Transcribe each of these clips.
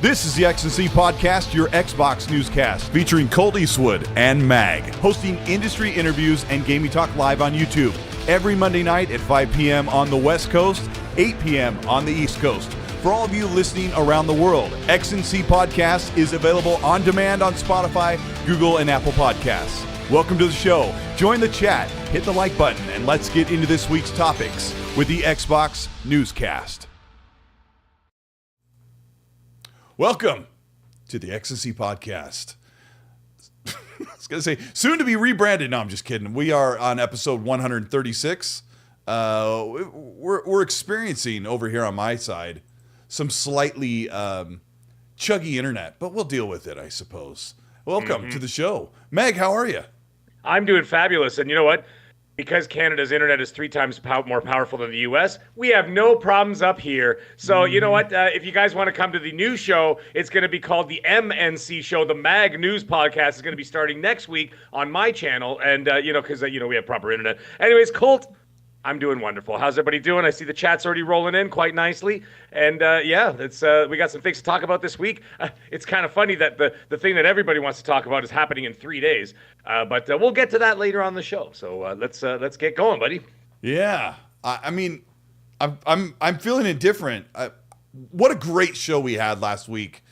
This is the XNC Podcast, your Xbox newscast, featuring Colteastwood and Mag, hosting industry interviews and gaming talk live on YouTube every Monday night at 5 p.m. on the West Coast, 8 p.m. on the East Coast. For all of you listening around the world, XNC Podcast is available on demand on Spotify, Google, and Apple Podcasts. Welcome to the show. Join the chat, hit the like button, and let's get into this week's topics with the Xbox Newscast. Welcome to the XNC Podcast. I was going to say, soon to be rebranded. No, I'm just kidding. We are on episode 136. We're experiencing over here on my side some slightly chuggy internet, but we'll deal with it, I suppose. Welcome to the show. Meg, how are you? I'm doing fabulous. And you know what? Because Canada's internet is 3 times more powerful than the U.S., we have no problems up here. So you know what? If you guys want to come to the new show, it's going to be called the MNC Show. The Mag News Podcast is going to be starting next week on my channel. And, because, we have proper internet. Anyways, Colt, I'm doing wonderful. How's everybody doing? I see the chat's already rolling in quite nicely. And, we got some things to talk about this week. It's kind of funny that the thing that everybody wants to talk about is happening in 3 days. But we'll get to that later on the show. So let's get going, buddy. Yeah. I'm feeling indifferent. What a great show we had last week.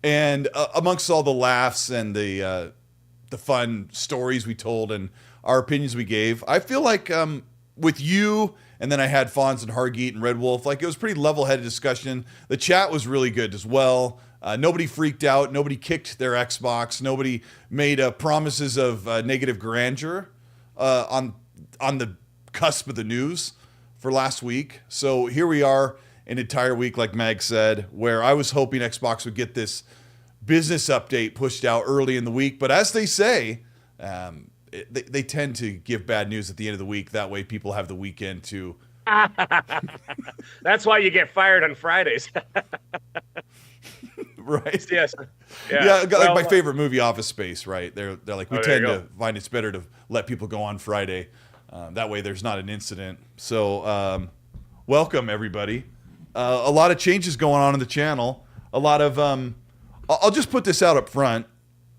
And amongst all the laughs and the fun stories we told and our opinions we gave, I feel like with you, and then I had Fonz and Hargeet and Red Wolf, like it was pretty level-headed discussion. The chat was really good as well. Nobody freaked out. Nobody kicked their Xbox. Nobody made promises of negative grandeur on the cusp of the news for last week. So here we are, an entire week, like Mag said, where I was hoping Xbox would get this business update pushed out early in the week. But as they say, they tend to give bad news at the end of the week. That way people have the weekend to... That's why you get fired on Fridays. Right? Yes. Yeah, like my favorite movie, Office Space, right? They're like, we tend to find it's better to let people go on Friday. That way there's not an incident. So welcome, everybody. A lot of changes going on in the channel. A lot of... I'll just put this out up front.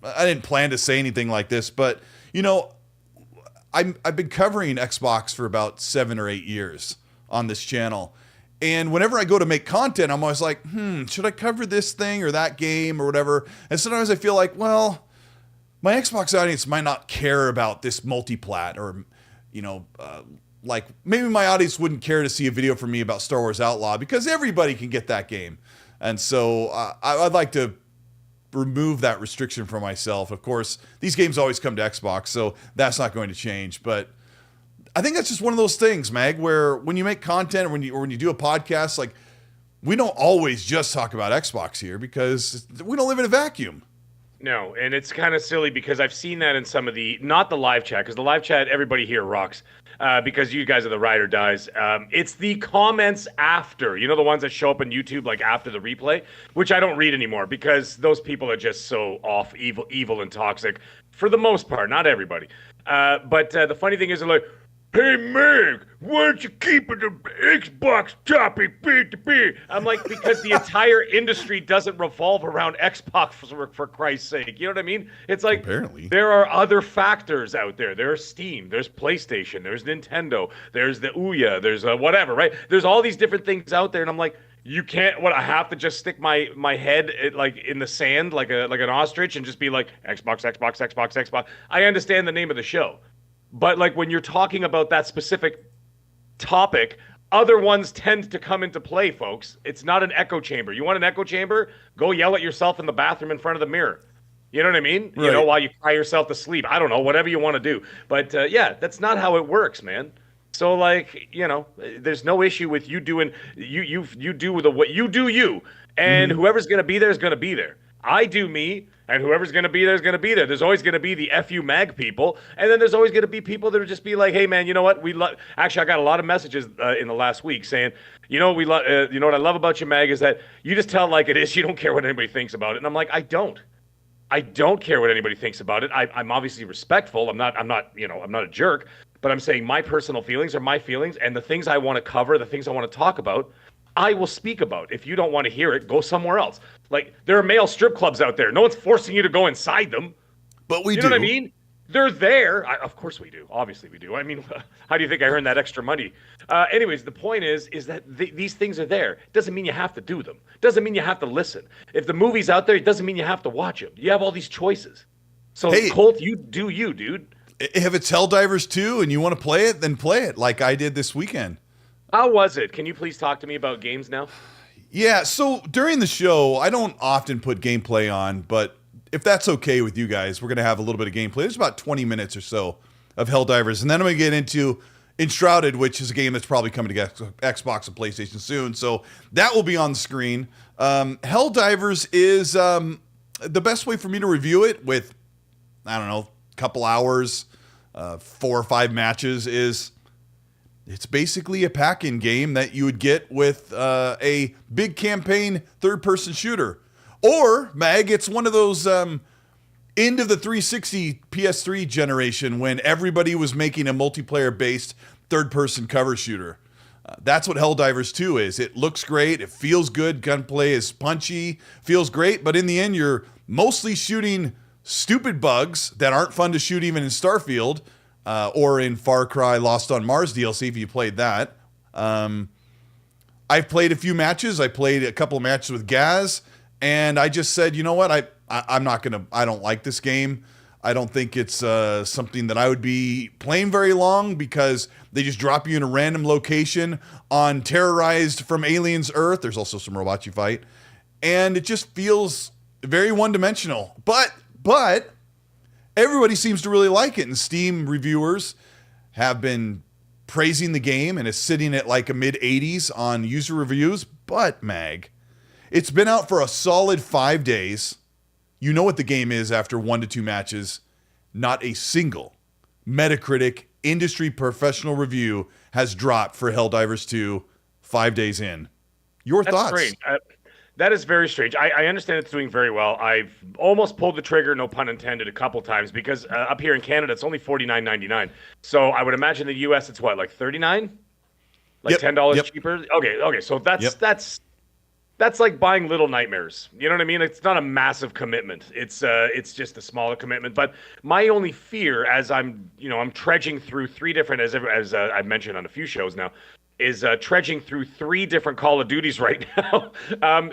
I didn't plan to say anything like this, but... I've been covering Xbox for about 7 or 8 years on this channel. And whenever I go to make content, I'm always like, should I cover this thing or that game or whatever? And sometimes I feel like, well, my Xbox audience might not care about this multi-plat or, like maybe my audience wouldn't care to see a video from me about Star Wars Outlaw because everybody can get that game. And so I'd like to remove that restriction from myself. Of course, these games always come to Xbox, so that's not going to change. But I think that's just one of those things, Mag, where when you make content or when you do a podcast, like we don't always just talk about Xbox here because we don't live in a vacuum. No, and it's kind of silly because I've seen that in some of not the live chat, because the live chat, everybody here rocks, because you guys are the ride or dies. It's the comments after, the ones that show up on YouTube, like after the replay, which I don't read anymore because those people are just so off, evil and toxic for the most part, not everybody. But the funny thing is they're like, hey, Meg, why don't you keep it the Xbox topic B2B? I'm like, because the entire industry doesn't revolve around Xbox for Christ's sake. You know what I mean? It's like, apparently, there are other factors out there. There's Steam, there's PlayStation, there's Nintendo, there's the Ouya, there's whatever, right? There's all these different things out there, and I'm like, you can't, I have to just stick my head like in the sand like an ostrich and just be like, Xbox. I understand the name of the show. But like when you're talking about that specific topic, other ones tend to come into play, folks. It's not an echo chamber. You want an echo chamber? Go yell at yourself in the bathroom in front of the mirror. You know what I mean? Right. While you cry yourself to sleep. I don't know, whatever you want to do. But that's not how it works, man. So like, there's no issue with you doing you do what you do you. And whoever's going to be there is going to be there. I do me. And whoever's going to be there is going to be there. There's always going to be the FU mag people. And then there's always going to be people that are just be like, hey, man, you know what? Actually, I got a lot of messages in the last week saying, you know what I love about you, Mag, is that you just tell it like it is. You don't care what anybody thinks about it. And I'm like, I don't care what anybody thinks about it. I'm obviously respectful. I'm not a jerk. But I'm saying my personal feelings are my feelings. And the things I want to cover, the things I want to talk about, I will speak about. If you don't want to hear it, go somewhere else. Like, there are male strip clubs out there. No one's forcing you to go inside them. But we do. You know what I mean? They're there. Of course we do. Obviously we do. I mean, how do you think I earned that extra money? Anyways, the point is that these things are there. Doesn't mean you have to do them. Doesn't mean you have to listen. If the movie's out there, it doesn't mean you have to watch them. You have all these choices. So, hey, Colt, you do you, dude. If it's Helldivers 2 and you want to play it, then play it like I did this weekend. How was it? Can you please talk to me about games now? Yeah, so during the show, I don't often put gameplay on, but if that's okay with you guys, we're going to have a little bit of gameplay. There's about 20 minutes or so of Helldivers, and then I'm going to get into Enshrouded, which is a game that's probably coming to Xbox and PlayStation soon, so that will be on the screen. Helldivers is the best way for me to review it with, I don't know, a couple hours, 4 or 5 matches is it's basically a pack-in game that you would get with a big campaign third-person shooter. Or, Mag, it's one of those end of the 360 PS3 generation when everybody was making a multiplayer-based third-person cover shooter. That's what Helldivers 2 is. It looks great. It feels good. Gunplay is punchy. Feels great. But in the end, you're mostly shooting stupid bugs that aren't fun to shoot even in Starfield or in Far Cry Lost on Mars DLC if you played that. I've played a few matches. I played a couple of matches with Gaz. And I just said, you know what? I'm not going to, I don't like this game. I don't think it's something that I would be playing very long because they just drop you in a random location on terrorized from aliens Earth. There's also some robots you fight. And it just feels very one-dimensional. But everybody seems to really like it. And Steam reviewers have been praising the game and it's sitting at like a mid-80s on user reviews. But, Mag, it's been out for a solid 5 days. You know what the game is after 1 to 2 matches. Not a single Metacritic industry professional review has dropped for Helldivers 2 5 days in. Your thoughts? That's strange. That is very strange. I understand it's doing very well. I've almost pulled the trigger, no pun intended, a couple times because up here in Canada, it's only $49.99. So I would imagine the US, it's what, like $39? Like $10 cheaper? Okay. So that's like buying Little Nightmares. You know what I mean? It's not a massive commitment. It's just a smaller commitment. But my only fear, as I'm trudging through 3 different, as I've mentioned on a few shows now, is trudging through 3 different Call of Duties right now,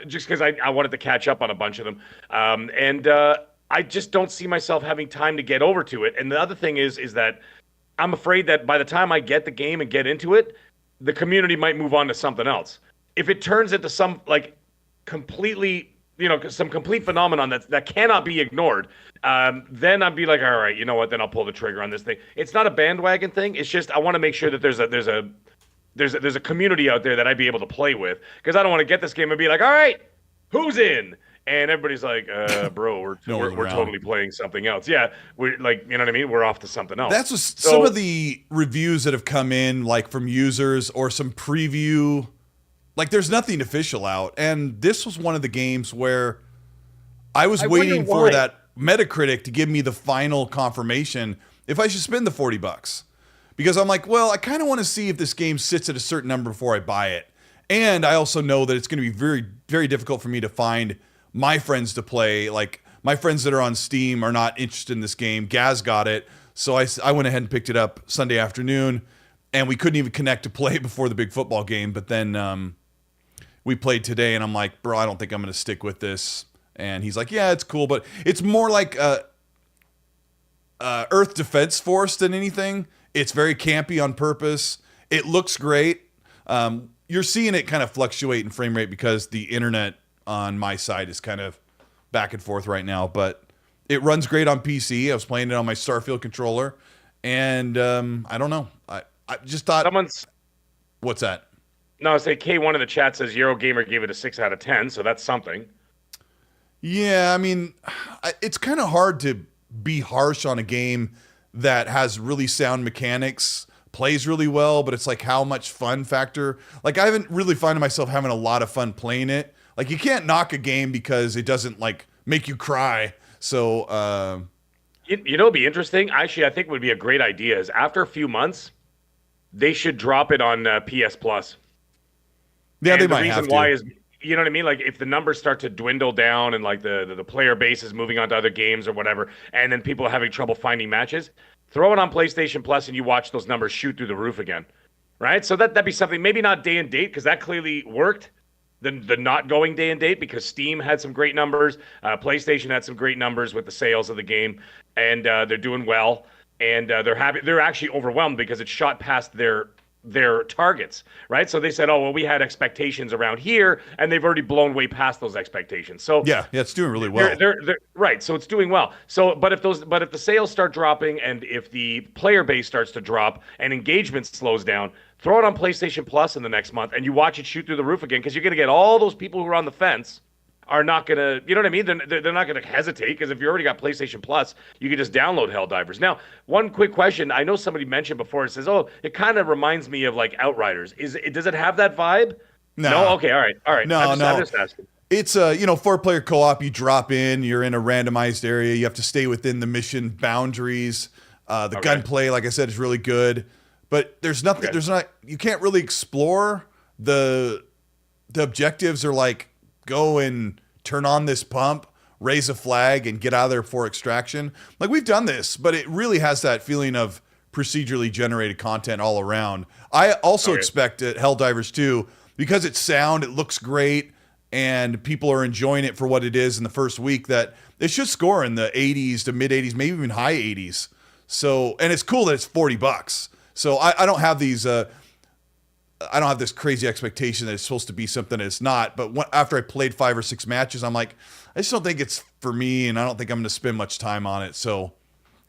just because I wanted to catch up on a bunch of them. And I just don't see myself having time to get over to it. And the other thing is that I'm afraid that by the time I get the game and get into it, the community might move on to something else. If it turns into some like completely, some complete phenomenon that cannot be ignored, then I'd be like, all right, you know what? Then I'll pull the trigger on this thing. It's not a bandwagon thing. It's just I want to make sure that there's a community out there that I'd be able to play with, because I don't want to get this game and be like, all right, who's in? And everybody's like, bro, we're totally playing something else. Yeah, we're like, you know what I mean? We're off to something else. That's some of the reviews that have come in, like from users or some preview. Like, there's nothing official out. And this was one of the games where I was waiting for that Metacritic to give me the final confirmation if I should spend the $40. Because I'm like, well, I kind of want to see if this game sits at a certain number before I buy it. And I also know that it's going to be very, very difficult for me to find my friends to play. Like, my friends that are on Steam are not interested in this game. Gaz got it. So I went ahead and picked it up Sunday afternoon. And we couldn't even connect to play before the big football game. But then we played today, and I'm like, bro, I don't think I'm going to stick with this. And he's like, yeah, it's cool. But it's more like Earth Defense Force than anything. It's very campy on purpose. It looks great. You're seeing it kind of fluctuate in frame rate because the internet on my side is kind of back and forth right now. But it runs great on PC. I was playing it on my Starfield controller. And I don't know. I just thought... What's that? No, I say K1 in the chat says Eurogamer gave it a 6 out of 10, so that's something. Yeah, I mean, it's kind of hard to be harsh on a game that has really sound mechanics, plays really well, but it's like how much fun factor. Like, I haven't really found myself having a lot of fun playing it. Like, you can't knock a game because it doesn't, like, make you cry. So, You know, it'd be interesting. Actually, I think it would be a great idea is after a few months, they should drop it on PS Plus. Yeah, and they the might reason have to. why is, you know what I mean? Like if the numbers start to dwindle down and like the player base is moving on to other games or whatever, and then people are having trouble finding matches, throw it on PlayStation Plus and you watch those numbers shoot through the roof again, right? So that'd be something, maybe not day and date, because that clearly worked. The not going day and date, because Steam had some great numbers, PlayStation had some great numbers with the sales of the game, and they're doing well, and they're happy. They're actually overwhelmed because it shot past their targets, right? So they said, oh, well, we had expectations around here, and they've already blown way past those expectations. So Yeah, it's doing really well. they're right. So it's doing well. So, but if the sales start dropping, and if the player base starts to drop, and engagement slows down, throw it on PlayStation Plus in the next month, and you watch it shoot through the roof again, because you're going to get all those people who are on the fence are not going to, you know what I mean? They're not going to hesitate, because if you already got PlayStation Plus, you can just download Helldivers. Now, one quick question. I know somebody mentioned before, it says, oh, it kind of reminds me of like Outriders. Does it have that vibe? No? Okay, all right. No, I'm just asking. It's a 4-player co-op. You drop in, you're in a randomized area. You have to stay within the mission boundaries. The gunplay, like I said, is really good. But there's nothing, you can't really explore. The objectives are like, go and turn on this pump, raise a flag, and get out of there for extraction. Like, we've done this, but it really has that feeling of procedurally generated content all around. I also expect at Helldivers 2, because it's sound, it looks great, and people are enjoying it for what it is in the first week, that it should score in the 80s to mid 80s, maybe even high 80s. So, and it's cool that it's $40. So I don't have these, I don't have this crazy expectation that it's supposed to be something that it's not. But after I played 5 or 6 matches, I'm like, I just don't think it's for me, and I don't think I'm going to spend much time on it. So,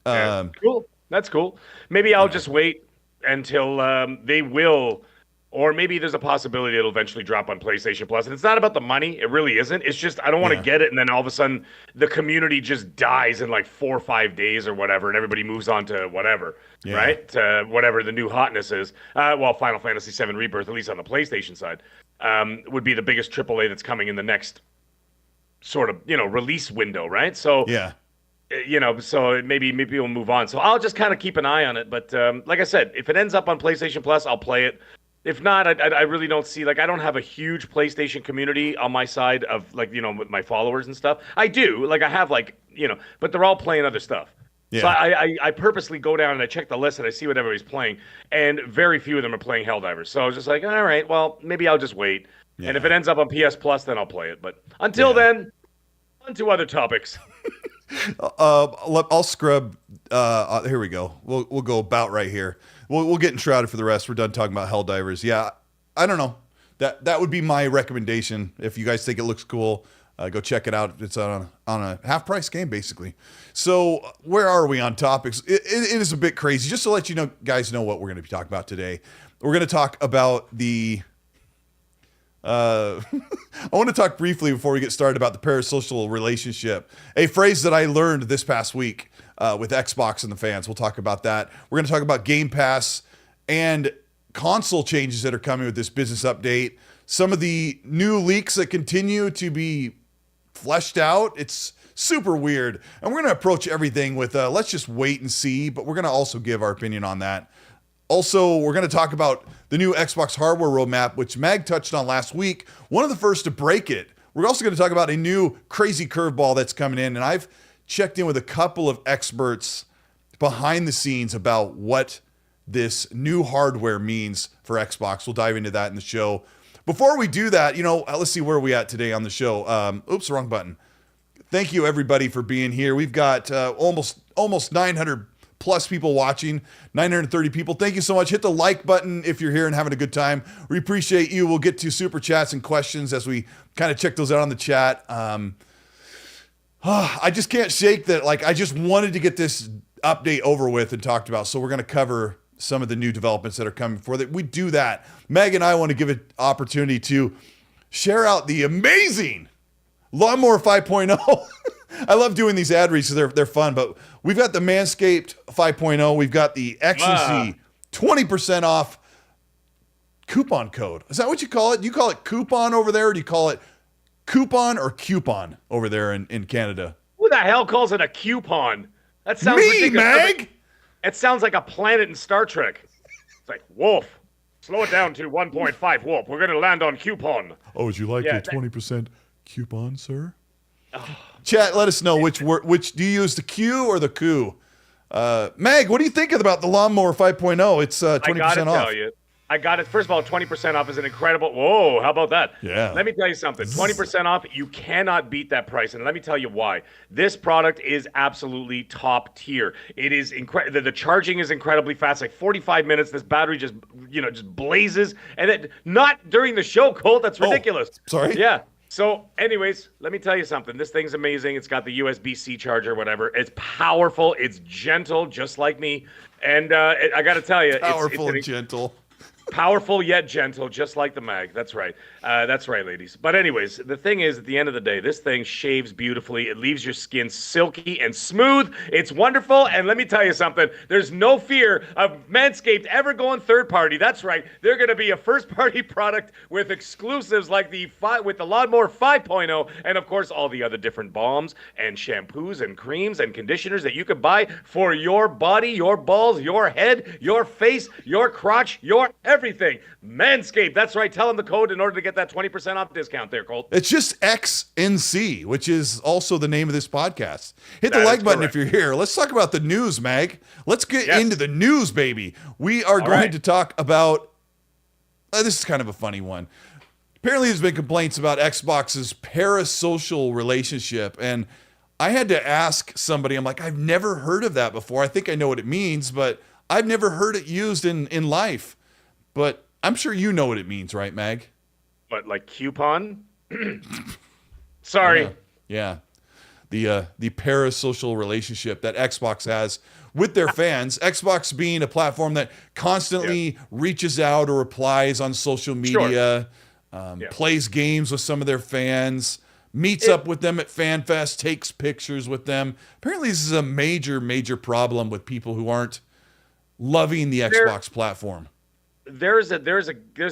cool. That's cool. Maybe I'll just wait until they will, or maybe there's a possibility it'll eventually drop on PlayStation Plus. And it's not about the money. It really isn't. It's just I don't want to get it, and then all of a sudden the community just dies in like 4 or 5 days or whatever, and everybody moves on to whatever, right? To whatever the new hotness is. Well, Final Fantasy VII Rebirth, at least on the PlayStation side, would be the biggest AAA that's coming in the next sort of, release window, right? So so maybe we'll move on. So I'll just kind of keep an eye on it. But like I said, if it ends up on PlayStation Plus, I'll play it. If not, I really don't see, like, I don't have a huge PlayStation community on my side of, like, with my followers and stuff. I do. Like, I have, like, but they're all playing other stuff. Yeah. So I purposely go down and I check the list and I see what everybody's playing. And very few of them are playing Helldivers. So I was just like, all right, well, maybe I'll just wait. Yeah. And if it ends up on PS Plus, then I'll play it. But until then, on to other topics. I'll scrub. Here we go. We'll go about right here. We'll get enshrouded for the rest. We're done talking about Helldivers. Yeah, I don't know. That would be my recommendation. If you guys think it looks cool, go check it out. It's on a half-price game, basically. So where are we on topics? It is a bit crazy. Just to let you guys know what we're going to be talking about today. We're going to talk about the... I want to talk briefly before we get started about the parasocial relationship, a phrase that I learned this past week with Xbox and the fans. We'll talk about that. We're going to talk about Game Pass and console changes that are coming with this business update. Some of the new leaks that continue to be fleshed out. It's super weird. And we're going to approach everything with let's just wait and see, but we're going to also give our opinion on that. Also, we're going to talk about the new Xbox hardware roadmap, which Mag touched on last week. One of the first to break it. We're also going to talk about a new crazy curveball that's coming in. And I've checked in with a couple of experts behind the scenes about what this new hardware means for Xbox. We'll dive into that in the show. Before we do that, let's see where we at today on the show. Oops, wrong button. Thank you, everybody, for being here. We've got almost 900 plus people watching, 930 people. Thank you so much. Hit the like button if you're here and having a good time. We appreciate you. We'll get to super chats and questions as we kind of check those out on the chat. I just can't shake that. Like, I just wanted to get this update over with and talked about. So we're going to cover some of the new developments that are coming for that. We do that. Meg and I want to give an opportunity to share out the amazing Lawnmower 5.0. I love doing these ad reads because they're fun, but we've got the Manscaped 5.0. We've got the XNC 20% off coupon code. Is that what you call it? Do you call it coupon over there, or do you call it coupon or coupon over there in Canada? Who the hell calls it a coupon? That sounds ridiculous. Meg! It sounds like a planet in Star Trek. It's like, Wolf, Slow it down to 1.5 warp. We're going to land on coupon. Oh, would you like Yeah, a 20% coupon, sir? Chat, let us know which do you use, the Q or the coup? Mag, what do you think about the Lawnmower 5.0? It's 20% off. I gotta tell you, I got it. First of all, 20% off is an incredible. Whoa, how about that? Yeah. Let me tell you something. 20% off, you cannot beat that price, and let me tell you why. This product is absolutely top tier. It is incredible. The charging is incredibly fast, like 45 minutes. This battery just blazes, and it not during the show, Colt. That's ridiculous. Sorry. Yeah. So, anyways, let me tell you something. This thing's amazing. It's got the USB-C charger, whatever. It's powerful. It's gentle, just like me. And I got to tell you, Powerful and gentle. Powerful yet gentle, just like the mag. That's right. That's right, ladies. But anyways, the thing is, at the end of the day, this thing shaves beautifully. It leaves your skin silky and smooth. It's wonderful. And let me tell you something. There's no fear of Manscaped ever going third party. That's right. They're going to be a first party product with exclusives like the Lawnmower 5.0, and of course all the other different balms and shampoos and creams and conditioners that you could buy for your body, your balls, your head, your face, your crotch, your everything. Manscaped. That's right. Tell them the code in order to get that 20% off discount there, Colt. It's just XNC, which is also the name of this podcast. Hit the like button if you're here. Let's talk about the news, Mag. Let's get into the news, baby. We are going to talk about, this is kind of a funny one. Apparently there's been complaints about Xbox's parasocial relationship, and I had to ask somebody, I'm like, I've never heard of that before. I think I know what it means, but I've never heard it used in life. But I'm sure you know what it means, right, Mag? What, like coupon? Sorry. Yeah. The parasocial relationship that Xbox has with their fans. Xbox being a platform that constantly reaches out or replies on social media, plays games with some of their fans, meets up with them at FanFest, takes pictures with them. Apparently this is a major, major problem with people who aren't loving the Xbox platform. There's a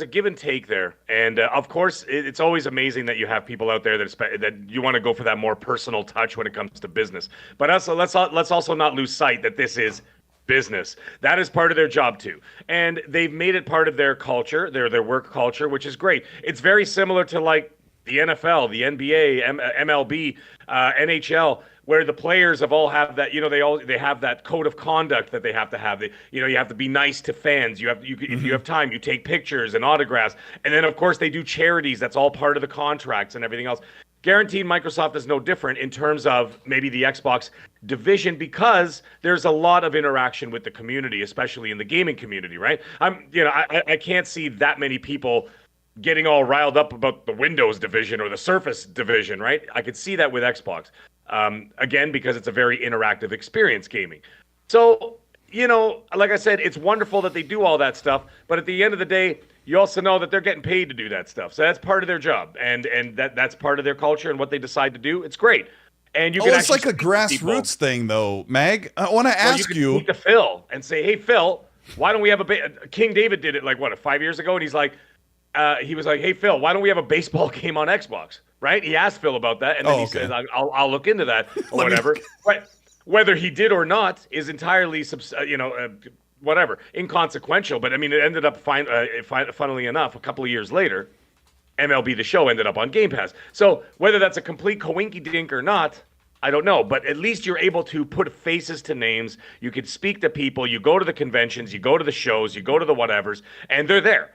give and take there, and of course it's always amazing that you have people out there that you want to go for that more personal touch when it comes to business. But also let's also not lose sight that this is business. That is part of their job too, and they've made it part of their culture, their work culture, which is great. It's very similar to like the NFL, the NBA, MLB, NHL, where the players have all have that, they have that code of conduct that they have to have. You have to be nice to fans. If you have time, you take pictures and autographs. And then of course they do charities. That's all part of the contracts and everything else. Guaranteed Microsoft is no different in terms of maybe the Xbox division, because there's a lot of interaction with the community, especially in the gaming community, right? I can't see that many people getting all riled up about the Windows division or the Surface division, right? I could see that with Xbox. Again, because it's a very interactive experience gaming. So, like I said, it's wonderful that they do all that stuff, but at the end of the day, you also know that they're getting paid to do that stuff. So that's part of their job, and that's part of their culture and what they decide to do. It's great. And you can it's like a grassroots thing, though, Mag. I want to ask you. Speak to Phil and say, hey, Phil, why don't we have King David did it like, 5 years ago? And he's like, he was like, hey, Phil, why don't we have a baseball game on Xbox? Right? He asked Phil about that, and then he says, I'll look into that or whatever. But whether he did or not is entirely, whatever, inconsequential. But I mean, it ended up funnily enough, a couple of years later, MLB The Show ended up on Game Pass. So whether that's a complete coinky-dink or not, I don't know. But at least you're able to put faces to names. You can speak to people. You go to the conventions. You go to the shows. You go to the whatevers, and they're there.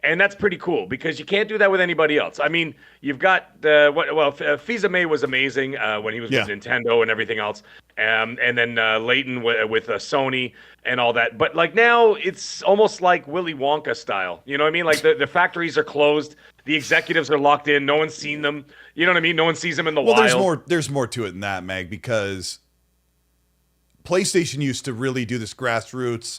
And that's pretty cool, because you can't do that with anybody else. I mean, you've got Fils-Aimé was amazing when he was with Nintendo and everything else, and then Layton with Sony and all that. But like now, it's almost like Willy Wonka style. You know what I mean? Like the factories are closed, the executives are locked in, no one's seen them. You know what I mean? No one sees them in the wild. There's more to it than that, Mag, because PlayStation used to really do this grassroots,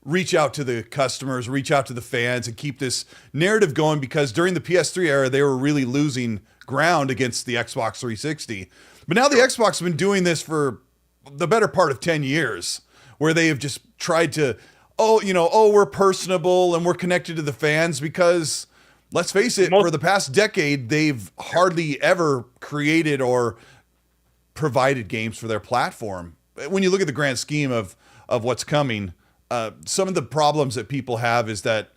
reach out to the customers, reach out to the fans, and keep this narrative going, because during the PS3 era, they were really losing ground against the Xbox 360. But now the Xbox has been doing this for the better part of 10 years, where they have just tried to, we're personable and we're connected to the fans, because let's face it, for the past decade, they've hardly ever created or provided games for their platform. When you look at the grand scheme of what's coming, some of the problems that people have is that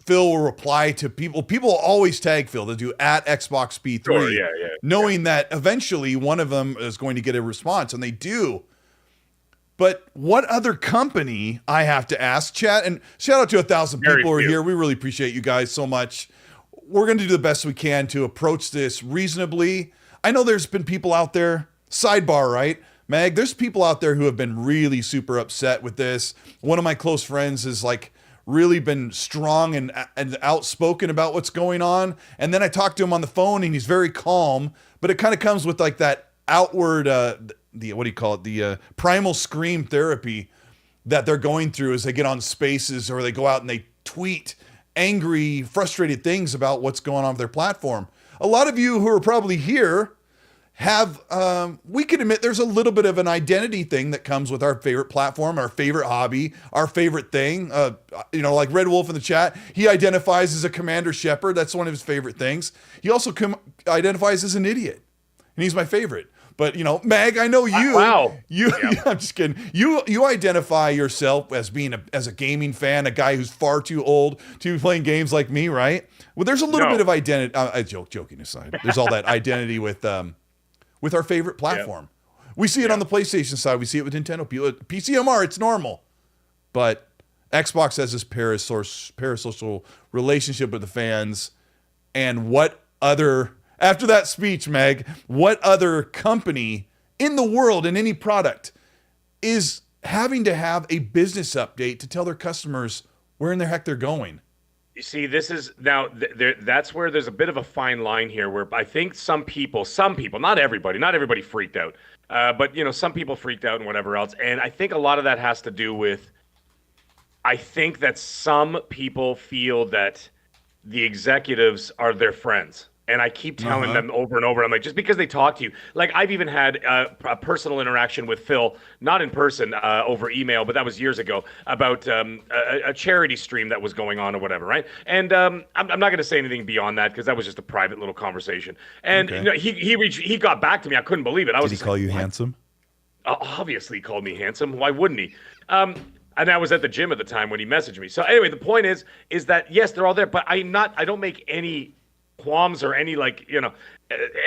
Phil will reply to people. People always tag Phil. They'll do at Xbox P3, Sure, yeah, knowing that eventually one of them is going to get a response, and they do. But what other company, I have to ask, chat, and shout out to 1,000 people who are here. We really appreciate you guys so much. We're going to do the best we can to approach this reasonably. I know there's been people out there, sidebar, right? Mag, there's people out there who have been really super upset with this. One of my close friends has like really been strong and outspoken about what's going on. And then I talked to him on the phone and he's very calm, but it kind of comes with like that outward, the what do you call it? The primal scream therapy that they're going through as they get on Spaces or they go out and they tweet angry, frustrated things about what's going on with their platform. A lot of you who are probably here have, we can admit there's a little bit of an identity thing that comes with our favorite platform, our favorite hobby, our favorite thing. Like Red Wolf in the chat, he identifies as a Commander Shepherd. That's one of his favorite things. He also identifies as an idiot, and he's my favorite. But, Mag, I know you. Wow. I'm just kidding. You identify yourself as being as a gaming fan, a guy who's far too old to be playing games like me, right? Well, there's a little bit of identity. Joking aside, there's all that identity with our favorite platform. Yep. We see it on the PlayStation side. We see it with Nintendo. PCMR, it's normal. But Xbox has this parasocial relationship with the fans. And after that speech, Meg, what other company in the world, in any product, is having to have a business update to tell their customers where in the heck they're going? You see, this is now that's where there's a bit of a fine line here where I think some people, not everybody freaked out, but some people freaked out and whatever else. And I think a lot of that has to do with, I think that some people feel that the executives are their friends. And I keep telling them over and over, I'm like, just because they talk to you. Like, I've even had a personal interaction with Phil, not in person, over email, but that was years ago, about a charity stream that was going on or whatever, right? And I'm not going to say anything beyond that because that was just a private little conversation. And he got back to me. I couldn't believe it. Did he call you handsome? Obviously he called me handsome. Why wouldn't he? And I was at the gym at the time when he messaged me. So anyway, the point is that, yes, they're all there, but I don't make any qualms or any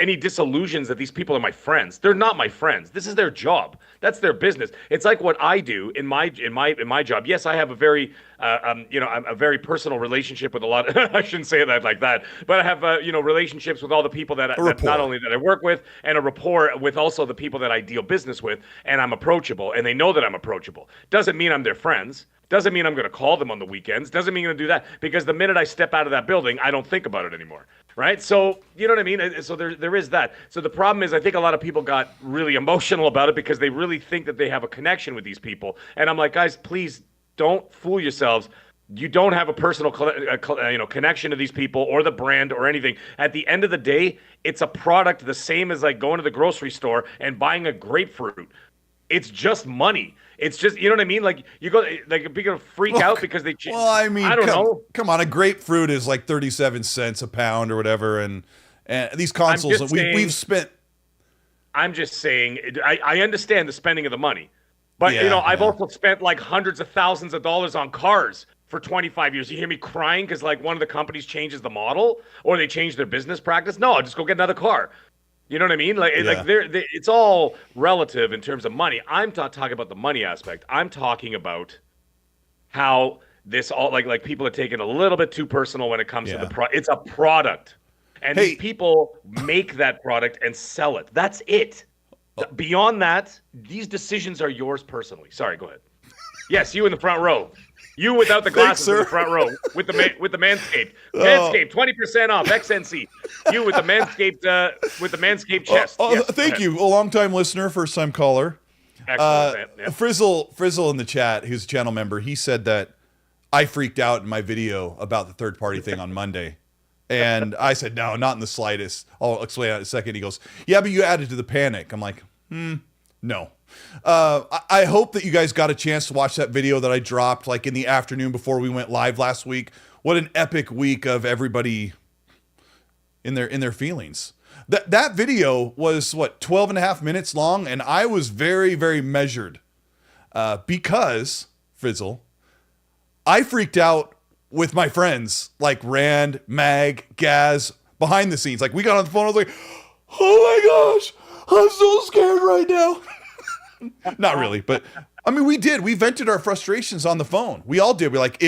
any disillusions that these people are my friends. They're not my friends. This is their job. That's their business. It's like what I do in my job. Yes, I have a very a very personal relationship with a lot of, I shouldn't say that like that, but I have relationships with all the people that not only that I work with, and a rapport with also the people that I deal business with, and I'm approachable and they know that I'm approachable. Doesn't mean I'm their friends. Doesn't mean I'm going to call them on the weekends. Doesn't mean I'm going to do that, because the minute I step out of that building, I don't think about it anymore, right? So, you know what I mean? So there is that. So the problem is, I think a lot of people got really emotional about it because they really think that they have a connection with these people. And I'm like, guys, please don't fool yourselves. You don't have a personal connection to these people or the brand or anything. At the end of the day, it's a product the same as like going to the grocery store and buying a grapefruit. It's just money. It's just, you know what I mean? Like, you go, like, people freak out because they. Well, I mean, I don't know. Come on, a grapefruit is like 37 cents a pound or whatever, and these consoles we've spent. I'm just saying, I understand the spending of the money, but I've also spent like hundreds of thousands of dollars on cars for 25 years. You hear me crying because like one of the companies changes the model or they change their business practice? No, I'll just go get another car. You know what I mean? Like it's all relative in terms of money. I'm not talking about the money aspect. I'm talking about how this all like people are taking a little bit too personal when it comes to the it's a product. And these people make that product and sell it. That's it. Beyond that, these decisions are yours personally. Sorry, go ahead. Yes, you in the front row. You without the glasses in the front row with the Manscaped. Manscaped, 20% off XNC. You with the Manscaped chest. Thank you. A long-time listener, first-time caller. Excellent. Frizzle in the chat, who's a channel member, he said that I freaked out in my video about the third-party thing on Monday. And I said, no, not in the slightest. I'll explain that in a second. He goes, yeah, but you added to the panic. I'm like, no. I hope that you guys got a chance to watch that video that I dropped like in the afternoon before we went live last week. What an epic week of everybody in their feelings. That video was 12 and a half minutes long, and I was very, very measured because, Frizzle, I freaked out with my friends like Rand, Mag, Gaz, behind the scenes. Like we got on the phone, I was like, oh my gosh, I'm so scared right now. Not really, but I mean, we vented our frustrations on the phone. We all did. We're like,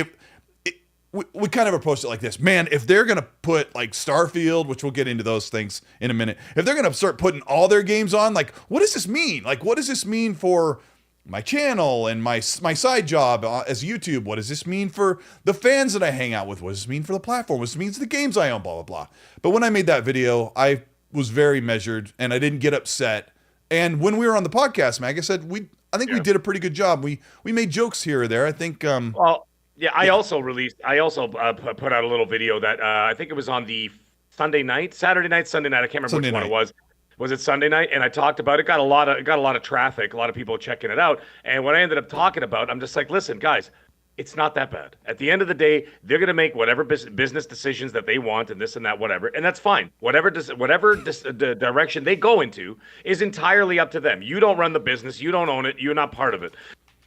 we kind of approached it like this, man, if they're going to put like Starfield, which we'll get into those things in a minute, if they're going to start putting all their games on, like, what does this mean? Like, what does this mean for my channel and my side job as YouTube? What does this mean for the fans that I hang out with? What does this mean for the platform? What does this mean for the games I own, blah, blah, blah. But when I made that video, I was very measured and I didn't get upset. And when we were on the podcast, Mag, I said, I think we did a pretty good job. We made jokes here or there. I think, I also put out a little video that I think it was on the Saturday night, Sunday night. I can't remember which one it was. Was it Sunday night? And I talked about it. Got a lot of traffic, a lot of people checking it out. And what I ended up talking about, I'm just like, listen, guys, it's not that bad. At the end of the day, they're going to make whatever business decisions that they want and this and that, whatever. And that's fine. Whatever the direction they go into is entirely up to them. You don't run the business. You don't own it. You're not part of it.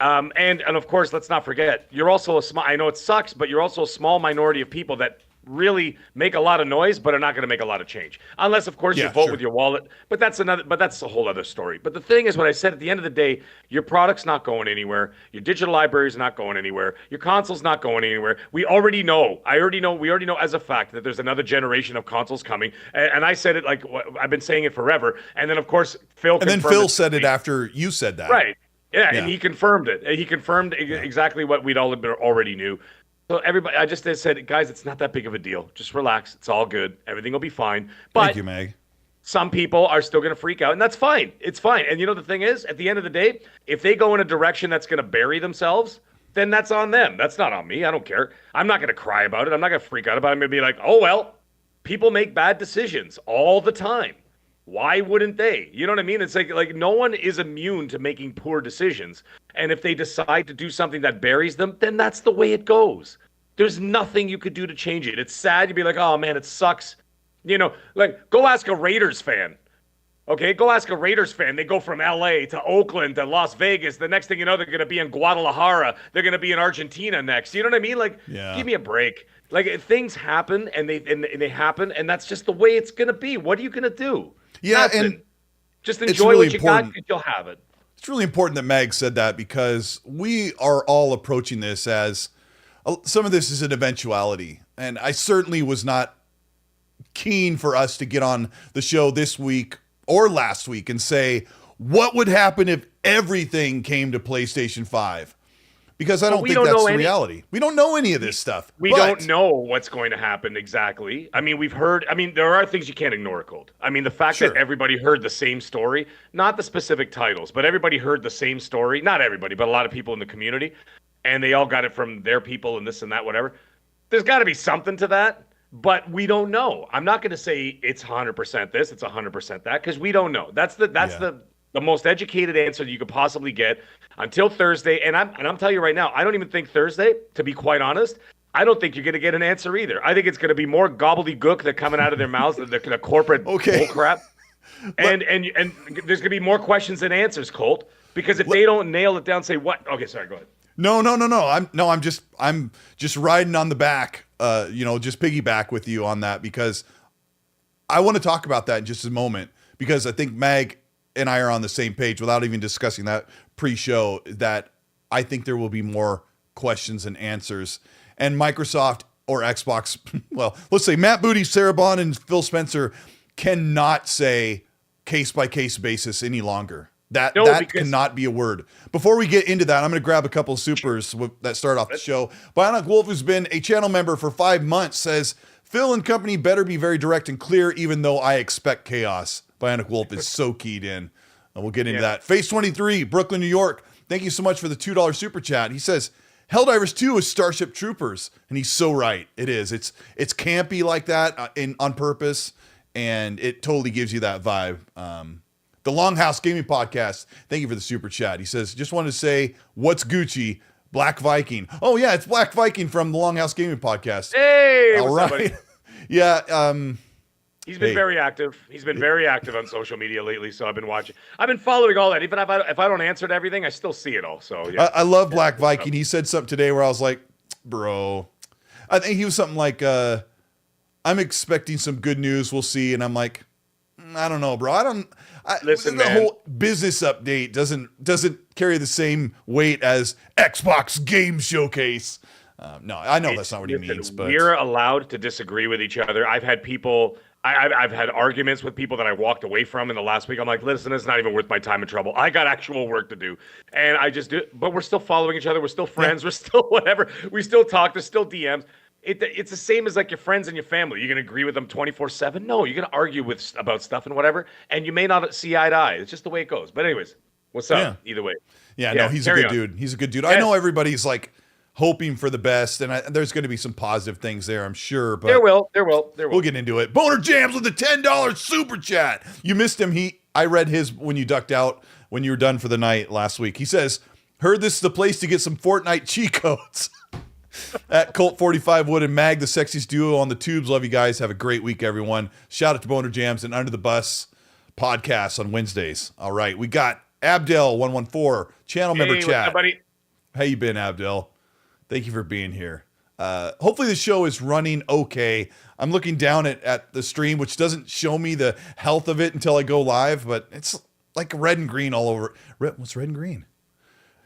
And of course, let's not forget, you're also I know it sucks, but you're also a small minority of people that really make a lot of noise, but are not going to make a lot of change. Unless, of course, you vote with your wallet. But that's a whole other story. But the thing is, what I said, at the end of the day, your product's not going anywhere. Your digital library is not going anywhere. Your console's not going anywhere. We already know as a fact that there's another generation of consoles coming. And I said it like, I've been saying it forever. And then, of course, Phil said it after you said that. Right. Yeah, and he confirmed it. He confirmed exactly what we'd all already knew. So everybody, I just said, guys, it's not that big of a deal. Just relax. It's all good. Everything will be fine. But thank you, Meg. Some people are still going to freak out, and that's fine. It's fine. And you know the thing is, at the end of the day, if they go in a direction that's going to bury themselves, then that's on them. That's not on me. I don't care. I'm not going to cry about it. I'm not going to freak out about it. I'm going to be like, oh, well, people make bad decisions all the time. Why wouldn't they? You know what I mean? It's like no one is immune to making poor decisions. And if they decide to do something that buries them, then that's the way it goes. There's nothing you could do to change it. It's sad. You'd be like, oh, man, it sucks. You know, like, go ask a Raiders fan. Okay, go ask a Raiders fan. They go from L.A. to Oakland to Las Vegas. The next thing you know, they're going to be in Guadalajara. They're going to be in Argentina next. You know what I mean? Like, give me a break. Like, things happen, and they happen, and that's just the way it's going to be. What are you going to do? Yeah, Nothing. and just enjoy really what you got because you'll have it. It's really important that Mag said that because we are all approaching this as some of this is an eventuality. And I certainly was not keen for us to get on the show this week or last week and say, what would happen if everything came to PlayStation 5? Because I don't think that's the reality. We don't know any of this stuff. We don't know what's going to happen exactly. I mean, there are things you can't ignore, Colt. I mean, the fact that everybody heard the same story, not the specific titles, but everybody heard the same story. Not everybody, but a lot of people in the community. And they all got it from their people and this and that, whatever. There's got to be something to that, but we don't know. I'm not going to say it's 100% this, it's 100% that, because we don't know. That's the most educated answer you could possibly get until Thursday. And I'm telling you right now, I don't even think Thursday, to be quite honest, I don't think you're going to get an answer either. I think it's going to be more gobbledygook that coming out of their mouths than the corporate bull crap. And there's going to be more questions than answers, Colt, because if they don't nail it down, say what? Okay, sorry, go ahead. No. I'm just riding on the back, just piggyback with you on that because I want to talk about that in just a moment because I think Mag and I are on the same page without even discussing that pre-show that I think there will be more questions and answers. And Microsoft or Xbox, well, let's say Matt Booty, Sarah Bond, and Phil Spencer cannot say case-by-case basis any longer. That cannot be a word. Before we get into that, I'm going to grab a couple of supers that start off the show. Bionic Wolf, who's been a channel member for 5 months, says, Phil and company better be very direct and clear, even though I expect chaos. Bionic Wolf is so keyed in. And we'll get into that. Face 23, Brooklyn, New York. Thank you so much for the $2 super chat. He says, Helldivers 2 is Starship Troopers. And he's so right. It is. It's campy like that on purpose. And it totally gives you that vibe. The Longhouse Gaming Podcast. Thank you for the super chat. He says, just wanted to say, what's Gucci? Black Viking. Oh, yeah, it's Black Viking from the Longhouse Gaming Podcast. Hey, all right. Yeah. He's been very active. He's been very active on social media lately, so I've been watching. I've been following all that. Even if I don't answer to everything, I still see it all. So yeah. I love Black Viking. He said something today where I was like, bro, I think he was something like, I'm expecting some good news. We'll see. And I'm like, I don't know, bro. Listen, the man. whole business update doesn't carry the same weight as Xbox Game Showcase. No, I know that's not what he means, but we're allowed to disagree with each other. I've had people, I've had arguments with people that I walked away from in the last week. I'm like, listen, it's not even worth my time and trouble. I got actual work to do, and I just do. But we're still following each other. We're still friends. Yeah. We're still whatever. We still talk. There's still DMs. It's the same as like your friends and your family. You're gonna agree with them 24/7. No, you're gonna argue about stuff and whatever, and you may not see eye to eye. It's just the way it goes. But anyways, what's up? Either way. Yeah, no, he's a good dude. He's a good dude. Yes. I know everybody's like hoping for the best, and there's going to be some positive things there, I'm sure. But there will. We'll get into it. Boner Jams with the $10 super chat. You missed him. I read his when you ducked out when you were done for the night last week. He says, "Heard this is the place to get some Fortnite cheat codes." At Colt 45 Wood and Mag, the sexiest duo on the tubes. Love you guys. Have a great week, everyone. Shout out to Boner Jams and Under the Bus podcasts on Wednesdays. All right, we got Abdel 114 channel member chat. What's up, buddy? How you been, Abdel? Thank you for being here. Hopefully the show is running okay. I'm looking down at the stream, which doesn't show me the health of it until I go live, but it's like red and green all over. What's red and green?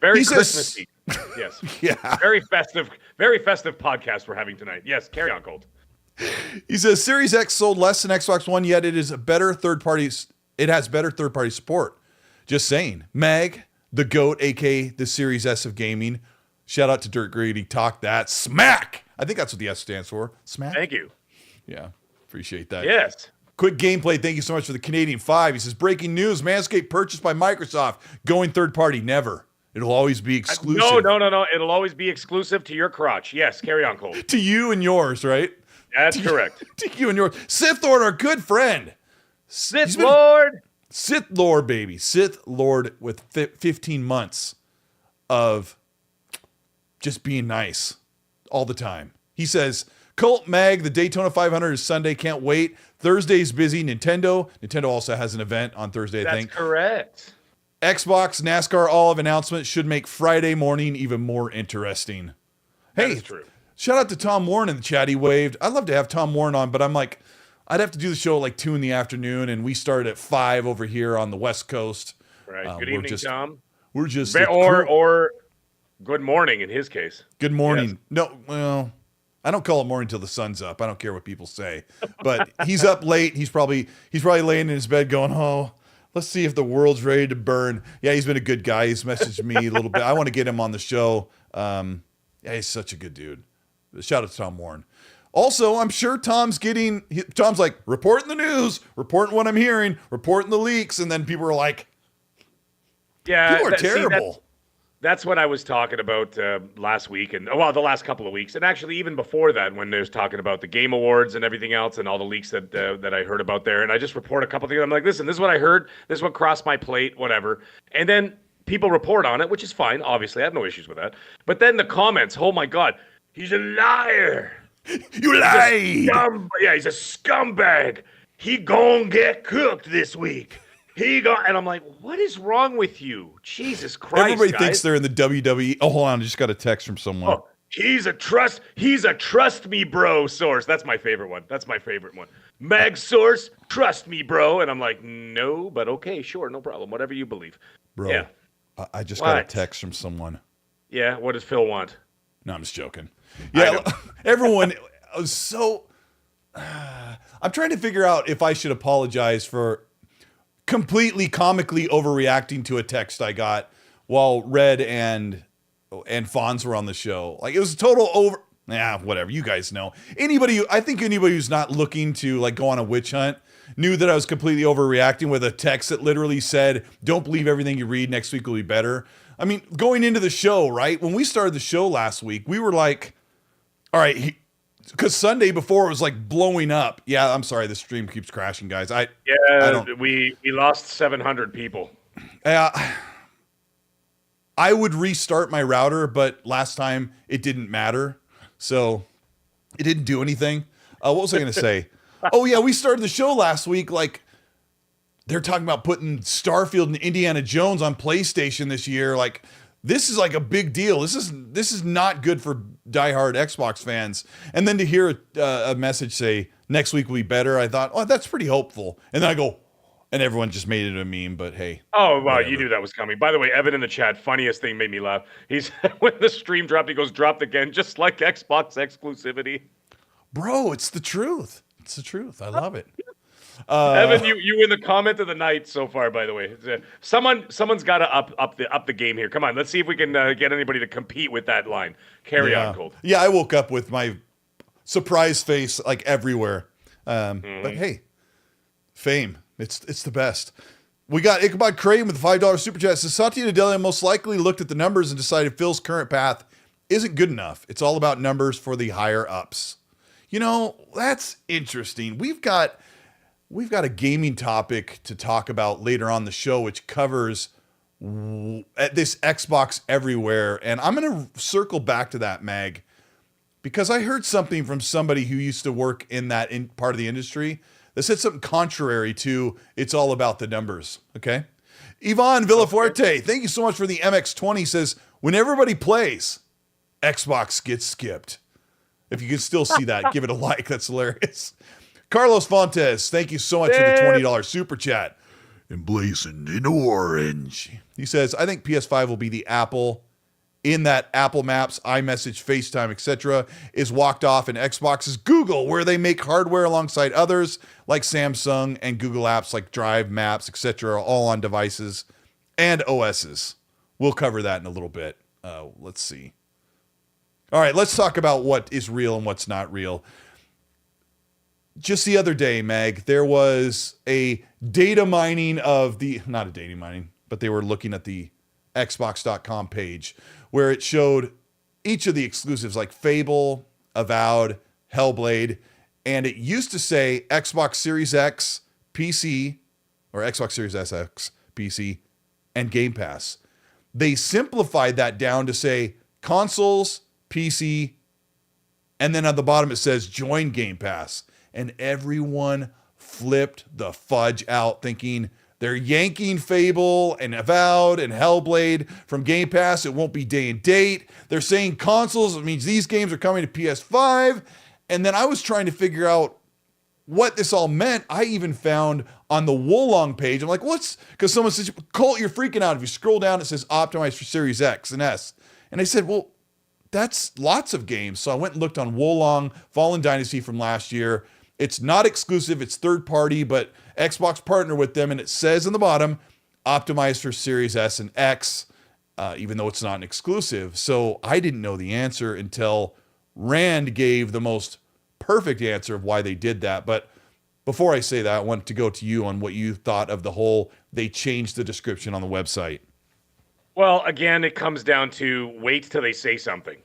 Very Christmassy. Yes. Yeah. Very festive podcast we're having tonight. Yes, carry on, Colt. He says Series X sold less than Xbox One, yet it has better third party support. Just saying. Mag, the GOAT, aka the Series S of gaming. Shout out to Dirt Greedy. Talk that smack. I think that's what the S stands for. Smack. Thank you. Yeah. Appreciate that. Yes. Quick gameplay. Thank you so much for the Canadian 5. He says, breaking news. Manscaped purchased by Microsoft. Going third party. Never. It'll always be exclusive. No. It'll always be exclusive to your crotch. Yes. Carry on, Cole. To you and yours, right? That's correct. To you and yours. Sith Lord, our good friend. Sith Lord, baby. Sith Lord with 15 months of just being nice all the time. He says, Colt Mag, the Daytona 500 is Sunday. Can't wait. Thursday's busy. Nintendo also has an event on Thursday, I think. That's correct. Xbox NASCAR Olive announcement should make Friday morning even more interesting. Hey, that's true. Shout out to Tom Warren in the chat. He waved. I'd love to have Tom Warren on, but I'm like, I'd have to do the show at like 2 PM, and we start at 5 over here on the West Coast. Right. Good evening, Tom. We're just or good morning in his case. Good morning. Yes. No, well, I don't call it morning till the sun's up. I don't care what people say. But he's up late. He's probably laying in his bed going, "Oh, let's see if the world's ready to burn." Yeah, he's been a good guy. He's messaged me a little bit. I want to get him on the show. Yeah, he's such a good dude. Shout out to Tom Warren. Also, I'm sure Tom's like, reporting the news, reporting what I'm hearing, reporting the leaks, and then people are like, yeah, people are terrible. That's what I was talking about last week, and the last couple of weeks, and actually even before that, when there's talking about the Game Awards and everything else, and all the leaks that I heard about there, and I just report a couple things. I'm like, listen, this is what I heard, this is what crossed my plate, whatever, and then people report on it, which is fine. Obviously, I have no issues with that. But then the comments, oh my God, he's a liar. You lied. He's a scumbag. He gonna get cooked this week. And I'm like, what is wrong with you? Jesus Christ, everybody guys. thinks they're in the WWE. Oh, hold on. I just got a text from someone. Oh, he's a trust me bro source. That's my favorite one. Mag source, trust me bro. And I'm like, no, but okay, sure, no problem. Whatever you believe. Bro, yeah. I just got a text from someone. Yeah, what does Phil want? No, I'm just joking. Yeah, everyone was so... I'm trying to figure out if I should apologize for completely comically overreacting to a text I got while Red and Fonz were on the show. Like, it was a total whatever. You guys know. I think anybody who's not looking to like go on a witch hunt knew that I was completely overreacting with a text that literally said, "Don't believe everything you read. Next week will be better." I mean, going into the show, right? When we started the show last week, we were like, all right, because Sunday before it was like blowing up. Yeah, I'm sorry, the stream keeps crashing, guys. We lost 700 people. I would restart my router, but last time it didn't matter, so it didn't do anything. What was I going to say? Oh yeah, we started the show last week. Like, they're talking about putting Starfield and Indiana Jones on PlayStation this year. Like, this is like a big deal. This is not good for diehard Xbox fans. And then to hear a message say next week will be better, I thought, oh, that's pretty hopeful. And then I go, and everyone just made it a meme. But hey, oh well, you knew that was coming. By the way, Evan in the chat, funniest thing made me laugh. He's when the stream dropped, he goes, dropped again, just like Xbox exclusivity. Bro, it's the truth. It's the truth. I love it. Evan, you win the comment of the night so far. By the way, someone's got to up the game here. Come on, let's see if we can get anybody to compete with that line. Carry on, Colt. Yeah, I woke up with my surprise face like everywhere. But hey, fame. It's the best. We got Ichabod Crane with the $5 super chat. Says Satya Nadella most likely looked at the numbers and decided Phil's current path isn't good enough. It's all about numbers for the higher ups. You know, that's interesting. We've got a gaming topic to talk about later on the show, which covers this Xbox everywhere. And I'm going to circle back to that, Mag, because I heard something from somebody who used to work in that part of the industry that said something contrary to it's all about the numbers. Okay. Yvonne Villafuerte, thank you so much for the MX20, says, when everybody plays, Xbox gets skipped. If you can still see that, give it a like. That's hilarious. Carlos Fontes, thank you so much for the $20 super chat. Emblazoned in orange. He says, I think PS5 will be the Apple in that Apple Maps, iMessage, FaceTime, etc. is walked off, and Xbox is Google, where they make hardware alongside others like Samsung and Google apps like Drive, Maps, etc., all on devices and OSs. We'll cover that in a little bit. Let's see. All right, let's talk about what is real and what's not real. Just the other day, Meg, there was a data mining of not a data mining, but they were looking at the Xbox.com page where it showed each of the exclusives like Fable, Avowed, Hellblade, and it used to say Xbox Series X, PC, or Xbox Series SX, PC, and Game Pass. They simplified that down to say consoles, PC, and then at the bottom it says join Game Pass. And everyone flipped the fudge out thinking they're yanking Fable and Avowed and Hellblade from Game Pass. It won't be day and date. They're saying consoles. It means these games are coming to PS5. And then I was trying to figure out what this all meant. I even found on the Wolong page, I'm like, because someone says, Colt, you're freaking out. If you scroll down, it says optimized for Series X and S. And I said, well, that's lots of games. So I went and looked on Wolong, Fallen Dynasty from last year. It's not exclusive, it's third party, but Xbox partnered with them, and it says in the bottom, optimized for Series S and X, even though it's not an exclusive. So I didn't know the answer until Rand gave the most perfect answer of why they did that. But before I say that, I want to go to you on what you thought of the whole, they changed the description on the website. Well, again, it comes down to wait till they say something.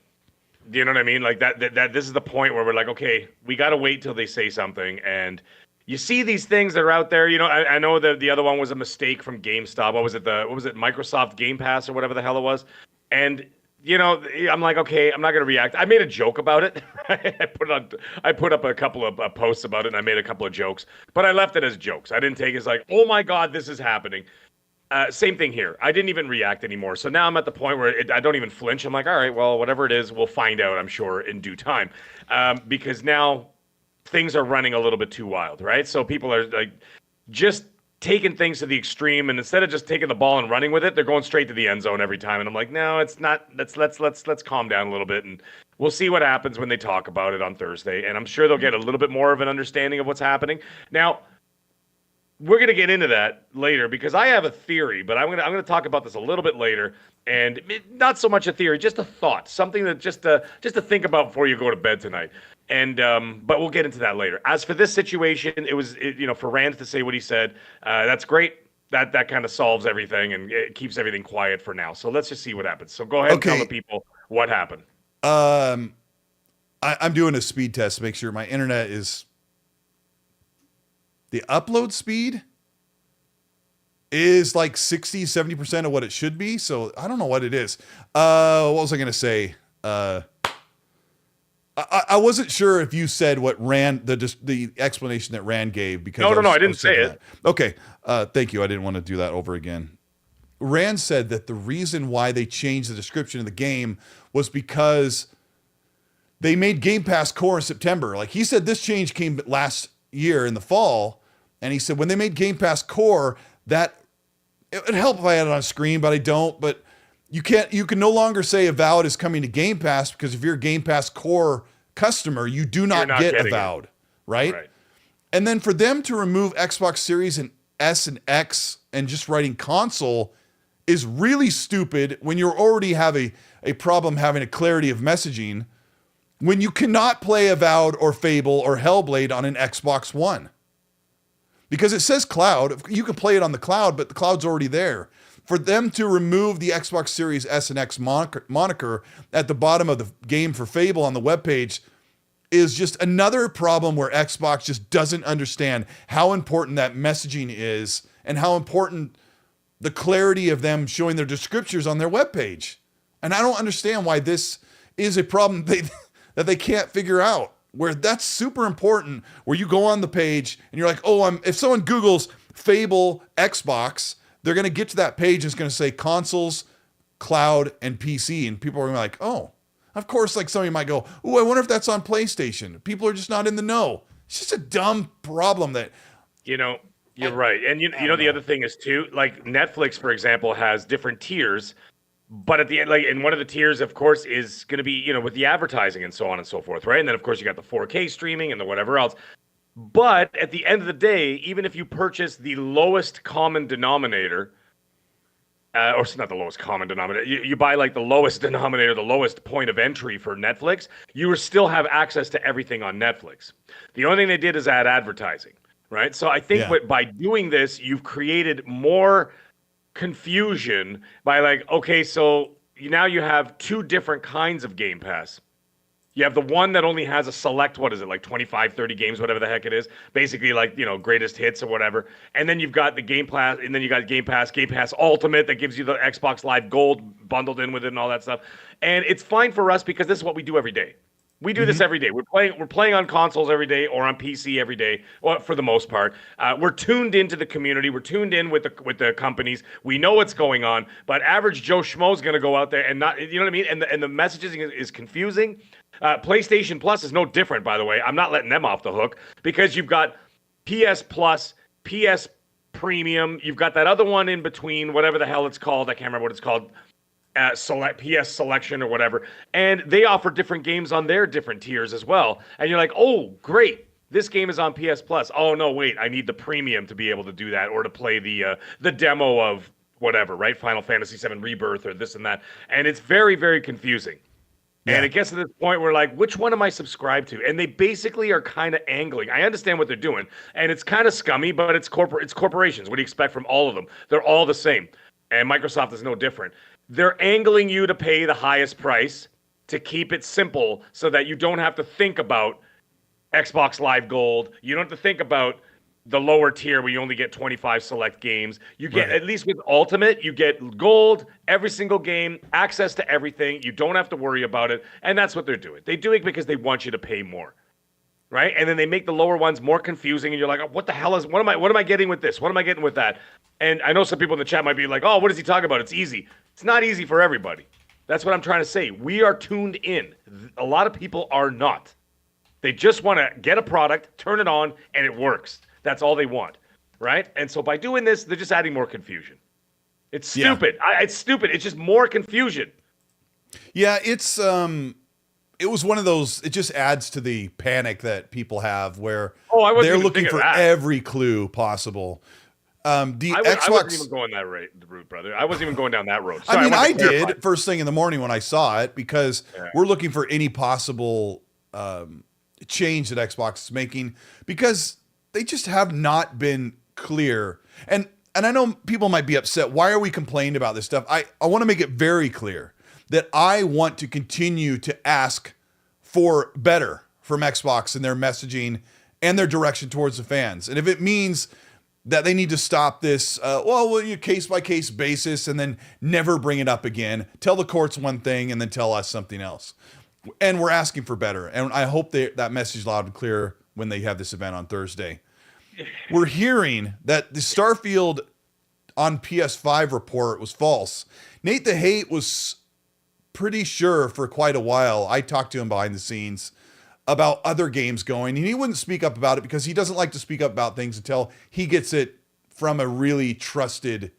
Do you know what I mean? Like that this is the point where we're like, okay, we got to wait till they say something. And you see these things that are out there. You know, I know that the other one was a mistake from GameStop. What was it? Microsoft Game Pass or whatever the hell it was. And, you know, I'm like, okay, I'm not going to react. I made a joke about it. I put up a couple of posts about it, and I made a couple of jokes. But I left it as jokes. I didn't take it as like, oh, my God, this is happening. Same thing here. I didn't even react anymore. So now I'm at the point where I don't even flinch. I'm like, all right, well, whatever it is, we'll find out, I'm sure, in due time. Because now things are running a little bit too wild, right? So people are like just taking things to the extreme, and instead of just taking the ball and running with it, they're going straight to the end zone every time. And I'm like, no, it's not. Let's calm down a little bit, and we'll see what happens when they talk about it on Thursday. And I'm sure they'll get a little bit more of an understanding of what's happening. Now, we're going to get into that later because I have a theory, but I'm going to talk about this a little bit later, and not so much a theory, just a thought, something that just to think about before you go to bed tonight. And but we'll get into that later. As for this situation, it was for Rand to say what he said, that's great. That kind of solves everything and it keeps everything quiet for now. So let's just see what happens. So go ahead and tell the people what happened. I'm doing a speed test to make sure my internet is. The upload speed is like 60-70% of what it should be. So I don't know what it is. What was I going to say? I wasn't sure if you said what Rand, the explanation that Rand gave. Because no, I didn't say it. Okay. Thank you. I didn't want to do that over again. Rand said that the reason why they changed the description of the game was because they made Game Pass Core in September. Like he said, this change came last year in the fall. And he said, when they made Game Pass Core, that it would help if I had it on screen, but I don't. But you can no longer say Avowed is coming to Game Pass, because if you're a Game Pass Core customer, you do not get Avowed, right? And then for them to remove Xbox Series and S and X and just writing console is really stupid when you already have a problem having a clarity of messaging, when you cannot play Avowed or Fable or Hellblade on an Xbox One. Because it says cloud. You can play it on the cloud, but the cloud's already there. For them to remove the Xbox Series S and X moniker at the bottom of the game for Fable on the webpage is just another problem where Xbox just doesn't understand how important that messaging is and how important the clarity of them showing their descriptors on their webpage. And I don't understand why this is a problem that they can't figure out, where that's super important, where you go on the page and you're like, oh, if someone Googles Fable Xbox, they're going to get to that page and it's going to say consoles, cloud, and PC. And people are going to be like, oh, of course, like somebody might go, oh, I wonder if that's on PlayStation. People are just not in the know. It's just a dumb problem that... You're right. And you know the other thing is too, like Netflix, for example, has different tiers, but at the end, and one of the tiers, of course, is going to be, with the advertising and so on and so forth, right? And then, of course, you got the 4K streaming and the whatever else. But at the end of the day, even if you purchase the lowest common denominator, or it's not the lowest common denominator, you buy like the lowest denominator, the lowest point of entry for Netflix, you will still have access to everything on Netflix. The only thing they did is add advertising, right? So I think by doing this, you've created more confusion by like, okay, so now you have two different kinds of Game Pass. You have the one that only has a select, 25, 30 games, whatever the heck it is. Basically like, greatest hits or whatever. And then you've got the Game Pass, and then you got Game Pass Ultimate that gives you the Xbox Live Gold bundled in with it and all that stuff. And it's fine for us because this is what we do every day. We do this every day. We're playing on consoles every day or on PC every day, well, for the most part. We're tuned into the community. We're tuned in with the companies. We know what's going on. But average Joe Schmo is going to go out there and not, you know what I mean? And the messaging is confusing. PlayStation Plus is no different, by the way. I'm not letting them off the hook because you've got PS Plus, PS Premium. You've got that other one in between, whatever the hell it's called. I can't remember what it's called. Select PS Selection or whatever, and they offer different games on their different tiers as well. And you're like, oh, great, this game is on PS Plus. Oh no, wait, I need the premium to be able to do that, or to play the demo of whatever, right? Final Fantasy VII Rebirth or this and that, and it's very, very confusing. Yeah. And it gets to this point where like, which one am I subscribed to? And they basically are kind of angling. I understand what they're doing, and it's kind of scummy, but it's corporations. What do you expect from all of them? They're all the same, and Microsoft is no different. They're angling you to pay the highest price to keep it simple so that you don't have to think about Xbox Live Gold. You don't have to think about the lower tier where you only get 25 select games. You get, at least with Ultimate, you get gold, every single game, access to everything. You don't have to worry about it. And that's what they're doing. They do it because they want you to pay more. Right? And then they make the lower ones more confusing, and you're like, what am I getting with this? What am I getting with that? And I know some people in the chat might be like, oh, what is he talking about? It's easy. It's not easy for everybody. That's what I'm trying to say. We are tuned in. A lot of people are not. They just want to get a product, turn it on, and it works. That's all they want, right? And so by doing this, they're just adding more confusion. It's stupid. Yeah. It's stupid. It's just more confusion. Yeah, it was one of those, it just adds to the panic that people have where they're looking for every clue possible. I wasn't even going that route, brother. I wasn't even going down that road. Sorry, I did first thing in the morning when I saw it, because we're looking for any possible change that Xbox is making, because they just have not been clear. And I know people might be upset. Why are we complaining about this stuff? I want to make it very clear that I want to continue to ask for better from Xbox and their messaging and their direction towards the fans. And if it means that they need to stop this, case-by-case basis and then never bring it up again, tell the courts one thing and then tell us something else. And we're asking for better. And I hope that message loud and clear when they have this event on Thursday. We're hearing that the Starfield on PS5 report was false. Nate the Hate was pretty sure for quite a while. I talked to him behind the scenes about other games going, and he wouldn't speak up about it because he doesn't like to speak up about things until he gets it from a really trusted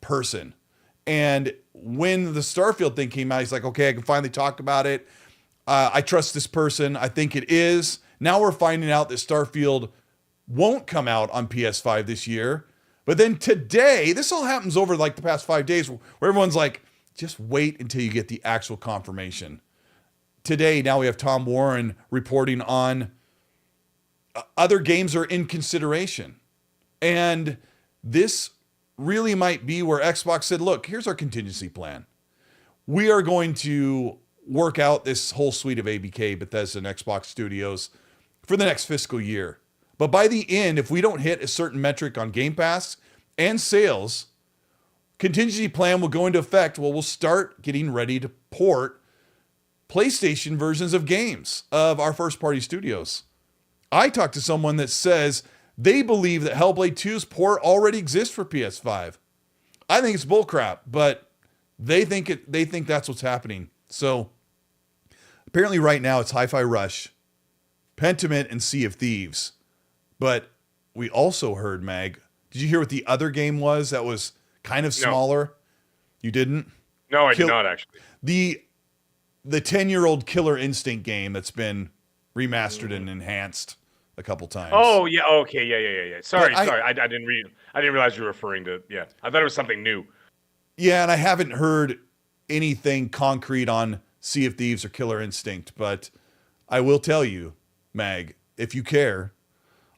person. And when the Starfield thing came out, he's like, okay, I can finally talk about it. I trust this person. I think it is. Now we're finding out that Starfield won't come out on PS5 this year. But then today, this all happens over like the past 5 days where everyone's like, just wait until you get the actual confirmation. Today, now we have Tom Warren reporting on other games are in consideration. And this really might be where Xbox said, look, here's our contingency plan. We are going to work out this whole suite of ABK, Bethesda, and Xbox Studios for the next fiscal year. But by the end, if we don't hit a certain metric on Game Pass and sales, contingency plan will go into effect. Well, we'll start getting ready to port PlayStation versions of games of our first-party studios. I talked to someone that says they believe that Hellblade 2's port already exists for PS5. I think it's bullcrap, but they think that's what's happening. So apparently right now it's Hi-Fi Rush, Pentiment, and Sea of Thieves. But we also heard, Mag, did you hear what the other game was that was kind of smaller? No. You didn't? No, I did not actually. The 10-year-old Killer Instinct game that's been remastered and enhanced a couple times. Oh yeah, okay, yeah. Sorry. I didn't realize you were referring to. Yeah, I thought it was something new. Yeah, and I haven't heard anything concrete on Sea of Thieves or Killer Instinct, but I will tell you, Mag, if you care,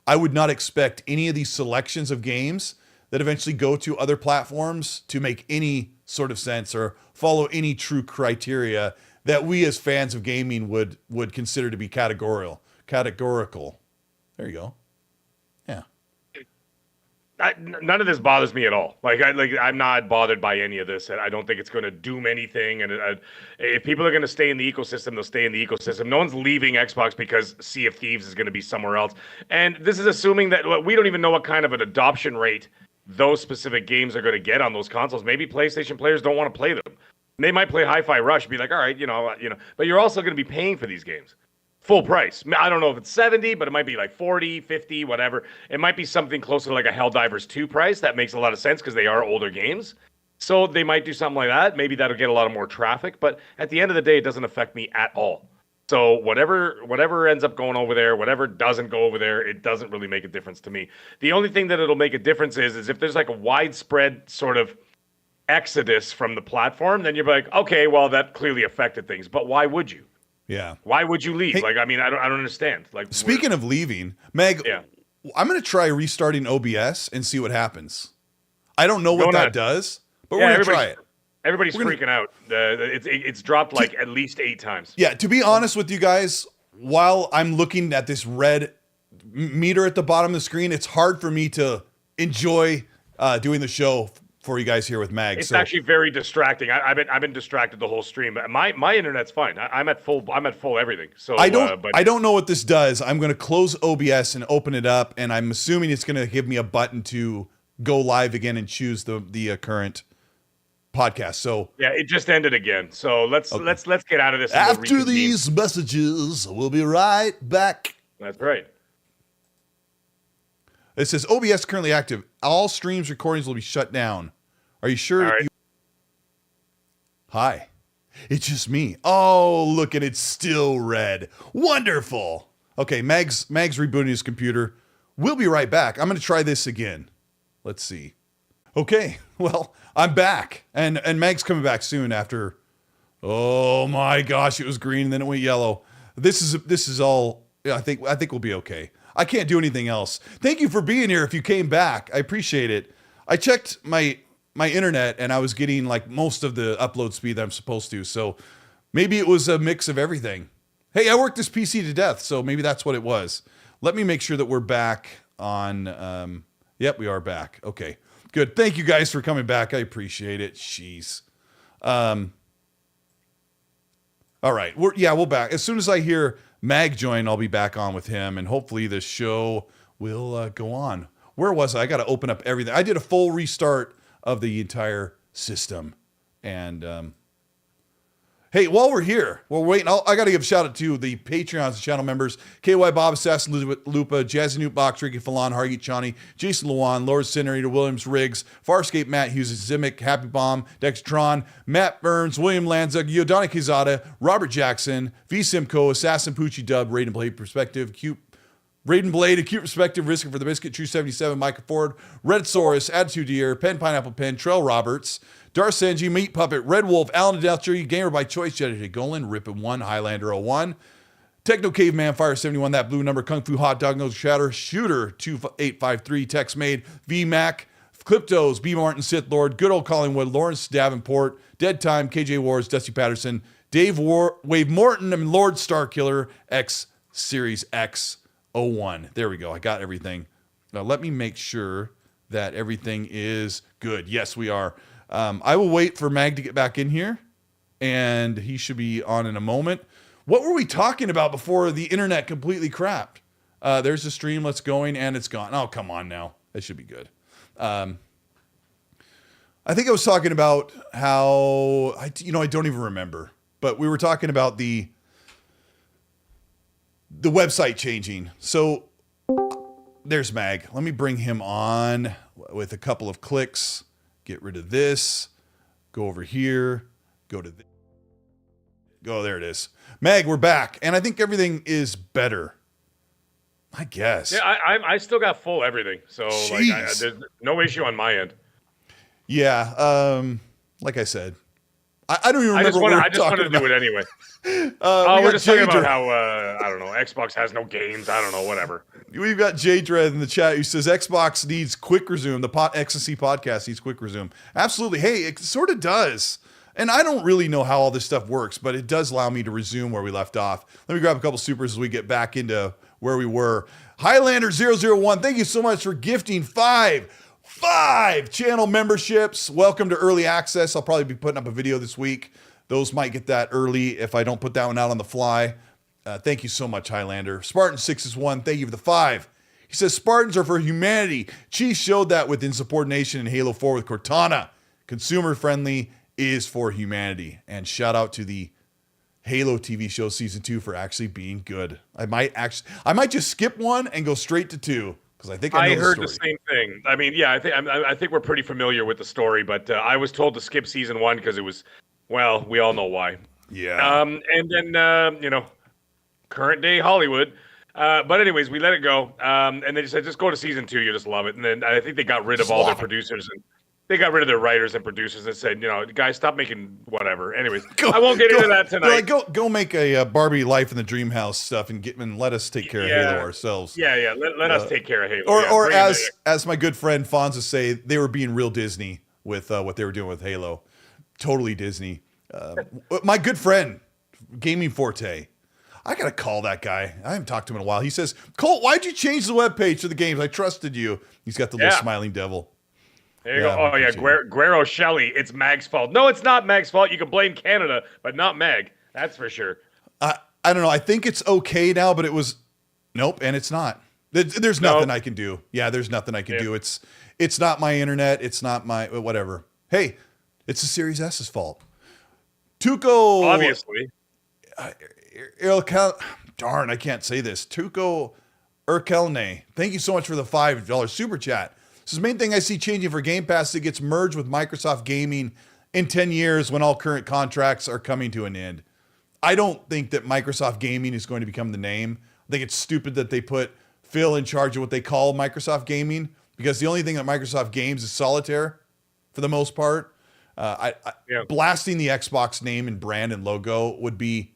I would not expect any of these selections of games that eventually go to other platforms to make any sort of sense or follow any true criteria that we as fans of gaming would consider to be categorical. There you go. Yeah. None of this bothers me at all. I'm not bothered by any of this. I don't think it's going to doom anything. And if people are going to stay in the ecosystem, they'll stay in the ecosystem. No one's leaving Xbox because Sea of Thieves is going to be somewhere else. And this is assuming that we don't even know what kind of an adoption rate those specific games are going to get on those consoles. Maybe PlayStation players don't want to play them. They might play Hi-Fi Rush, be like, all right, but you're also going to be paying for these games. Full price. I don't know if it's 70, but it might be like 40, 50, whatever. It might be something closer to like a Helldivers 2 price. That makes a lot of sense because they are older games. So they might do something like that. Maybe that'll get a lot of more traffic. But at the end of the day, it doesn't affect me at all. So whatever ends up going over there, whatever doesn't go over there, it doesn't really make a difference to me. The only thing that it'll make a difference is if there's like a widespread sort of exodus from the platform, then you're like, okay, well, that clearly affected things. But why would you? Yeah. Why would you leave? Hey, I don't understand. Speaking of leaving, Meg, yeah. I'm going to try restarting OBS and see what happens. I don't know what that does, but we're going to try it. Everybody's freaking out. It's dropped like at least 8 times. Yeah, to be honest with you guys, while I'm looking at this red meter at the bottom of the screen, it's hard for me to enjoy doing the show for you guys here with Mag. It's actually very distracting. I've been distracted the whole stream. My internet's fine. I'm at full everything. So I don't know what this does. I'm going to close OBS and open it up, and I'm assuming it's going to give me a button to go live again and choose the current podcast. So yeah, it just ended again. So let's get out of this. After these messages, we'll be right back. That's right. It says OBS currently active. All streams recordings will be shut down. Are you sure? Right. Hi. It's just me. Oh, look at it. It's still red. Wonderful. Okay, Mag's rebooting his computer. We'll be right back. I'm going to try this again. Let's see. Okay, well, I'm back. And Mag's coming back soon after. Oh my gosh, it was green and then it went yellow. This is all. I think we'll be okay. I can't do anything else. Thank you for being here if you came back. I appreciate it. I checked my internet and I was getting like most of the upload speed that I'm supposed to. So maybe it was a mix of everything. Hey, I worked this PC to death, so maybe that's what it was. Let me make sure that we're back on. Yep, we are back. Okay, good. Thank you guys for coming back. I appreciate it. Jeez. All right. We'll back. As soon as I hear Mag join, I'll be back on with him, and hopefully the show will go on. Where was I? I got to open up everything. I did a full restart of the entire system. And hey, while we're here, we're waiting. I got to give a shout out to the Patreons and channel members: KY Bob, Assassin Lupa, Jazzy Newt Box, Ricky Falon, Hargeet Chani, Jason Lewan, Lord Cinerator, Williams Riggs, Farscape, Matt Hughes, Zimic, Happy Bomb, Dextron, Matt Burns, William Lanza, Yodani Kizada, Robert Jackson, V Simcoe, Assassin Poochie Dub, Raiden Blade Perspective, Raiden Blade, Acute Perspective, Risking for the Biscuit, True 77, Micah Ford, Red Saurus, Attitude Deer, Pen Pineapple Pen, Trell Roberts, Darsenji, Meat Puppet, Red Wolf, Alan Adeltry, Gamer by Choice, Jedi Golan, Rippin' 1, Highlander 01, Techno Caveman, Fire 71, That Blue Number, Kung Fu Hot Dog Nose Shatter, Shooter 2853, Tex Made, VMAC, Cliptos, B Martin, Sith Lord, Good Old Collingwood, Lawrence Davenport, Dead Time, KJ Wars, Dusty Patterson, Wave Morton, and Lord Starkiller, X Series X01. There we go. I got everything. Now let me make sure that everything is good. Yes, we are. I will wait for Mag to get back in here, and he should be on in a moment. What were we talking about before the internet completely crapped? There's the stream. Let's going, and it's gone. Oh, come on now. That should be good. I think I was talking about how, I don't even remember, but we were talking about the website changing. So there's Mag. Let me bring him on with a couple of clicks. Get rid of this, go over here, go to this. Go, there it is. Mag, we're back. And I think everything is better. I guess. Yeah, I still got full everything. So there's no issue on my end. Yeah. Like I said, I don't even remember what I just wanted to do it anyway. We're just talking about how, I don't know, Xbox has no games. I don't know, whatever. We've got J Dread in the chat who says Xbox needs quick resume. The XNC podcast needs quick resume. Absolutely. Hey, it sort of does. And I don't really know how all this stuff works, but it does allow me to resume where we left off. Let me grab a couple supers as we get back into where we were. Highlander001, thank you so much for gifting five channel memberships. Welcome to early access. I'll probably be putting up a video this week. Those might get that early if I don't put that one out on the fly. Thank you so much, Highlander. Spartan6 is one. Thank you for the 5. He says, Spartans are for humanity. Chief showed that with insubordination in Halo 4 with Cortana. Consumer friendly is for humanity. And shout out to the Halo TV show season 2 for actually being good. I might just skip 1 and go straight to 2 because I think I know heard the same thing. I mean, yeah, I think we're pretty familiar with the story, but I was told to skip season 1 because it was, well, we all know why. Yeah. And then current day Hollywood. But anyways, we let it go. And they just said, just go to season 2. You just love it. And then I think they got rid of all their producers and they got rid of their writers and producers and said, guys, stop making whatever. Anyways, I won't get into that tonight. Go make a Barbie Life in the Dream House stuff and let us take care of Halo ourselves. Yeah. Let us take care of Halo. Or as my good friend Fonza say, they were being real Disney with what they were doing with Halo. Totally Disney. My good friend, Gaming Forte. I got to call that guy. I haven't talked to him in a while. He says, Colt, why'd you change the webpage to the games? I trusted you. He's got the little smiling devil. There you go. Oh, yeah. Guerrero Shelley. It's Mag's fault. No, it's not Mag's fault. You can blame Canada, but not Mag. That's for sure. I don't know. I think it's okay now, but it was... Nope, and it's not. There's nothing I can do. Yeah, there's nothing I can do. It's not my internet. It's not my... Whatever. Hey, it's the Series S's fault. Tuco... Obviously. Darn, I can't say this. Tuco Urkelne. Thank you so much for the $5 super chat. This is the main thing I see changing for Game Pass. It gets merged with Microsoft Gaming in 10 years when all current contracts are coming to an end. I don't think that Microsoft Gaming is going to become the name. I think it's stupid that they put Phil in charge of what they call Microsoft Gaming because the only thing that Microsoft games is solitaire for the most part. Blasting the Xbox name and brand and logo would be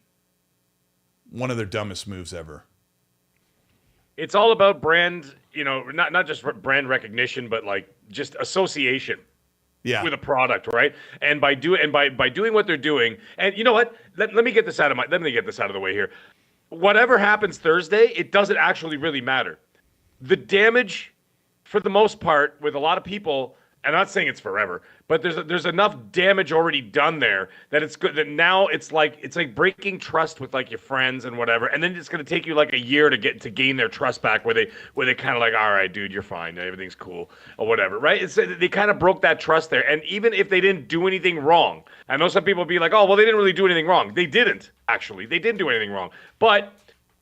one of their dumbest moves ever. It's all about brand, not just brand recognition, but like just association with a product, right? And by doing what they're doing, and you know what? Let me get this out of the way here. Whatever happens Thursday, it doesn't actually really matter. The damage, for the most part, with a lot of people, I'm not saying it's forever, but there's enough damage already done there that it's good that now it's like breaking trust with like your friends and whatever, and then it's going to take you like a year to gain their trust back, where they kind of like, all right, dude, you're fine, everything's cool or whatever, right? They kind of broke that trust there, and even if they didn't do anything wrong, I know some people be like, oh, well, they didn't really do anything wrong. They didn't actually, they didn't do anything wrong, but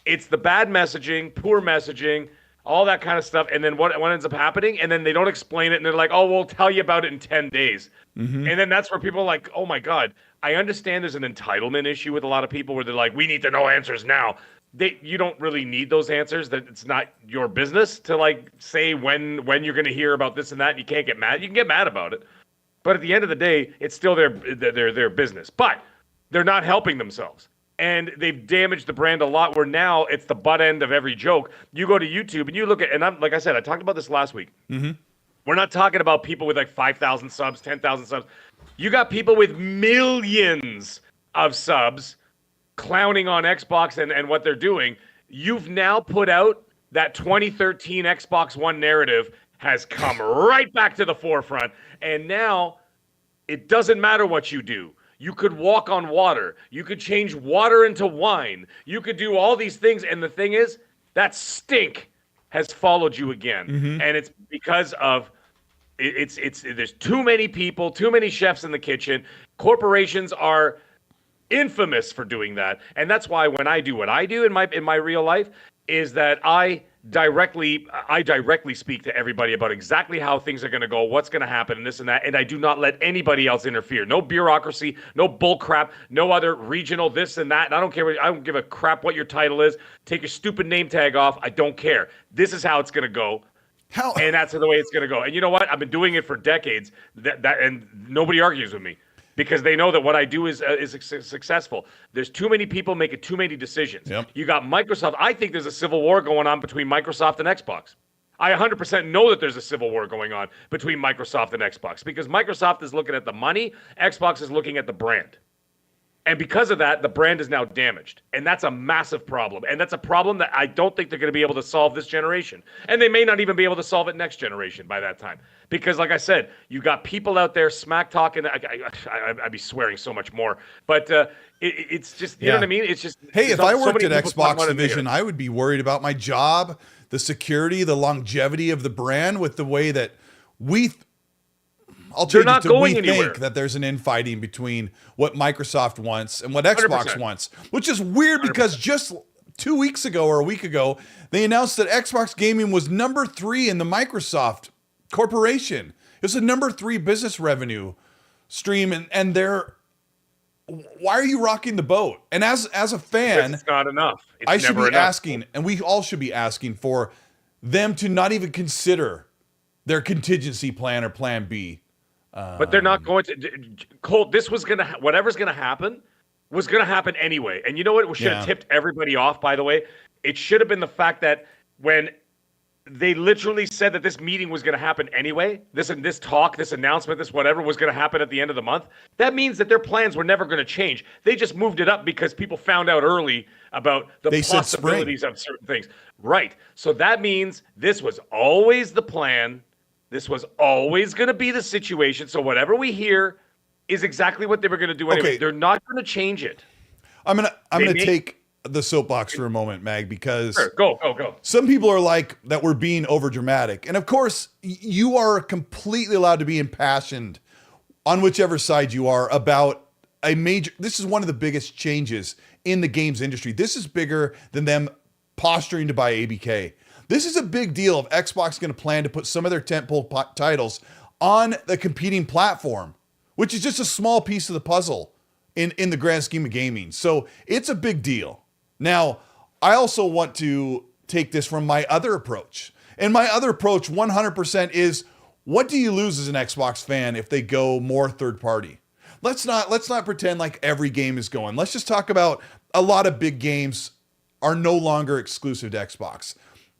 it's the bad messaging, poor messaging, all that kind of stuff, and then what ends up happening, and then they don't explain it, and they're like, oh, we'll tell you about it in 10 days. Mm-hmm. And then that's where people are like, oh my God, I understand there's an entitlement issue with a lot of people where they're like, we need to know answers now. You don't really need those answers. That it's not your business to like say when you're going to hear about this and that. You can't get mad. You can get mad about it, but at the end of the day, it's still their business. But they're not helping themselves. And they've damaged the brand a lot, where now it's the butt end of every joke. You go to YouTube and you look at, and like I said, I talked about this last week. Mm-hmm. We're not talking about people with like 5,000 subs, 10,000 subs. You got people with millions of subs clowning on Xbox and what they're doing. You've now put out that 2013 Xbox One narrative has come right back to the forefront. And now it doesn't matter what you do. You could walk on water. You could change water into wine. You could do all these things. And the thing is, that stink has followed you again. Mm-hmm. And it's because of there's too many people, too many chefs in the kitchen. Corporations are infamous for doing that. And that's why when I do what I do in my real life, is that I directly speak to everybody about exactly how things are going to go, what's going to happen, and this and that, and I do not let anybody else interfere. No bureaucracy, no bull crap, no other regional this and that. And I don't give a crap what your title is. Take your stupid name tag off. I don't care. This is how it's going to go. And that's the way it's going to go. And you know what? I've been doing it for decades, and nobody argues with me. Because they know that what I do is successful. There's too many people making too many decisions. Yep. You got Microsoft. I think there's a civil war going on between Microsoft and Xbox. I 100% know that there's a civil war going on between Microsoft and Xbox, because Microsoft is looking at the money, Xbox is looking at the brand. And because of that, the brand is now damaged. And that's a massive problem. And that's a problem that I don't think they're going to be able to solve this generation. And they may not even be able to solve it next generation by that time. Because like I said, you got people out there smack talking. I'd be swearing so much more. But it's just, you know what I mean? It's just, hey, if I worked at Xbox Division, I would be worried about my job, the security, the longevity of the brand, with the way that I'll change it to we think that there's an infighting between what Microsoft wants and what Xbox 100%. Wants, which is weird because 100%. Just 2 weeks ago or a week ago, they announced that Xbox Gaming was number 3 in the Microsoft corporation. It's a number 3 business revenue stream, and why are you rocking the boat? And as a fan, it's not enough. I should be asking, and we all should be asking for them to not even consider their contingency plan or plan B. But they're not going to. Colt, this was whatever's gonna happen was gonna happen anyway. And you know what? We should have tipped everybody off. By the way, it should have been the fact that when they literally said that this meeting was gonna happen anyway, this talk, this announcement, this whatever was gonna happen at the end of the month. That means that their plans were never gonna change. They just moved it up because people found out early about the possibilities of certain things. Right. So that means this was always the plan. This was always going to be the situation. So whatever we hear is exactly what they were going to do anyway. Okay. They're not going to change it. I'm gonna take the soapbox for a moment, Mag, because sure. Go. Some people are like that we're being over dramatic, and of course you are completely allowed to be impassioned on whichever side you are about a major. This is one of the biggest changes in the games industry. This is bigger than them posturing to buy ABK. This is a big deal if Xbox is going to plan to put some of their tentpole titles on the competing platform, which is just a small piece of the puzzle in the grand scheme of gaming. So it's a big deal. Now, I also want to take this from my other approach. And my other approach 100% is, what do you lose as an Xbox fan if they go more third party? Let's not pretend like every game is going. Let's just talk about a lot of big games are no longer exclusive to Xbox.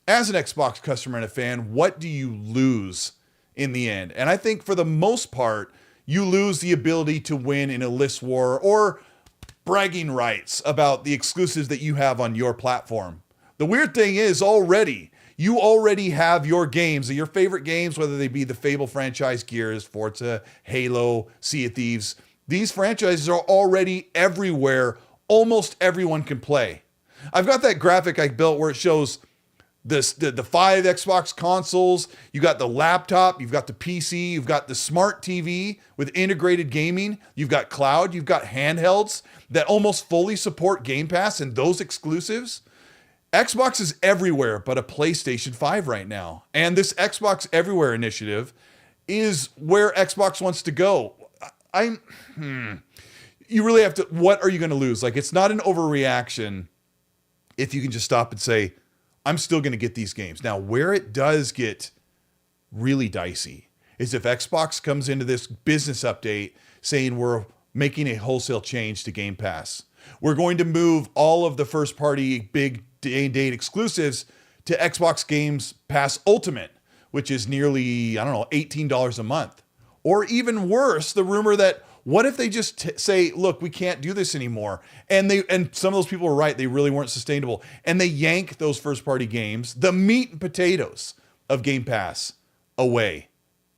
As an Xbox customer and a fan, what do you lose in the end? And I think for the most part, you lose the ability to win in a list war or bragging rights about the exclusives that you have on your platform. The weird thing is, already You already have your games, your favorite games, whether they be the Fable franchise, Gears, Forza, Halo, Sea of Thieves. These franchises are already everywhere. Almost everyone can play. I've got that graphic I built where it shows the 5 Xbox consoles. You got the laptop, you've got the PC, you've got the smart TV with integrated gaming, you've got cloud, you've got handhelds that almost fully support Game Pass and those exclusives. Xbox is everywhere but a PlayStation 5 right now. And this Xbox Everywhere initiative is where Xbox wants to go. You really have to, what are you going to lose? Like, it's not an overreaction if you can just stop and say, I'm still going to get these games. Now, where it does get really dicey is if Xbox comes into this business update saying we're making a wholesale change to Game Pass. We're going to move all of the first party big day and date exclusives to Xbox Games Pass Ultimate, which is nearly, $18 a month. Or even worse, the rumor that what if they just say, look, we can't do this anymore. And some of those people were right. They really weren't sustainable. And they yank those first party games, the meat and potatoes of Game Pass, away.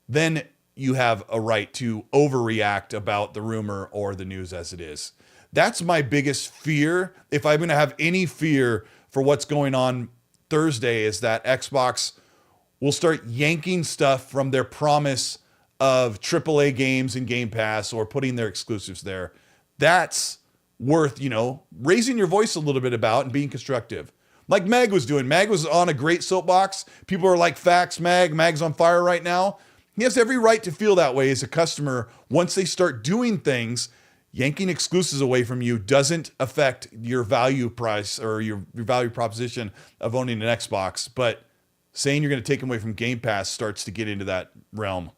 Then you have a right to overreact about the rumor or the news as it is. That's my biggest fear. If I'm going to have any fear for what's going on Thursday, is that Xbox will start yanking stuff from their promise of AAA games in Game Pass or putting their exclusives there. That's worth, raising your voice a little bit about and being constructive. Like Mag was doing. Mag was on a great soapbox. People are like, facts, Mag's on fire right now. He has every right to feel that way as a customer. Once they start doing things, yanking exclusives away from you doesn't affect your value price or your value proposition of owning an Xbox. But saying you're going to take them away from Game Pass starts to get into that realm.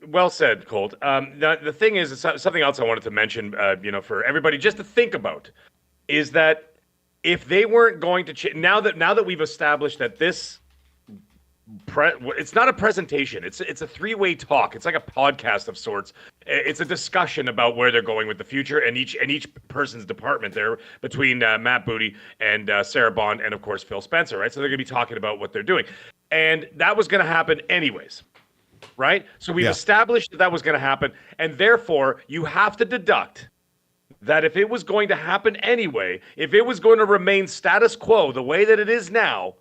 Well said, Colt. The thing is, something else I wanted to mention, for everybody just to think about, is that if they weren't going to now that we've established that this it's not a presentation, it's a three-way talk. It's like a podcast of sorts. It's a discussion about where they're going with the future and each person's department there between Matt Booty and Sarah Bond and of course Phil Spencer, right? So they're going to be talking about what they're doing, and that was going to happen anyways. Right? So we've established that was going to happen, and therefore you have to deduct that if it was going to happen anyway, if it was going to remain status quo the way that it is now,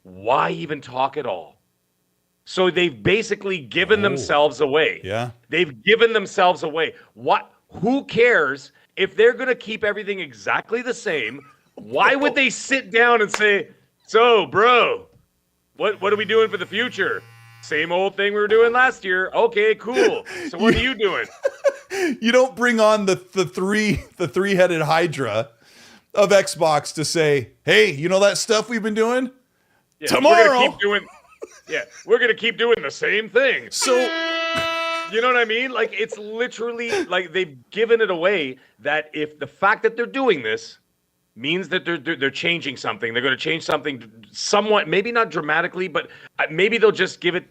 why even talk at all? So they've basically given themselves away. Yeah. They've given themselves away. Who cares if they're going to keep everything exactly the same? Why would they sit down and say, so, bro, what are we doing for the future? Same old thing we were doing last year. Okay, cool. So what are you doing? You don't bring on the three-headed Hydra of Xbox to say, hey, you know that stuff we've been doing? Yeah, tomorrow. We're gonna keep doing the same thing. So you know what I mean? Like, it's literally like they've given it away that if the fact that they're doing this means that they're changing something. They're going to change something somewhat, maybe not dramatically, but maybe they'll just give it,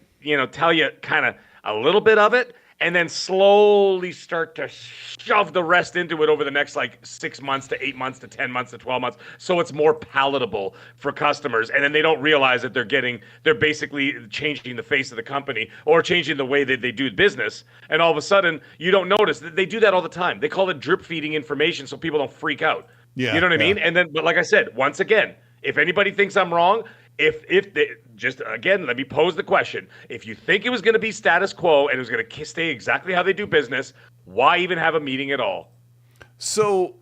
tell you kind of a little bit of it, and then slowly start to shove the rest into it over the next 6 months to 8 months to 10 months to 12 months, so it's more palatable for customers. And then they don't realize that they're basically changing the face of the company or changing the way that they do business. And all of a sudden, you don't notice that they do that all the time. They call it drip feeding information so people don't freak out. Yeah, you know what I mean? And then, but like I said, once again, if anybody thinks I'm wrong, let me pose the question. If you think it was going to be status quo and it was going to stay exactly how they do business, why even have a meeting at all? So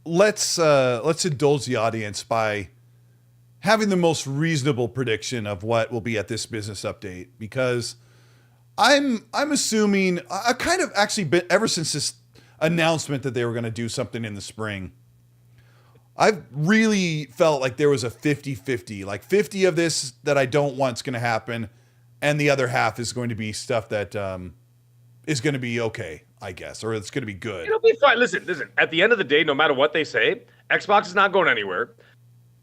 let's indulge the audience by having the most reasonable prediction of what will be at this business update, because I'm assuming I kind of actually been ever since this announcement that they were going to do something in the spring, I've really felt like there was a 50-50, like 50 of this that I don't want is going to happen, and the other half is going to be stuff that is going to be okay, I guess, or it's going to be good. It'll be fine. Listen. At the end of the day, no matter what they say, Xbox is not going anywhere.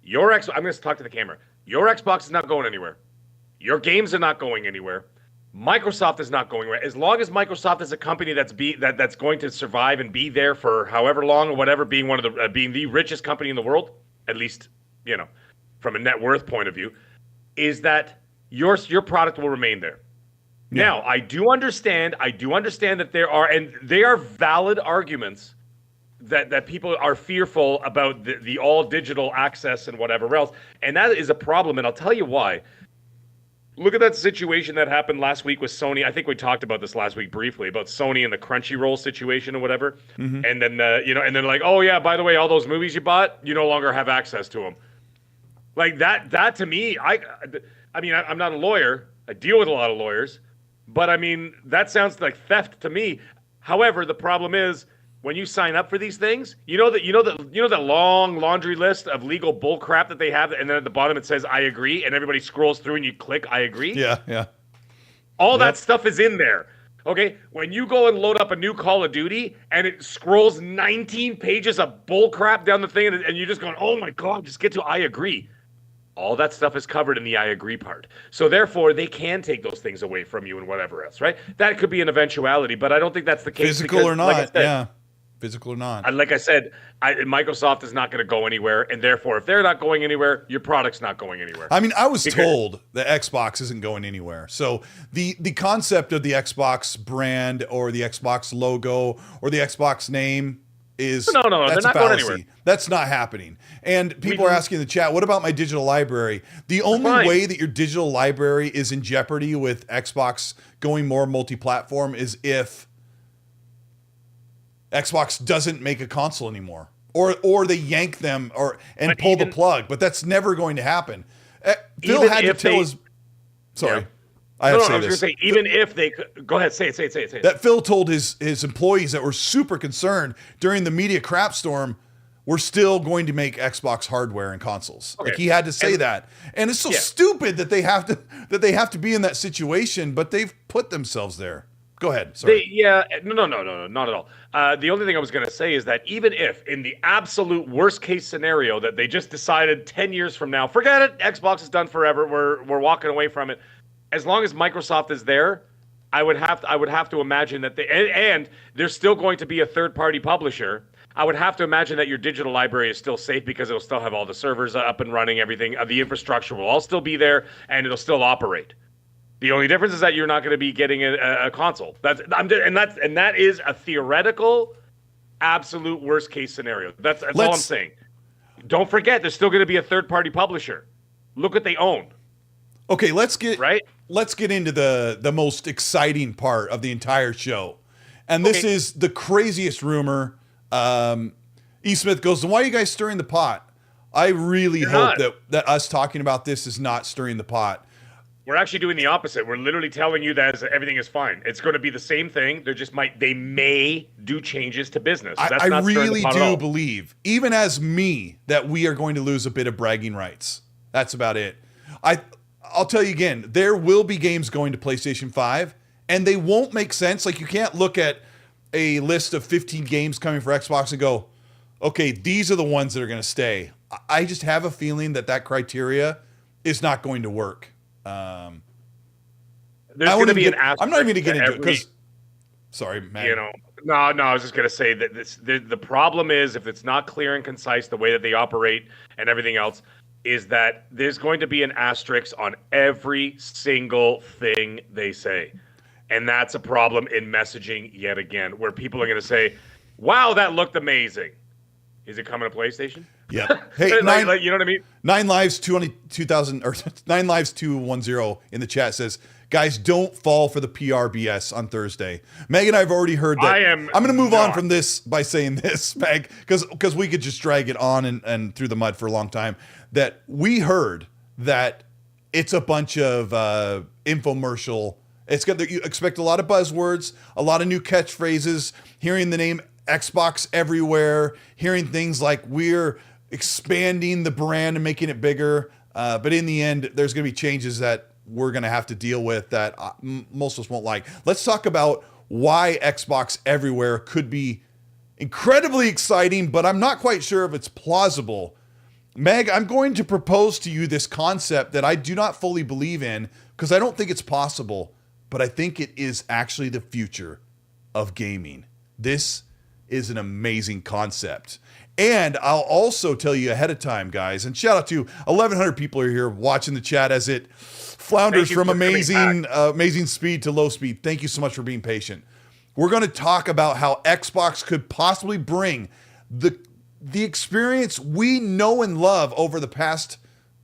I'm going to talk to the camera. Your Xbox is not going anywhere. Your games are not going anywhere. Microsoft is not going away. As long as Microsoft is a company that's going to survive and be there for however long or whatever, being the richest company in the world, at least, from a net worth point of view, is that your product will remain there. Yeah. Now, I do understand that there are valid arguments that people are fearful about the all digital access and whatever else. And that is a problem. And I'll tell you why. Look at that situation that happened last week with Sony. I think we talked about this last week briefly about Sony and the Crunchyroll situation or whatever. Mm-hmm. And then, and then like, oh yeah, by the way, all those movies you bought, you no longer have access to them. Like that to me, I mean, I'm not a lawyer. I deal with a lot of lawyers, but I mean, that sounds like theft to me. However, the problem is, when you sign up for these things, you know that long laundry list of legal bull crap that they have, and then at the bottom it says "I agree," and everybody scrolls through and you click "I agree." Yeah. All that stuff is in there. Okay, when you go and load up a new Call of Duty and it scrolls 19 pages of bull crap down the thing, and you're just going, "Oh my god, just get to I agree." All that stuff is covered in the I agree part. So therefore, they can take those things away from you and whatever else, right? That could be an eventuality, but I don't think that's the case. Physical or not, yeah. Physical or not. Like I said, Microsoft is not going to go anywhere, and therefore, if they're not going anywhere, your product's not going anywhere. I mean, I was told that Xbox isn't going anywhere. So the concept of the Xbox brand or the Xbox logo or the Xbox name is no, they're not going anywhere. That's not happening. And people are asking in the chat, what about my digital library? The only way that your digital library is in jeopardy with Xbox going more multi-platform is if Xbox doesn't make a console anymore, or they yank them and pull the plug. But that's never going to happen. Phil had to tell his. Sorry, I have to say this. I was going to say, even if they go ahead, say it. That Phil told his employees that were super concerned during the media crap storm, we're still going to make Xbox hardware and consoles. Okay. Like he had to say that, and it's so stupid that they have to be in that situation, but they've put themselves there. Go ahead. Sorry. No, not at all. The only thing I was going to say is that even if, in the absolute worst case scenario, that they just decided 10 years from now, forget it, Xbox is done forever, we're walking away from it. As long as Microsoft is there, I would have to imagine that and there's still going to be a third-party publisher. I would have to imagine that your digital library is still safe because it'll still have all the servers up and running, everything. The infrastructure will all still be there, and it'll still operate. The only difference is that you're not going to be getting a console. That is a theoretical, absolute worst case scenario. That's all I'm saying. Don't forget, there's still going to be a third party publisher. Look what they own. Okay, let's get into the most exciting part of the entire show, and this is the craziest rumor. E. Smith goes, "Why are you guys stirring the pot?" I really hope that us talking about this is not stirring the pot. We're actually doing the opposite. We're literally telling you that everything is fine. It's going to be the same thing. They may do changes to business. I really do believe, even as me, that we are going to lose a bit of bragging rights. That's about it. I'll tell you again, there will be games going to PlayStation 5, and they won't make sense. Like, you can't look at a list of 15 games coming for Xbox and go, okay, these are the ones that are going to stay. I just have a feeling that criteria is not going to work. There's going to be an aspect. I'm not even going to get into it because. Sorry, man. No. I was just going to say that the problem is, if it's not clear and concise the way that they operate and everything else, is that there's going to be an asterisk on every single thing they say, and that's a problem in messaging yet again, where people are going to say, "Wow, that looked amazing." Is it coming to PlayStation? Yeah. Hey, you know what I mean? 9lives210 or 9lives210 in the chat says, "Guys, don't fall for the PR BS on Thursday." Meg and I have already heard that. I'm going to move on from this by saying this, Meg, because we could just drag it on and through the mud for a long time. That we heard that it's a bunch of infomercial. You expect a lot of buzzwords, a lot of new catchphrases, hearing the name Xbox everywhere, hearing things like we're expanding the brand and making it bigger. But in the end, there's going to be changes that we're going to have to deal with that most of us won't like. Let's talk about why Xbox everywhere could be incredibly exciting, but I'm not quite sure if it's plausible. Meg, I'm going to propose to you this concept that I do not fully believe in because I don't think it's possible, but I think it is actually the future of gaming. This is an amazing concept. And I'll also tell you ahead of time, guys, and shout out to 1,100 people are here watching the chat as it flounders from amazing speed to low speed. Thank you so much for being patient. We're going to talk about how Xbox could possibly bring the experience we know and love over the past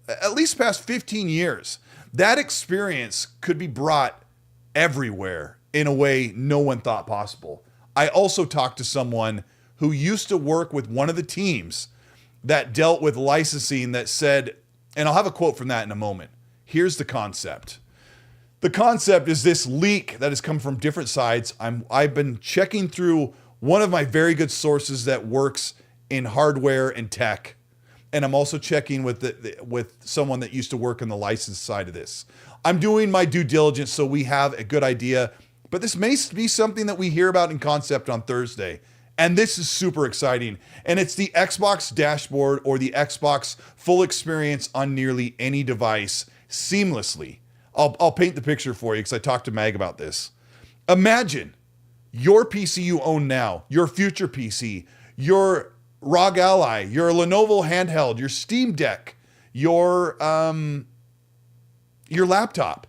15 years. That experience could be brought everywhere in a way no one thought possible. I also talked to someone who used to work with one of the teams that dealt with licensing that said, and I'll have a quote from that in a moment. Here's the concept. The concept is this leak that has come from different sides. I've been checking through one of my very good sources that works in hardware and tech. And I'm also checking with someone that used to work on the license side of this. I'm doing my due diligence so we have a good idea, but this may be something that we hear about in concept on Thursday. And this is super exciting. And it's the Xbox dashboard or the Xbox full experience on nearly any device seamlessly. I'll paint the picture for you because I talked to Mag about this. Imagine your PC you own now, your future PC, your ROG Ally, your Lenovo Handheld, your Steam Deck, your laptop,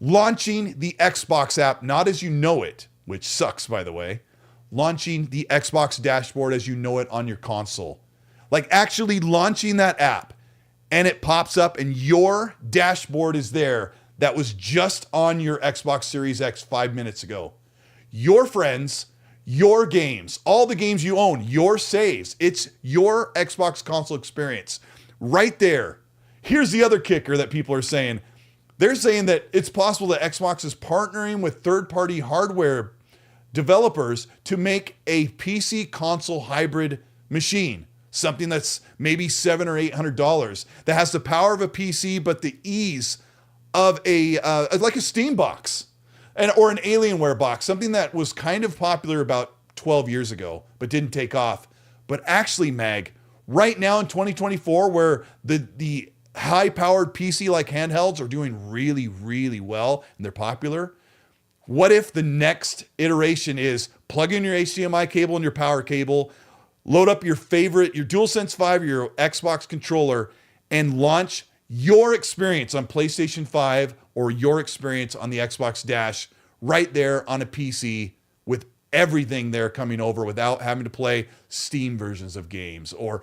launching the Xbox app, not as you know it, which sucks, by the way, launching the Xbox dashboard as you know it on your console. Like actually launching that app and it pops up and your dashboard is there that was just on your Xbox Series X 5 minutes ago. Your friends, your games, all the games you own, your saves. It's your Xbox console experience right there. Here's the other kicker that people are saying. They're saying that it's possible that Xbox is partnering with third-party hardware developers to make a PC console hybrid machine, something that's maybe $700 or $800 that has the power of a PC but the ease of like a Steam box or an Alienware box, something that was kind of popular about 12 years ago but didn't take off. But actually, Mag, right now in 2024, where the high-powered PC like handhelds are doing really, really well and they're popular, what if the next iteration is plug in your HDMI cable and your power cable, load up your DualSense 5 or your Xbox controller, and launch your experience on PlayStation 5 or your experience on the Xbox Dash right there on a PC with everything there coming over without having to play Steam versions of games or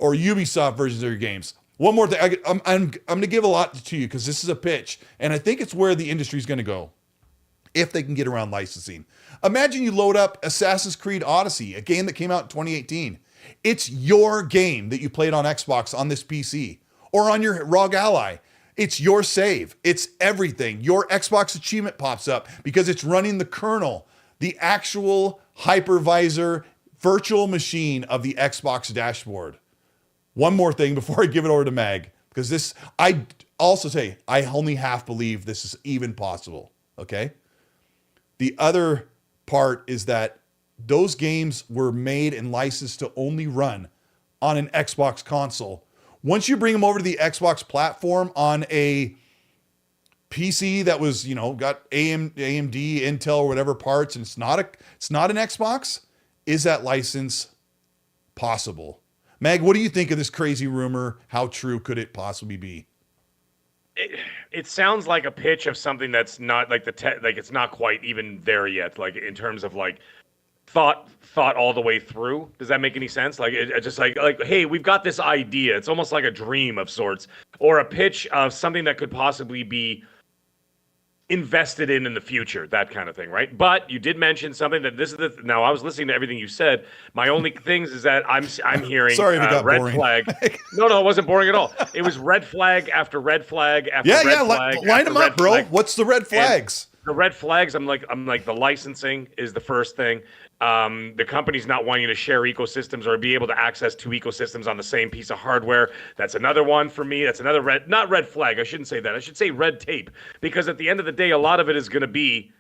Ubisoft versions of your games. One more thing, I'm going to give a lot to you because this is a pitch, and I think it's where the industry is going to go if they can get around licensing. Imagine you load up Assassin's Creed Odyssey, a game that came out in 2018. It's your game that you played on Xbox on this PC or on your ROG Ally. It's your save. It's everything. Your Xbox achievement pops up because it's running the kernel, the actual hypervisor virtual machine of the Xbox dashboard. One more thing before I give it over to Mag, because this, I also say, I only half believe this is even possible, okay? The other part is that those games were made and licensed to only run on an Xbox console. Once you bring them over to the Xbox platform on a PC that was, got AMD, Intel, or whatever parts, and it's not an Xbox, is that license possible? Mag, what do you think of this crazy rumor? How true could it possibly be? It sounds like a pitch of something that's not like it's not quite even there yet. Like in terms of like thought all the way through. Does that make any sense? Like it just like hey, we've got this idea. It's almost like a dream of sorts or a pitch of something that could possibly be invested in the future, that kind of thing, right? But you did mention something that now I was listening to everything you said. My only things is that I'm hearing sorry if it got red boring. Flag. No, it wasn't boring at all. It was red flag after red flag after red flag. Line them up, bro. What's the red flags? And the red flags, I'm like the licensing is the first thing. The company's not wanting to share ecosystems or be able to access two ecosystems on the same piece of hardware. That's another one for me. That's another not red flag. I shouldn't say that. I should say red tape, because at the end of the day, a lot of it is going to be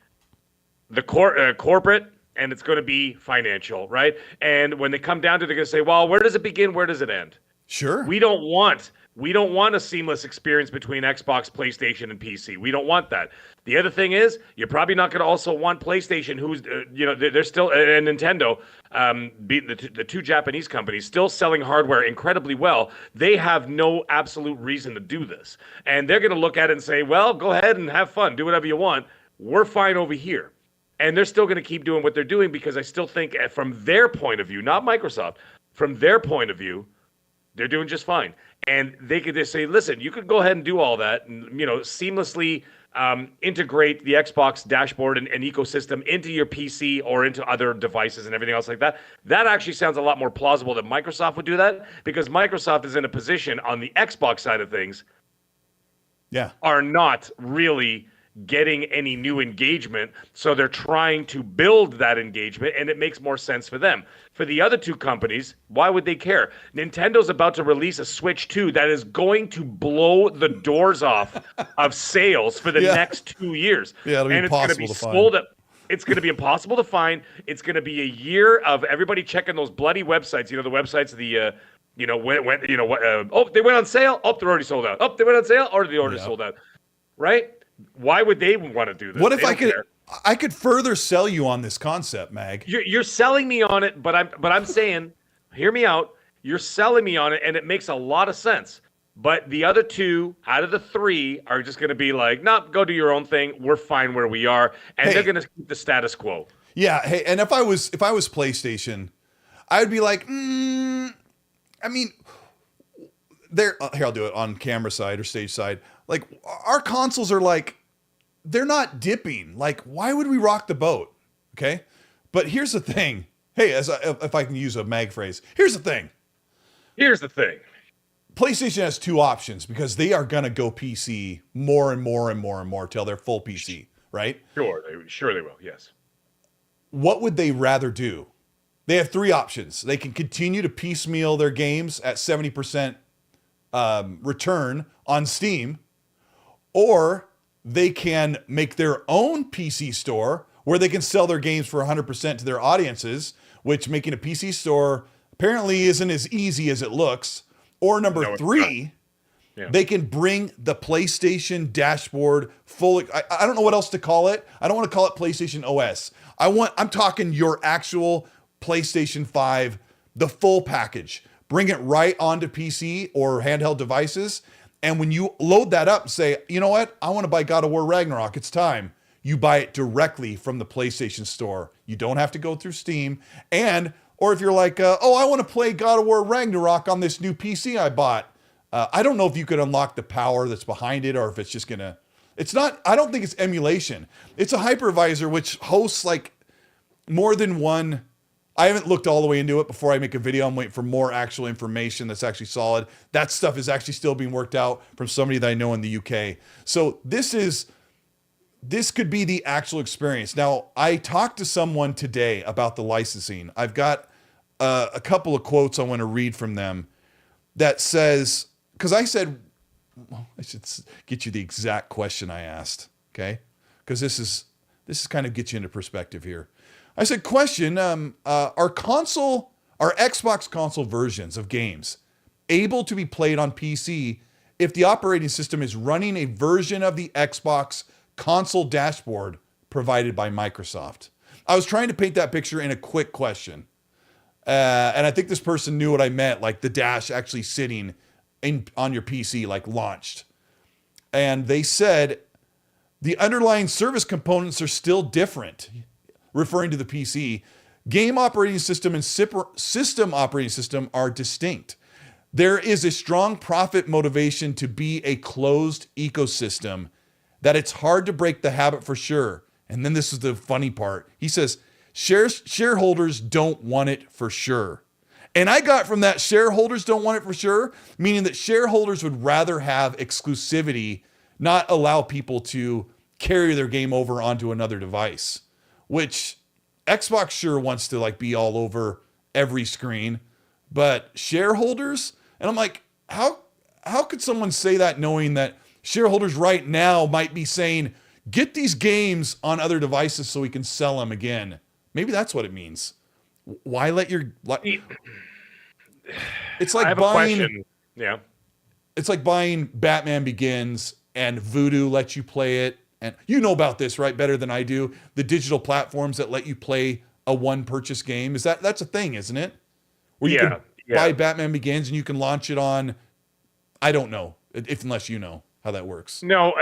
the corporate and it's going to be financial, right? And when they come down to it, they're going to say, well, where does it begin? Where does it end? Sure. We don't want We don't want a seamless experience between Xbox, PlayStation, and PC. We don't want that. The other thing is, you're probably not going to also want PlayStation, who's, they're still, and Nintendo, the two Japanese companies, still selling hardware incredibly well. They have no absolute reason to do this. And they're going to look at it and say, well, go ahead and have fun. Do whatever you want. We're fine over here. And they're still going to keep doing what they're doing because I still think from their point of view, not Microsoft, from their point of view, they're doing just fine. And they could just say, listen, you could go ahead and do all that and, seamlessly integrate the Xbox dashboard and ecosystem into your PC or into other devices and everything else like that. That actually sounds a lot more plausible that Microsoft would do that because Microsoft is in a position on the Xbox side of things are not really getting any new engagement, so they're trying to build that engagement, and it makes more sense for them. For the other two companies, why would they care? Nintendo's about to release a Switch 2 that is going to blow the doors off of sales for the next 2 years. Yeah, it'll be impossible to find. It's going to be impossible to find. It's going to be a year of everybody checking those bloody websites. The websites, they went on sale. Oh, they're already sold out. Oh, they went on sale. Or the order sold out. Right? Why would they want to do this? What if I could further sell you on this concept, Mag? You're selling me on it, but I'm saying, hear me out. You're selling me on it, and it makes a lot of sense. But the other two out of the three are just going to be like, no, go do your own thing. We're fine where we are, and they're going to keep the status quo. Yeah. Hey, and if I was PlayStation, I would be like, I mean, here I'll do it on camera side or stage side. Like, our consoles are like, they're not dipping. Like, why would we rock the boat? Okay. But here's the thing. Hey, if I can use a Mag phrase, here's the thing. PlayStation has two options because they are going to go PC more and more and more and more till they're full PC, right? Sure they will. Yes. What would they rather do? They have three options. They can continue to piecemeal their games at 70% return on Steam, or they can make their own PC store where they can sell their games for 100% to their audiences, which making a PC store apparently isn't as easy as it looks. Or number three, they can bring the PlayStation dashboard full. I don't know what else to call it. I don't want to call it PlayStation OS. I'm talking your actual PlayStation 5, the full package. Bring it right onto PC or handheld devices. And when you load that up and say, you know what? I want to buy God of War Ragnarok. It's time. You buy it directly from the PlayStation Store. You don't have to go through Steam. Or if you're like, I want to play God of War Ragnarok on this new PC I bought. I don't know if you could unlock the power that's behind it or if it's just going to... I don't think it's emulation. It's a hypervisor which hosts like more than one... I haven't looked all the way into it before I make a video. I'm waiting for more actual information that's actually solid. That stuff is actually still being worked out from somebody that I know in the UK. So this could be the actual experience. Now, I talked to someone today about the licensing. I've got a couple of quotes I want to read from them that says, because I said, I should get you the exact question I asked, okay? Because this is kind of get you into perspective here. I said, question, are Xbox console versions of games able to be played on PC if the operating system is running a version of the Xbox console dashboard provided by Microsoft? I was trying to paint that picture in a quick question. And I think this person knew what I meant, like the dash actually sitting on your PC, like launched. And they said the underlying service components are still different. Referring to the PC, game operating system and system operating system are distinct. There is a strong profit motivation to be a closed ecosystem that it's hard to break the habit for sure. And then this is the funny part. He says, shareholders don't want it for sure. And I got from that shareholders don't want it for sure, meaning that shareholders would rather have exclusivity, not allow people to carry their game over onto another device. Which Xbox sure wants to like be all over every screen, but shareholders, and I'm like, how could someone say that knowing that shareholders right now might be saying, get these games on other devices so we can sell them again? Maybe that's what it means. Why let your... It's like buying... Yeah. it's like buying Batman Begins and Voodoo lets you play it. And you know about this, right? Better than I do. The digital platforms that let you play a one purchase game. That's a thing, isn't it? Where you can buy Batman Begins and you can launch it on, I don't know, unless you know how that works. No,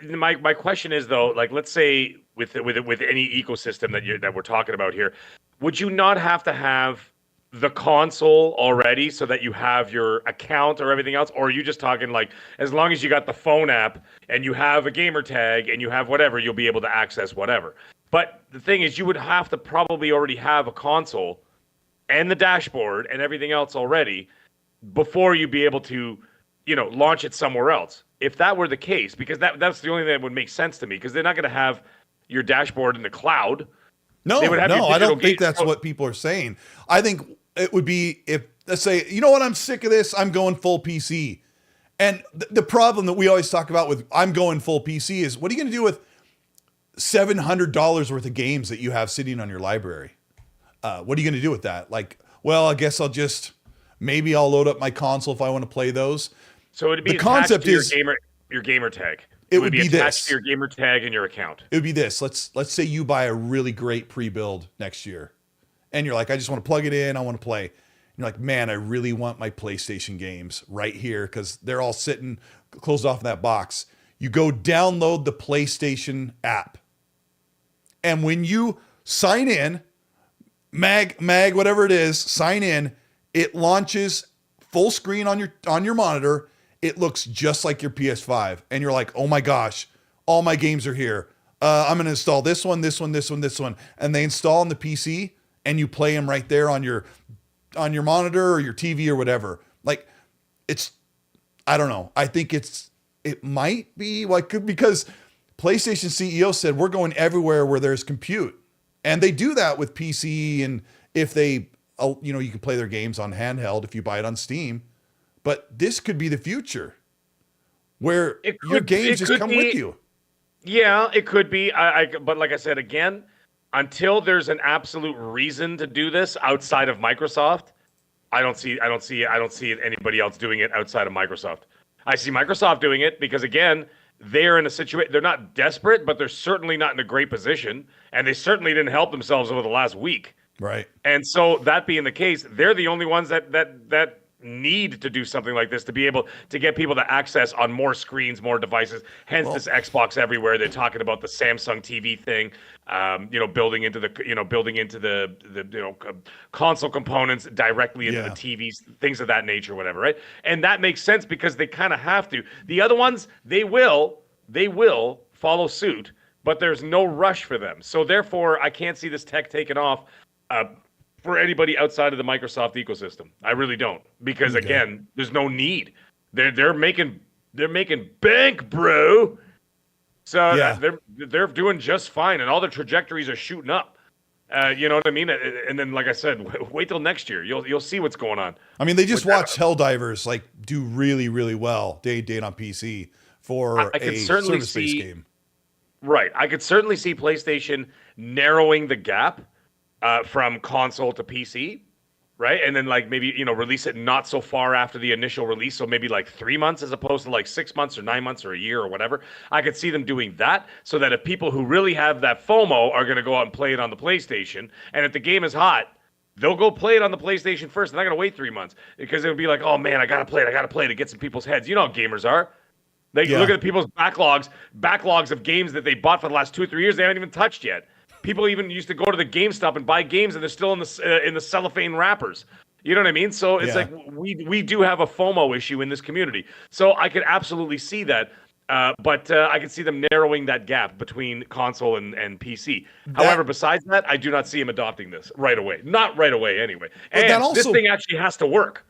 my question is though, like let's say with any ecosystem that we're talking about here, would you not have to have the console already so that you have your account or everything else? Or are you just talking like, as long as you got the phone app and you have a gamer tag and you have whatever, you'll be able to access whatever. But the thing is, you would have to probably already have a console and the dashboard and everything else already before you'd be able to, launch it somewhere else. If that were the case, because that's the only thing that would make sense to me, because they're not going to have your dashboard in the cloud. No, I don't think that's what people are saying. I think it would be if, let's say, you know what, I'm sick of this, I'm going full PC. And the problem that we always talk about with I'm going full PC is, what are you going to do with $700 worth of games that you have sitting on your library? What are you going to do with that? Like, well, I guess maybe I'll load up my console if I want to play those. So it'd be attached to your gamer tag. It would be attached to your gamer tag and your account. It would be this. Let's say you buy a really great pre-build next year, and you're like, I just want to plug it in. I want to play. And you're like, man, I really want my PlayStation games right here because they're all sitting closed off in that box. You go download the PlayStation app, and when you sign in, mag, whatever it is, sign in. It launches full screen on your monitor. It looks just like your PS5. And you're like, oh my gosh, all my games are here. I'm going to install this one. And they install on the PC and you play them right there on your monitor or your TV or whatever. Like, I don't know. I think it might be like, because PlayStation CEO said, we're going everywhere where there's compute. And they do that with PC. And if they, you can play their games on handheld if you buy it on Steam. But this could be the future where your games just come with you. Yeah, it could be. But like I said, again, until there's an absolute reason to do this outside of Microsoft, I don't see anybody else doing it outside of Microsoft. I see Microsoft doing it because, again, they're in a situation, they're not desperate, but they're certainly not in a great position. And they certainly didn't help themselves over the last week. Right. And so that being the case, they're the only ones that need to do something like this to be able to get people to access on more screens, more devices. Hence this Xbox everywhere. They're talking about the Samsung TV thing, building into the console components directly into the TVs, things of that nature, whatever, right? And that makes sense because they kind of have to. The other ones, they will follow suit, but there's no rush for them. So therefore, I can't see this tech taking off for anybody outside of the Microsoft ecosystem. I really don't, because again, there's no need. They're making bank, bro. So they're doing just fine, and all the trajectories are shooting up. You know what I mean? And then, like I said, wait till next year. You'll see what's going on. I mean, they just watched Helldivers do really, really well day on PC for a service-based game. Right. I could certainly see PlayStation narrowing the gap from console to PC, right? And then maybe, release it not so far after the initial release. So maybe 3 months as opposed to 6 months or 9 months or a year or whatever. I could see them doing that so that if people who really have that FOMO are going to go out and play it on the PlayStation, and if the game is hot, they'll go play it on the PlayStation first. They're not going to wait 3 months because it'll be like, oh man, I got to play it to get some people's heads. You know how gamers are. Look at people's backlogs of games that they bought for the last 2 or 3 years they haven't even touched yet. People even used to go to the GameStop and buy games, and they're still in the cellophane wrappers. You know what I mean? So it's like we do have a FOMO issue in this community. So I could absolutely see that, but I could see them narrowing that gap between console and PC. However, besides that, I do not see them adopting this right away. Not right away, anyway. And this thing actually has to work.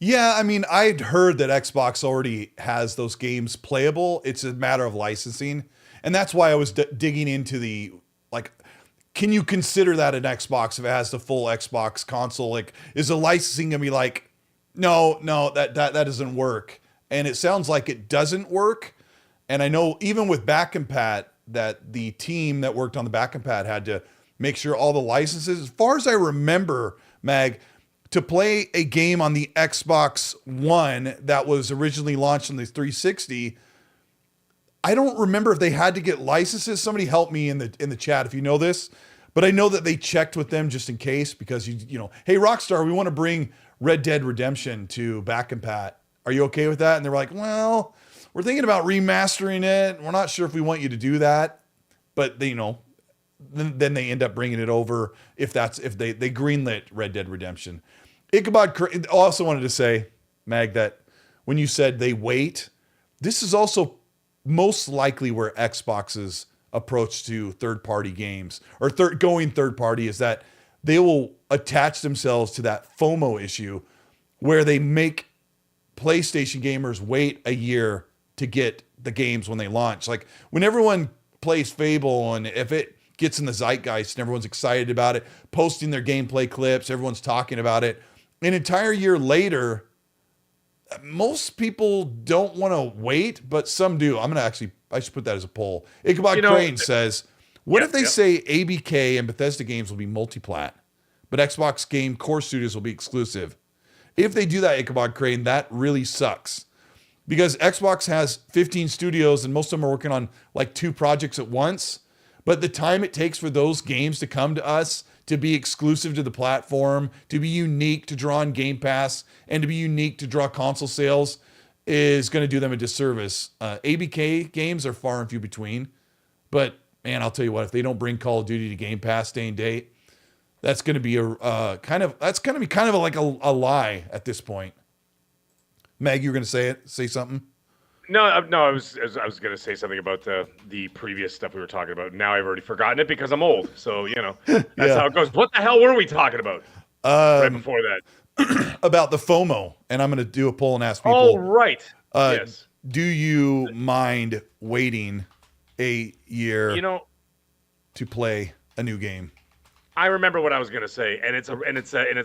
Yeah, I mean, I'd heard that Xbox already has those games playable. It's a matter of licensing. And that's why I was digging into can you consider that an Xbox if it has the full Xbox console? Is the licensing going to be no, that doesn't work. And it sounds like it doesn't work. And I know even with Back and Pat that the team that worked on the Back and Pat had to make sure all the licenses, as far as I remember, Mag, to play a game on the Xbox One that was originally launched on the 360. I don't remember if they had to get licenses. Somebody help me in the chat if you know this, but I know that they checked with them just in case, because you know, hey Rockstar, we want to bring Red Dead Redemption to back and pat. Are you okay with that? And they were like, well, we're thinking about remastering it. We're not sure if we want you to do that, but they, you know, then they end up bringing it over if they greenlit Red Dead Redemption. Ichabod also wanted to say, Mag, that when you said they wait, this is also most likely where Xbox's approach to third-party games or going third-party is that they will attach themselves to that FOMO issue where they make PlayStation gamers wait a year to get the games when they launch. Like when everyone plays Fable and if it gets in the zeitgeist and everyone's excited about it, posting their gameplay clips, everyone's talking about it, an entire year later, most people don't want to wait, but some do. I should put that as a poll. Ichabod Crane says, what if they say ABK and Bethesda games will be multi-plat, but Xbox game core studios will be exclusive? If they do that, Ichabod Crane, that really sucks. Because Xbox has 15 studios and most of them are working on like 2 projects at once. But the time it takes for those games to come to us, to be exclusive to the platform, to be unique to draw on Game Pass, and to be unique to draw console sales is going to do them a disservice. ABK games are far and few between. But man, I'll tell you what, if they don't bring Call of Duty to Game Pass day and date, that's going to be kind of like a lie at this point. Mag, you were going to say something? No, I was going to say something about the previous stuff we were talking about. Now I've already forgotten it because I'm old. So, you know, that's how it goes. What the hell were we talking about right before that? About the FOMO. And I'm going to do a poll and ask people. Oh, right. Yes. Do you mind waiting a year to play a new game? I remember what I was going to say, and it's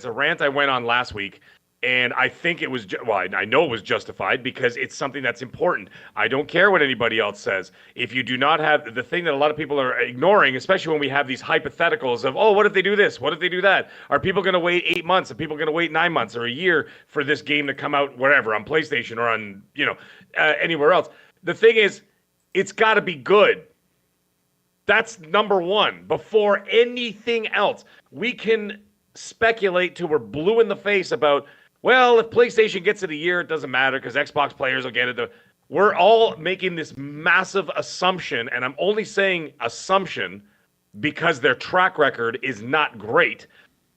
a rant I went on last week. And I think it was, I know it was justified because it's something that's important. I don't care what anybody else says. If you do not have the thing that a lot of people are ignoring, especially when we have these hypotheticals of, oh, what if they do this? What if they do that? Are people going to wait 8 months? Are people going to wait 9 months or a year for this game to come out wherever, on PlayStation or on, anywhere else? The thing is, it's got to be good. That's number one. Before anything else, we can speculate till we're blue in the face about, well, if PlayStation gets it a year, it doesn't matter because Xbox players will get it. We're all making this massive assumption, and I'm only saying assumption because their track record is not great,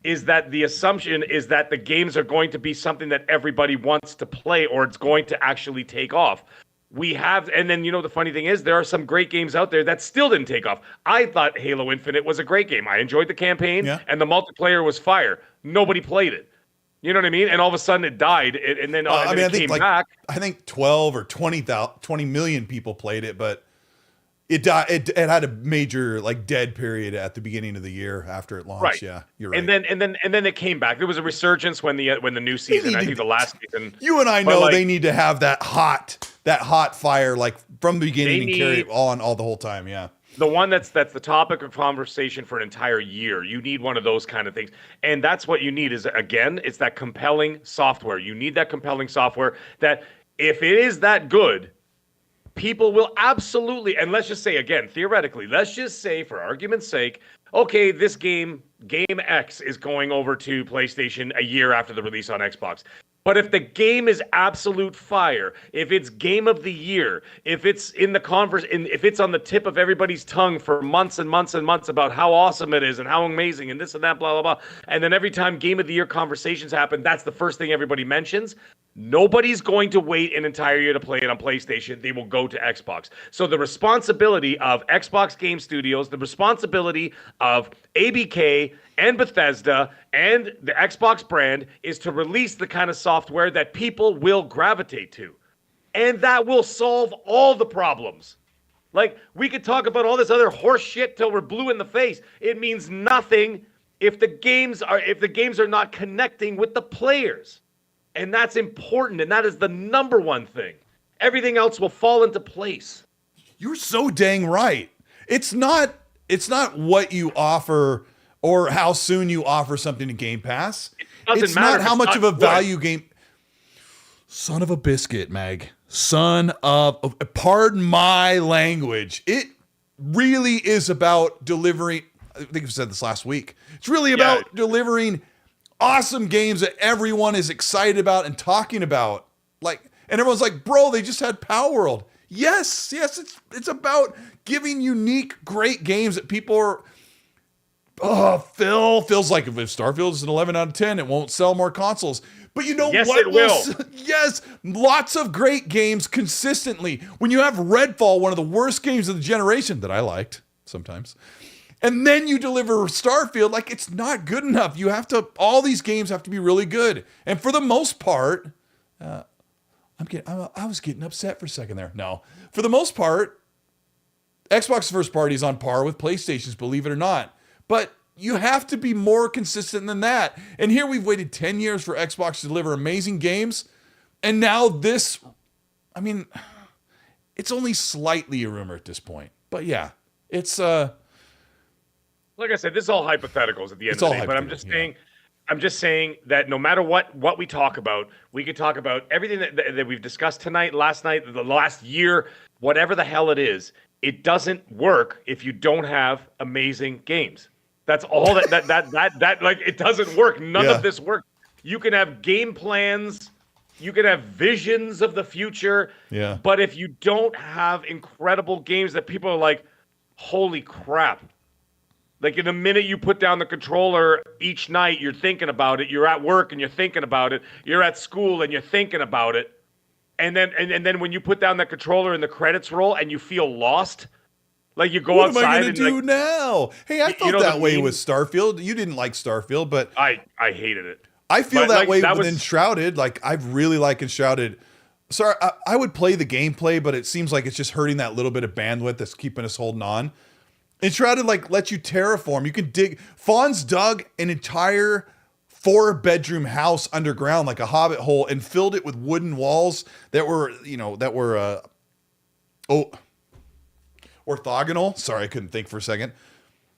is that the assumption is that the games are going to be something that everybody wants to play or it's going to actually take off. And then, the funny thing is, there are some great games out there that still didn't take off. I thought Halo Infinite was a great game. I enjoyed the campaign, and the multiplayer was fire. Nobody played it. You know what I mean? And all of a sudden it died, and then it came back. I think 12 or 20 million people played it, but it died. It had a major dead period at the beginning of the year after it launched. Right. Yeah, you're right. And then it came back. There was a resurgence when the new season. I think the last season. You and I know they need to have that hot fire from the beginning and carry it on all the whole time. Yeah. The one that's the topic of conversation for an entire year. You need one of those kind of things. And that's what you need is, again, it's that compelling software. You need that compelling software that if it is that good, people will absolutely, and let's just say, again, theoretically, let's just say for argument's sake, okay, this game X is going over to PlayStation a year after the release on Xbox. But if the game is absolute fire, if it's game of the year, if it's in the if it's on the tip of everybody's tongue for months and months and months about how awesome it is and how amazing and this and that, blah, blah, blah. And then every time game of the year conversations happen, that's the first thing everybody mentions. Nobody's going to wait an entire year to play it on PlayStation. They will go to Xbox. So the responsibility of Xbox Game Studios, the responsibility of ABK and Bethesda and the Xbox brand is to release the kind of software that people will gravitate to. And that will solve all the problems. We could talk about all this other horse shit till we're blue in the face. It means nothing if the games are not connecting with the players. And that's important, and that is the number one thing. Everything else will fall into place. You're so dang right. It's not what you offer or how soon you offer something to Game Pass. doesn't matter. not if how it's much not of a good. value game. Son of a biscuit, Mag. Son of, pardon my language. It really is about delivering. I think I said this last week. It's really about delivering awesome games that everyone is excited about and talking about. Like, and everyone's like, bro, they just had Power World. Yes, it's about giving unique, great games that people are. Oh, Phil feels like if Starfield is an 11 out of 10, it won't sell more consoles. But you know Yes, what? it will. Yes, lots of great games consistently. When you have Redfall, one of the worst games of the generation that I liked sometimes, and then you deliver Starfield, like it's not good enough. You have to. All these games have to be really good. And for the most part, I was getting upset for a second there. No, for the most part, Xbox first party is on par with PlayStation's, believe it or not. But you have to be more consistent than that. And here we've waited 10 years for Xbox to deliver amazing games. And now this, I mean, it's only slightly a rumor at this point. But yeah, it's like I said, this is all hypotheticals at the end of the day. But I'm just saying that no matter what we talk about, we could talk about everything that we've discussed tonight, last night, the last year, whatever the hell it is. It doesn't work if you don't have amazing games. That's all that like it doesn't work. None of this works. You can have game plans, you can have visions of the future. Yeah. But if you don't have incredible games that people are like, holy crap. Like in the minute you put down the controller each night, you're thinking about it. You're at work and you're thinking about it. You're at school and you're thinking about it. And then when you put down that controller and the credits roll and you feel lost, like you go outside. What am I going to do like, now? Hey, I felt that way with Starfield. You didn't like Starfield, but I hated it. I feel that way with Enshrouded. Like I really like Enshrouded. Sorry, I would play the gameplay, but it seems like it's just hurting that little bit of bandwidth that's keeping us holding on. Enshrouded like lets you terraform. You can dig. Fawn's dug an entire 4-bedroom house underground like a hobbit hole and filled it with wooden walls that were, orthogonal. Sorry, I couldn't think for a second.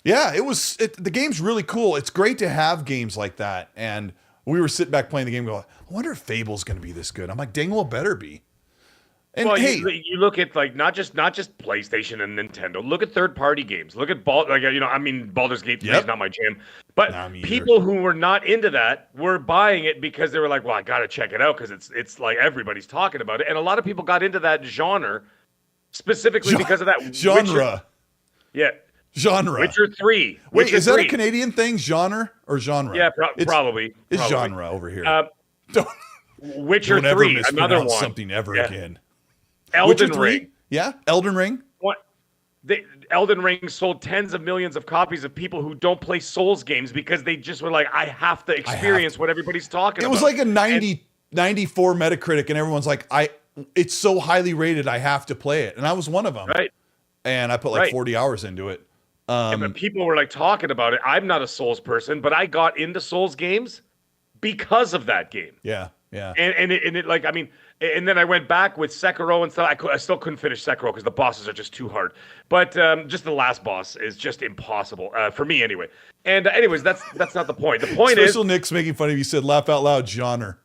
Yeah, the game's really cool. It's great to have games like that. And we were sitting back playing the game going, I wonder if Fable's going to be this good. I'm like, dang, well, it better be. And well, hey, you look at like not just PlayStation and Nintendo. Look at third-party games. Look at Baldur's Gate 3 is not my jam. But people who were not into that were buying it because they were like, well, I got to check it out because it's like everybody's talking about it. And a lot of people got into that genre specifically because of that genre. Genre. Witcher 3. Wait, is that a Canadian thing? Genre or genre? Yeah, probably. It's genre over here. Witcher 3, another one. Something ever again. Elden Ring. Yeah, Elden Ring. What? Elden Ring sold tens of millions of copies of people who don't play Souls games because they just were like, I have to experience what everybody's talking about. It was like a 94 Metacritic, and everyone's like, it's so highly rated, I have to play it. And I was one of them. Right. And I put like 40 hours into it. But people were like talking about it. I'm not a Souls person, but I got into Souls games because of that game. Yeah. Yeah. And it like, I mean, and then I went back with Sekiro and stuff. I still couldn't finish Sekiro because the bosses are just too hard. But just the last boss is just impossible for me anyway. And anyways, that's not the point. The point Special Nick's making fun of you. Said laugh out loud, genre.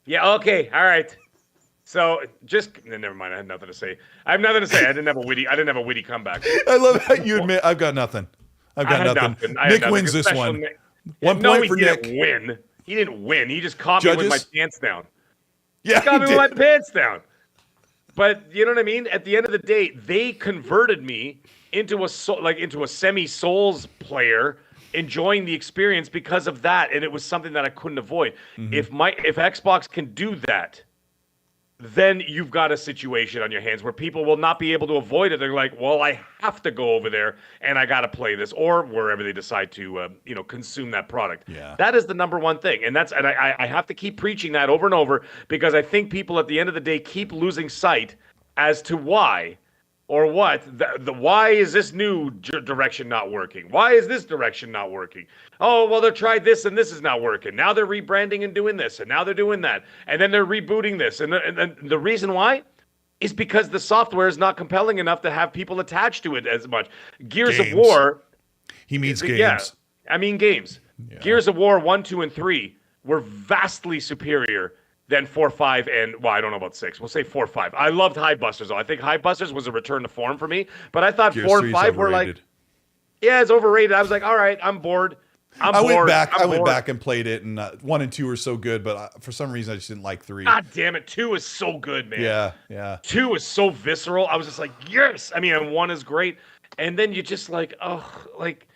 Yeah. Okay. All right. So never mind. I had nothing to say. I have nothing to say. I didn't have a witty comeback. I love how you admit I've got nothing. Nick wins this one. Nick. 1 point for Nick. Didn't win. He didn't win. He just caught me with my pants down. Yeah, he got me with my pants down. But you know what I mean? At the end of the day, they converted me into a semi-Souls player, enjoying the experience because of that, and it was something that I couldn't avoid. Mm-hmm. If Xbox can do that, then you've got a situation on your hands where people will not be able to avoid it. They're like, well, I have to go over there and I got to play this, or wherever they decide to, consume that product. Yeah. That is the number one thing. And I have to keep preaching that over and over because I think people at the end of the day keep losing sight as to why or what. Why is this new direction not working? Why is this direction not working? Oh, well, they tried this and this is not working. Now they're rebranding and doing this, and now they're doing that. And then they're rebooting this. And the reason why is because the software is not compelling enough to have people attached to it as much. Gears of War. He means games. Yeah, I mean games. Yeah. Gears of War 1, 2, and 3 were vastly superior than 4, 5, and, well, I don't know about 6. We'll say 4, 5. I loved High Busters, though. I think High Busters was a return to form for me. But I thought Gears 4 and 5 were like, yeah, it's overrated. I was like, all right, I'm bored. I went back and played it, and 1 and 2 were so good, but for some reason I just didn't like 3. God damn it, 2 is so good, man. Yeah. 2 is so visceral. I was just like, yes. I mean, and 1 is great. And then you just like, oh, like,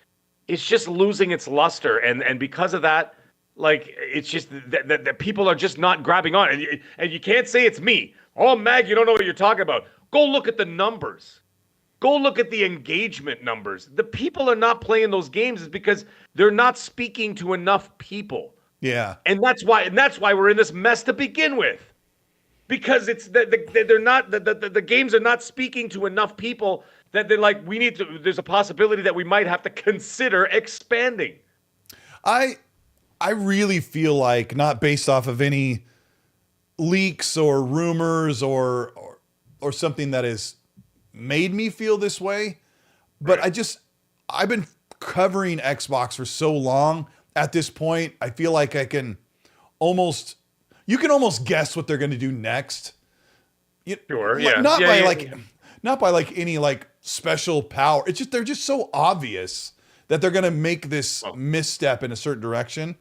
it's just losing its luster. And because of that, like, it's just that people are just not grabbing on. And you can't say it's me. Oh, Mag, you don't know what you're talking about. Go look at the numbers. Go look at the engagement numbers. The people are not playing those games is because they're not speaking to enough people. Yeah. And that's why we're in this mess to begin with. Because it's the games are not speaking to enough people that they're like, there's a possibility that we might have to consider expanding. I really feel like, not based off of any leaks or rumors or something that has made me feel this way, but right. I've been covering Xbox for so long. At this point, I feel like you can almost guess what they're going to do next. Sure, yeah. Not by like any like special power. It's just, they're just so obvious that they're going to make this misstep in a certain direction.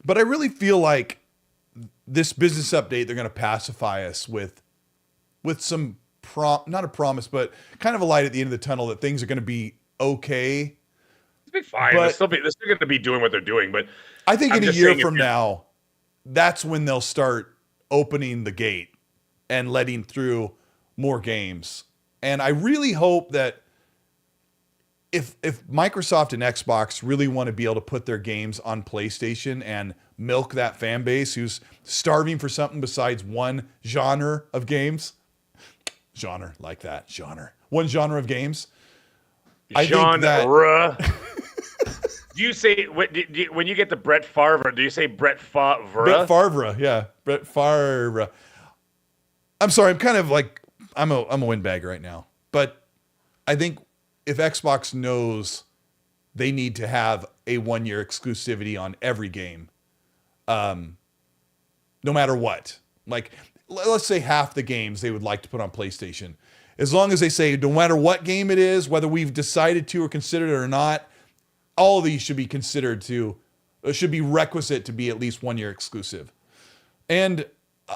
But I really feel like this business update, they're going to pacify us with some not a promise, but kind of a light at the end of the tunnel that things are going to be okay. It'll be fine. They're still going to be doing what they're doing. But I think in a year from now, that's when they'll start opening the gate and letting through more games. And I really hope that if Microsoft and Xbox really want to be able to put their games on PlayStation and milk that fan base who's starving for something besides one genre of games, one genre of games. I think that. Do you say when you get to Brett Favre? Do you say Brett Favre? Brett Favre, yeah, Brett Favre. I'm sorry, I'm kind of like I'm a windbag right now, but I think if Xbox knows they need to have a 1-year exclusivity on every game, no matter what, like let's say half the games they would like to put on PlayStation, as long as they say no matter what game it is, whether we've decided to or considered it or not, all of these should be considered should be requisite to be at least 1-year exclusive. And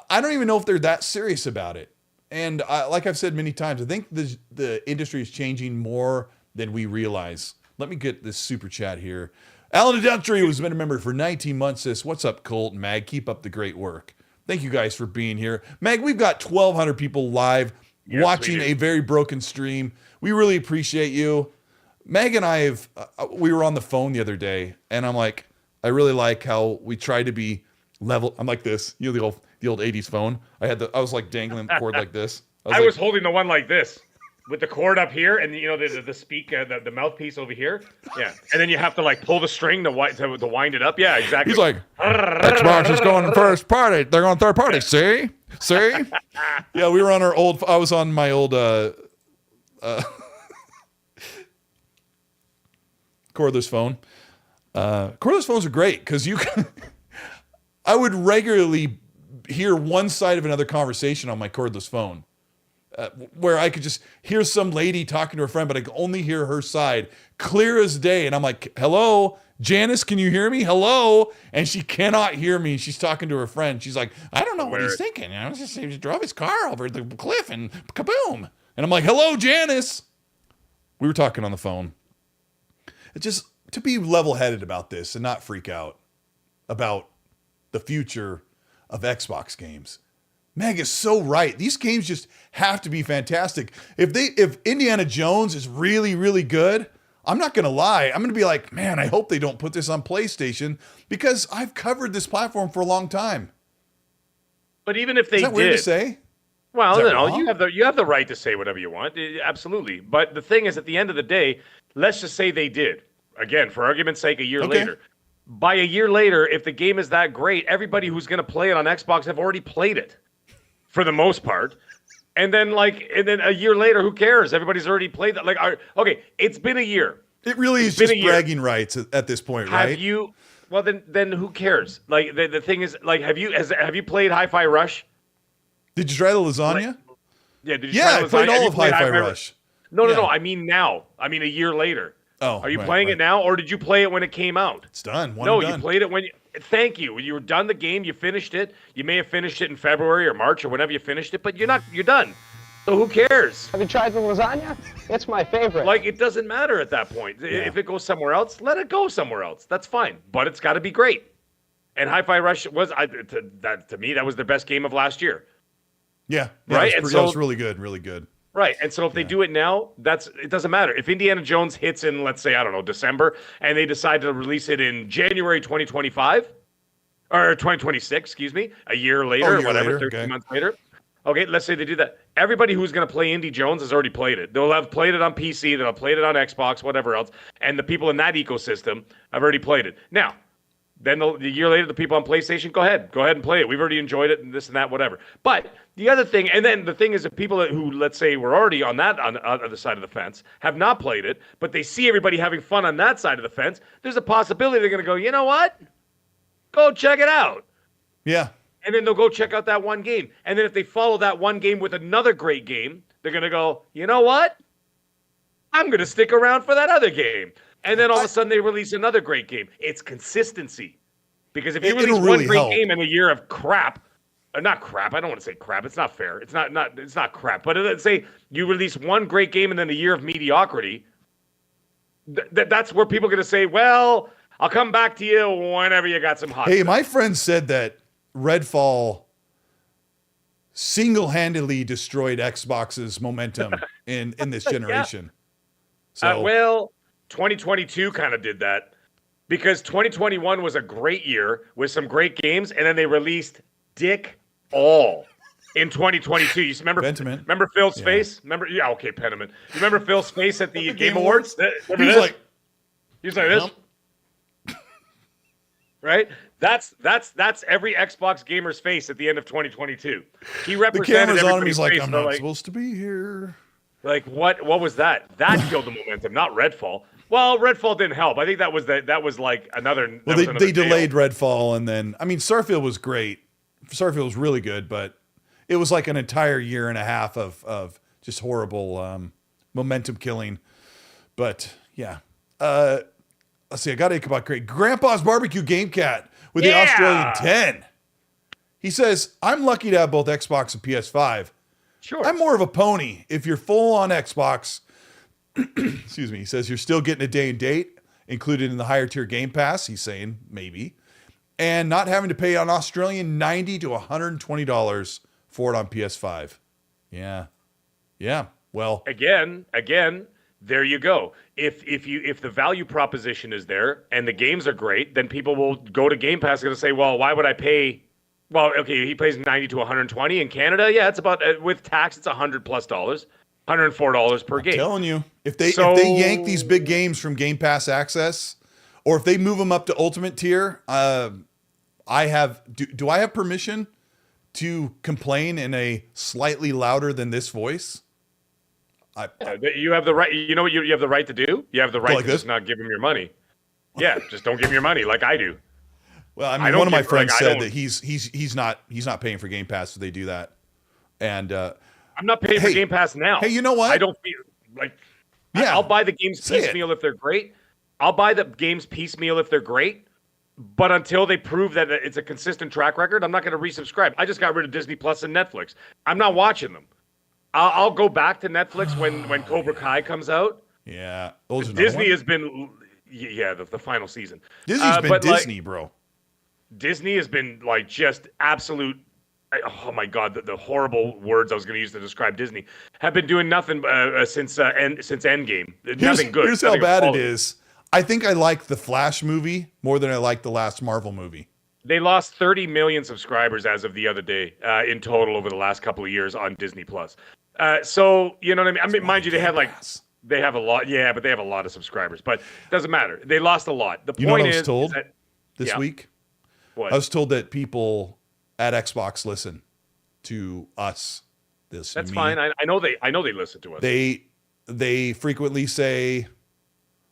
I don't even know if they're that serious about it. And like I've said many times, I think the industry is changing more than we realize. Let me get this super chat here. Alan Adentry, who's been a member for 19 months, says, "What's up, Colt and Mag? Keep up the great work." Thank you guys for being here. Mag, we've got 1,200 people live watching a very broken stream. We really appreciate you. Mag and I we were on the phone the other day, and I'm like, I really like how we try to be level. I'm like this, the old 80s phone. I was like dangling the cord like this. I was holding the one like this with the cord up here, and the mouthpiece over here. Yeah, and then you have to like pull the string to wind it up. Yeah, exactly. He's like, Xbox is going first party. They're going third party. See? Yeah, we were on our old. I was on my old cordless phone. Cordless phones are great because you can. I would regularly hear one side of another conversation on my cordless phone, where I could just hear some lady talking to her friend, but I could only hear her side clear as day. And I'm like, "Hello, Janice, can you hear me? Hello?" And she cannot hear me. She's talking to her friend. She's like, "I don't know what he's thinking. He just drove his car over the cliff and kaboom." And I'm like, "Hello, Janice." We were talking on the phone. It's just to be level-headed about this and not freak out about the future of Xbox games. Meg is so right. These games just have to be fantastic. If Indiana Jones is really, really good, I'm not going to lie. I'm going to be like, man, I hope they don't put this on PlayStation because I've covered this platform for a long time. But even if they did, weird to say? Well, no, you have the right to say whatever you want. Absolutely. But the thing is, at the end of the day, let's just say they did. Again, for argument's sake, a year later. By a year later, if the game is that great, everybody who's going to play it on Xbox have already played it, for the most part. And then a year later, who cares? Everybody's already played that. Okay, it's been a year. It really is just bragging rights at this point, right? Well, then who cares? Like the thing is, like, have you played Hi-Fi Rush? Did you try the lasagna? Like, yeah. Did you try the I played lasagna? all of Hi-Fi Rush. No. I mean now. I mean a year later. Oh, are you playing it now, or did you play it when it came out? It's done. You played it when. Thank you. You were done the game. You finished it. You may have finished it in February or March or whenever you finished it, but you're done. So who cares? Have you tried the lasagna? It's my favorite. Like, it doesn't matter at that point. Yeah. If it goes somewhere else, let it go somewhere else. That's fine. But it's got to be great. And Hi-Fi Rush was, to me, that was the best game of last year. Yeah. Right? That was really good. Really good. Right. And so if they do it now, it doesn't matter. If Indiana Jones hits in, let's say, I don't know, December, and they decide to release it in January 2025, or 2026, excuse me, a year later, or whatever, 13 months later. Okay, let's say they do that. Everybody who's going to play Indy Jones has already played it. They'll have played it on PC, they'll have played it on Xbox, whatever else, and the people in that ecosystem have already played it. Now, then the year later, the people on PlayStation, go ahead and play it. We've already enjoyed it and this and that, whatever. But the other thing, and then the thing is that people who, let's say, were already on the other side of the fence, have not played it, but they see everybody having fun on that side of the fence, there's a possibility they're going to go, you know what? Go check it out. Yeah. And then they'll go check out that one game. And then if they follow that one game with another great game, they're going to go, you know what? I'm going to stick around for that other game. And then all of a sudden they release another great game. It's consistency. Because if you release one great game in a year of crap, or not crap, I don't want to say crap. It's not fair. It's not crap. But let's say you release one great game and then a year of mediocrity. That's where people are going to say, well, I'll come back to you whenever you got some hot stuff. My friend said that Redfall single-handedly destroyed Xbox's momentum in this generation. Yeah. So 2022 kind of did that because 2021 was a great year with some great games, and then they released dick all in 2022. You remember Phil's face? Penniman. You remember Phil's face at the Game Awards? He was like this. Right? That's every Xbox gamer's face at the end of 2022. He represented the camera's on him. everybody's He's like, face. I'm not supposed to be here. Like, what was that? That killed the momentum, not Redfall. Well, Redfall didn't help. I think that was like another. Well, they delayed Redfall, and then Starfield was great. Starfield was really good, but it was like an entire year and a half of just horrible momentum killing. But yeah, let's see. I got to about great Grandpa's Barbecue Game Cat with the Australian 10. He says, "I'm lucky to have both Xbox and PS5. Sure, I'm more of a pony. If you're full on Xbox." Excuse me. He says you're still getting a day and date included in the higher tier Game Pass. He's saying maybe, and not having to pay an Australian $90 to $120 for it on PS5. Yeah. Well, again, there you go. If the value proposition is there and the games are great, then people will go to Game Pass and say, well, why would I pay? Well, okay, he pays $90 to $120 in Canada. Yeah, it's about with tax, it's $100+ $104 per game. I'm telling you, if they yank these big games from Game Pass access, or if they move them up to Ultimate tier, do I have permission to complain in a slightly louder than this voice? You have the right. You know what you have the right to do? You have the right to just not give him your money. Yeah, just don't give him your money like I do. Well, I mean, one of my friends said that he's not paying for Game Pass if they do that, and I'm not paying for Game Pass now. Hey, you know what? I don't feel like. Yeah, I'll buy the games piecemeal if they're great. I'll buy the games piecemeal if they're great. But until they prove that it's a consistent track record, I'm not going to resubscribe. I just got rid of Disney Plus and Netflix. I'm not watching them. I'll go back to Netflix when Cobra Kai comes out. Yeah, Disney has been, the final season. Disney's been Disney, bro. Disney has been like just absolute. Oh my God, the horrible words I was going to use to describe Disney have been doing nothing since Endgame. Nothing good. Here's how bad it is. I think I like the Flash movie more than I like the last Marvel movie. They lost 30 million subscribers as of the other day in total over the last couple of years on Disney Plus. So you know what I mean? I mean, mind you, they have a lot. Yeah, but they have a lot of subscribers. But it doesn't matter. They lost a lot. The point is, I was told this week. What? I was told that people at Xbox listen to us. That's fine. I know they listen to us. They frequently say,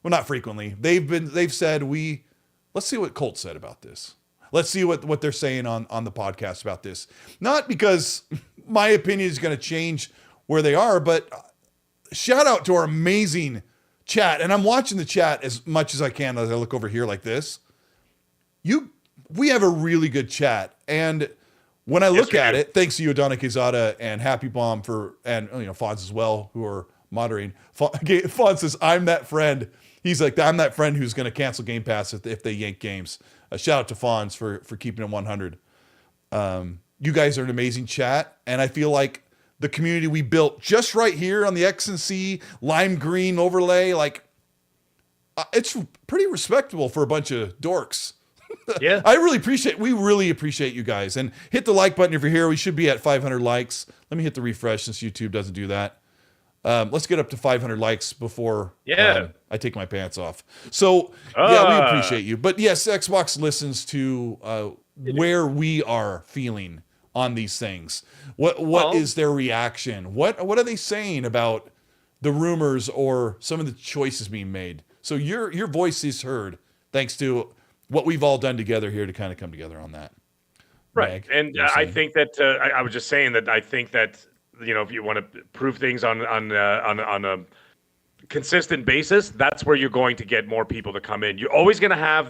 well, not frequently. They've said we let's see what Colt said about this. Let's see what they're saying on the podcast about this. Not because my opinion is going to change where they are, but shout out to our amazing chat. And I'm watching the chat as much as I can as I look over here like this. We have a really good chat. And when I look at it, thanks to you, Adana Quezada and Happy Bomb and Fonz as well, who are moderating. Fonz says, I'm that friend. He's like, I'm that friend who's going to cancel Game Pass if they yank games. Shout out to Fonz for keeping it 100. You guys are an amazing chat. And I feel like the community we built just right here on the XNC lime green overlay, like it's pretty respectable for a bunch of dorks. Yeah. We really appreciate you guys. And hit the like button if you're here. We should be at 500 likes. Let me hit the refresh since YouTube doesn't do that. Let's get up to 500 likes before I take my pants off. So, yeah, we appreciate you. But yes, Xbox listens to where we are feeling on these things. What is their reaction? What are they saying about the rumors or some of the choices being made? So your voice is heard thanks to what we've all done together here to kind of come together on that. Right. Mag, and I think that I was just saying that I think that, if you want to prove things on a consistent basis, that's where you're going to get more people to come in. You're always going to have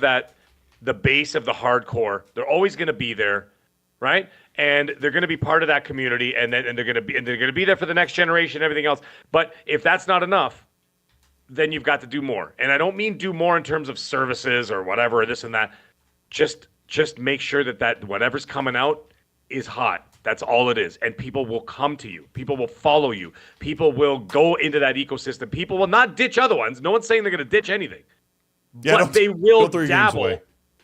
the base of the hardcore. They're always going to be there, right? And they're going to be part of that community, and they're going to be there for the next generation and everything else. But if that's not enough, then you've got to do more. And I don't mean do more in terms of services or whatever, or this and that. Just make sure that whatever's coming out is hot. That's all it is. And people will come to you. People will follow you. People will go into that ecosystem. People will not ditch other ones. No one's saying they're going to ditch anything. Yeah, but they will dabble.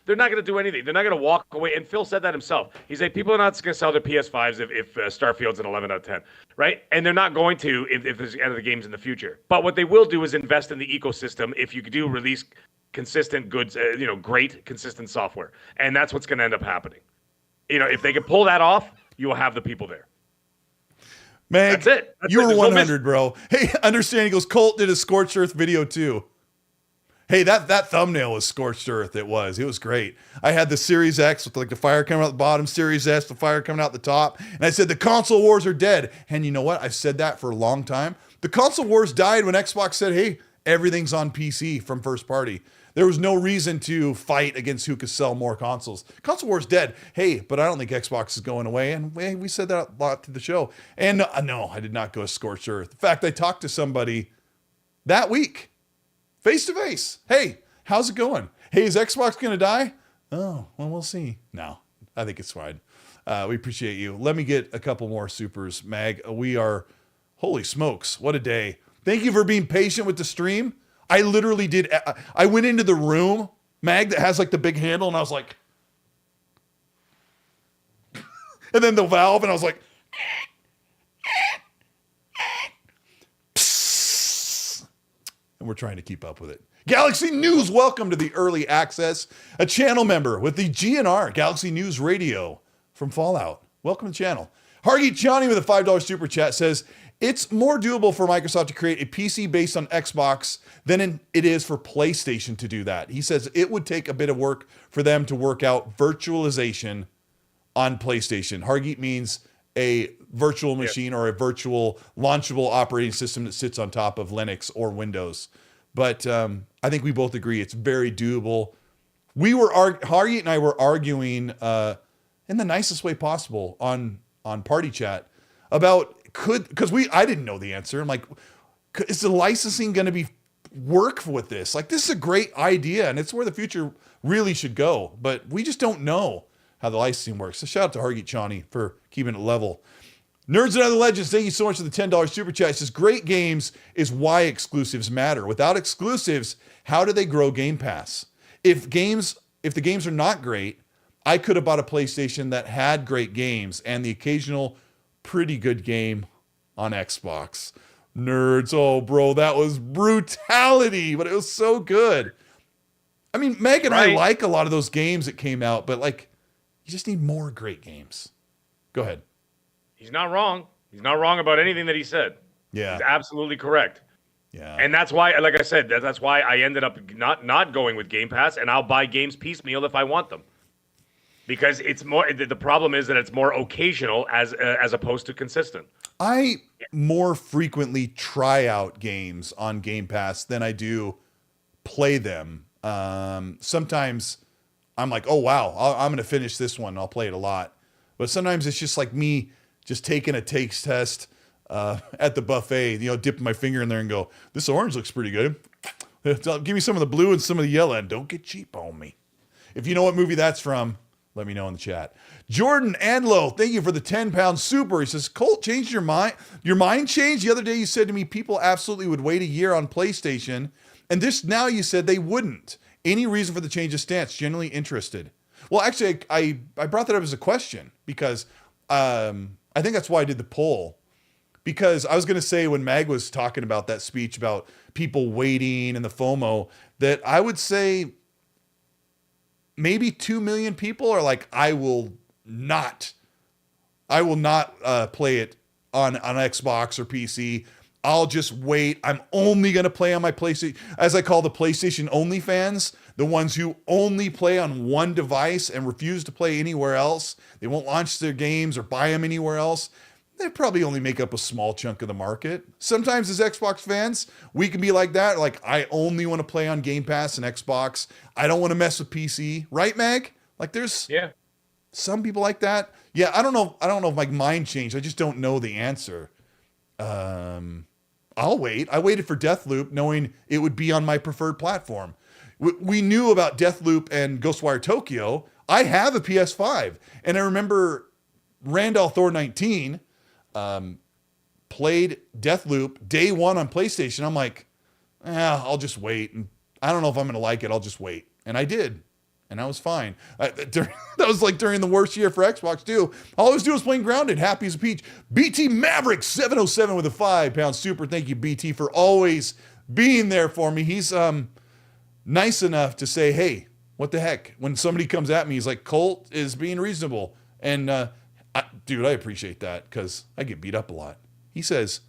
They're not going to do anything. They're not going to walk away. And Phil said that himself. He's like, people are not going to sell their PS5s if Starfield's an 11 out of 10, right? And they're not going to if there's other games in the future. But what they will do is invest in the ecosystem if you do release consistent goods, great, consistent software. And that's what's going to end up happening. If they can pull that off, you will have the people there. Meg, that's it. You're 100, bro. Hey, Understanding goes, Colt did a Scorched Earth video too. Hey, that thumbnail was Scorched Earth. It was great. I had the Series X with like the fire coming out the bottom, Series S, the fire coming out the top. And I said, the console wars are dead. And you know what? I've said that for a long time. The console wars died when Xbox said, hey, everything's on PC from first party. There was no reason to fight against who could sell more consoles. Console war's dead. Hey, but I don't think Xbox is going away. And we said that a lot to the show. And no, I did not go Scorched Earth. In fact, I talked to somebody that week, face to face. Hey, how's it going? Hey, is Xbox going to die? Oh, well, we'll see. No, I think it's fine. We appreciate you. Let me get a couple more supers, Mag. Holy smokes, what a day. Thank you for being patient with the stream. I literally did. I went into the room, Mag, that has like the big handle, and I was like, and then the valve, and I was like, and we're trying to keep up with it. Galaxy News, welcome to the early access. A channel member with the GNR, Galaxy News Radio from Fallout. Welcome to the channel. Hargeet Johnny with a $5 super chat says, it's more doable for Microsoft to create a PC based on Xbox than it is for PlayStation to do that. He says it would take a bit of work for them to work out virtualization on PlayStation. Hargeet means a virtual machine or a virtual launchable operating system that sits on top of Linux or Windows. But I think we both agree it's very doable. Hargeet and I were arguing in the nicest way possible on Party Chat about I didn't know the answer. I'm like, is the licensing going to be work with this? Like, this is a great idea, and it's where the future really should go. But we just don't know how the licensing works. So shout out to Hargeet Chani for keeping it level. Nerds and Other Legends, thank you so much for the $10 super chat. It says, great games is why exclusives matter. Without exclusives, how do they grow Game Pass? If the games are not great, I could have bought a PlayStation that had great games and the occasional pretty good game on Xbox. Nerds, oh bro, that was brutality, but it was so good. I mean, Meg and I like a lot of those games that came out, but like, you just need more great games. Go ahead. He's not wrong. He's not wrong about anything that he said. Yeah. He's absolutely correct. Yeah. And that's why, like I said, that's why I ended up not going with Game Pass, and I'll buy games piecemeal if I want them. Because it's more, the problem is that it's more occasional as opposed to consistent. I more frequently try out games on Game Pass than I do play them. Sometimes I'm like, oh wow, I'm going to finish this one. I'll play it a lot. But sometimes it's just like me just taking a taste test at the buffet, dipping my finger in there and go, this orange looks pretty good. Give me some of the blue and some of the yellow, and don't get cheap on me. If you know what movie that's from, let me know in the chat. Jordan Anlo, thank you for the 10-pound super. He says, Colt, changed your mind? Your mind changed? The other day you said to me people absolutely would wait a year on PlayStation, and now you said they wouldn't. Any reason for the change of stance? Generally interested. Well, actually, I brought that up as a question because I think that's why I did the poll. Because I was going to say when Mag was talking about that speech about people waiting and the FOMO, that I would say maybe 2 million people are like, I will not play it on Xbox or PC. I'll just wait. I'm only going to play on my PlayStation, as I call the PlayStation only fans, the ones who only play on one device and refuse to play anywhere else. They won't launch their games or buy them anywhere else. They probably only make up a small chunk of the market. Sometimes as Xbox fans, we can be like that. Like, I only want to play on Game Pass and Xbox. I don't want to mess with PC. Right, Mag? Like, there's some people like that. Yeah, I don't know if my mind changed. I just don't know the answer. I'll wait. I waited for Deathloop knowing it would be on my preferred platform. We knew about Deathloop and Ghostwire Tokyo. I have a PS5. And I remember Randall Thor 19... played Deathloop day one on PlayStation. I'm like, I'll just wait. And I don't know if I'm going to like it. I'll just wait. And I did. And I was fine. That was like during the worst year for Xbox too. All I was doing was playing Grounded. Happy as a peach. BT Maverick 707 with a 5-pound super. Thank you, BT, for always being there for me. He's nice enough to say, hey, what the heck? When somebody comes at me, he's like, Colt is being reasonable. And dude, I appreciate that because I get beat up a lot. He says,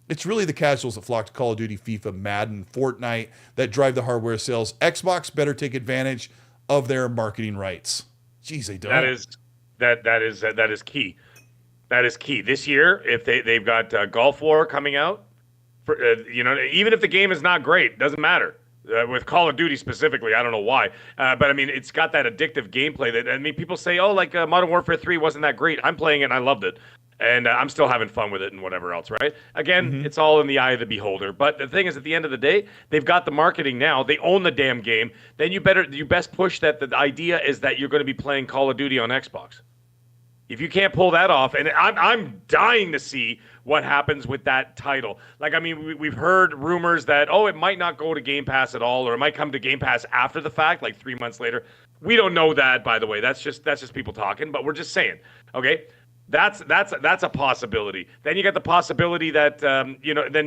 it's really the casuals that flock to Call of Duty, FIFA, Madden, Fortnite that drive the hardware sales. Xbox better take advantage of their marketing rights. Jeez, they don't. That is key. That is key. This year, if they've got Gulf War coming out, even if the game is not great, doesn't matter. With Call of Duty specifically, I don't know why, but I mean, it's got that addictive gameplay that people say, oh, like Modern Warfare 3 wasn't that great. I'm playing it and I loved it, and I'm still having fun with it and whatever else, right? Again, It's all in the eye of the beholder. But the thing is, at the end of the day, they've got the marketing now. They own the damn game. Then you best push that the idea is that you're going to be playing Call of Duty on Xbox. If you can't pull that off, and I'm dying to see what happens with that title. Like, I mean, we've heard rumors that, it might not go to Game Pass at all, or it might come to Game Pass after the fact, like 3 months later. We don't know that, by the way. That's just people talking, but we're just saying, okay? That's a possibility. Then you got the possibility that then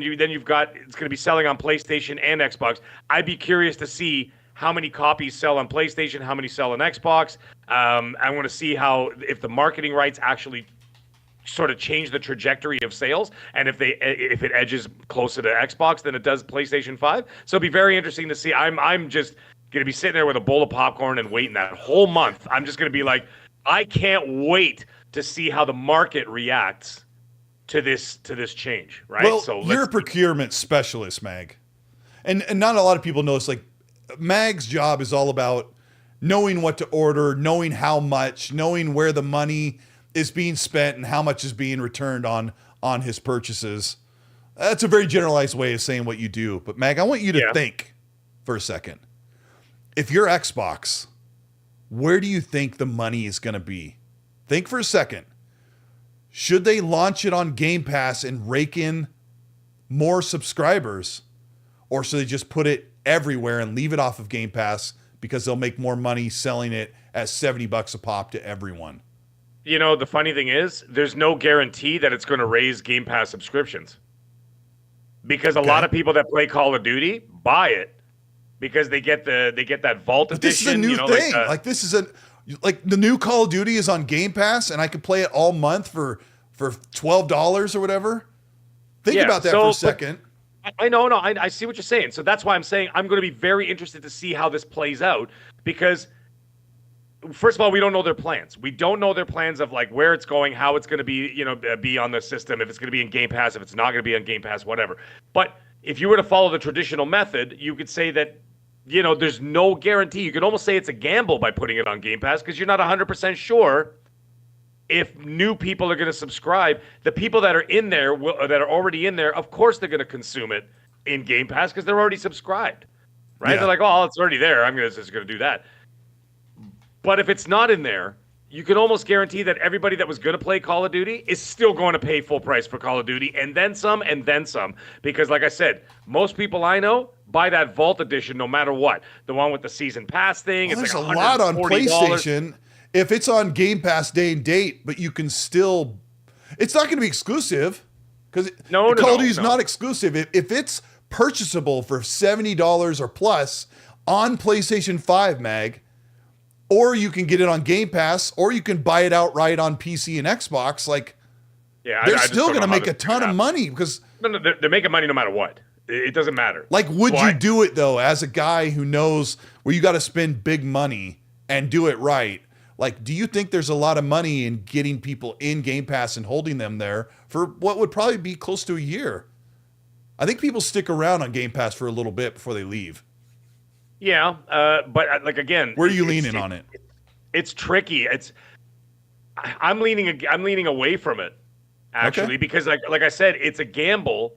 you've got, it's going to be selling on PlayStation and Xbox. I'd be curious to see how many copies sell on PlayStation, how many sell on Xbox. I want to see if the marketing rights actually sort of change the trajectory of sales, and if it edges closer to Xbox than it does PlayStation 5. So it'd be very interesting to see. I'm just going to be sitting there with a bowl of popcorn and waiting that whole month. I'm just going to be like, I can't wait to see how the market reacts to this change, right? Well, you're a procurement specialist, Mag. And not a lot of people know this. Like, Mag's job is all about knowing what to order, knowing how much, knowing where the money is being spent and how much is being returned on his purchases. That's a very generalized way of saying what you do. But Mag, I want you to think for a second. If you're Xbox, where do you think the money is going to be? Think for a second. Should they launch it on Game Pass and rake in more subscribers? Or should they just put it everywhere and leave it off of Game Pass because they'll make more money selling it at $70 a pop to everyone? You know, the funny thing is, there's no guarantee that it's going to raise Game Pass subscriptions. Because a lot of people that play Call of Duty buy it because they get that Vault but edition. This is a new thing. Like the new Call of Duty is on Game Pass and I could play it all month for $12 or whatever. Think about that for a second. I know, no, I see what you're saying. So that's why I'm saying I'm going to be very interested to see how this plays out because, first of all, we don't know their plans. We don't know their plans of like where it's going, how it's going to be, be on the system, if it's going to be in Game Pass, if it's not going to be on Game Pass, whatever. But if you were to follow the traditional method, you could say that, there's no guarantee. You could almost say it's a gamble by putting it on Game Pass because you're not 100% sure if new people are going to subscribe. The people that are in there, that are already in there, of course they're going to consume it in Game Pass because they're already subscribed, right? Yeah. They're like, oh, it's already there. I'm just going to do that. But if it's not in there, you can almost guarantee that everybody that was going to play Call of Duty is still going to pay full price for Call of Duty and then some and then some. Because like I said, most people I know buy that Vault Edition no matter what. The one with the season pass thing. Well, it's there's like a lot on PlayStation. If it's on Game Pass day and date, but you can still, it's not going to be exclusive because Call of Duty is not exclusive. If it's purchasable for $70 or plus on PlayStation 5, Mag, or you can get it on Game Pass, or you can buy it outright on PC and Xbox, they're still going to make a ton of money because they're making money no matter what. It doesn't matter. Would you do it though, as a guy who knows where you got to spend big money and do it right? Do you think there's a lot of money in getting people in Game Pass and holding them there for what would probably be close to a year? I think people stick around on Game Pass for a little bit before they leave. Yeah, but again, where are you leaning on it? It's tricky. I'm leaning away from it actually because like I said, it's a gamble.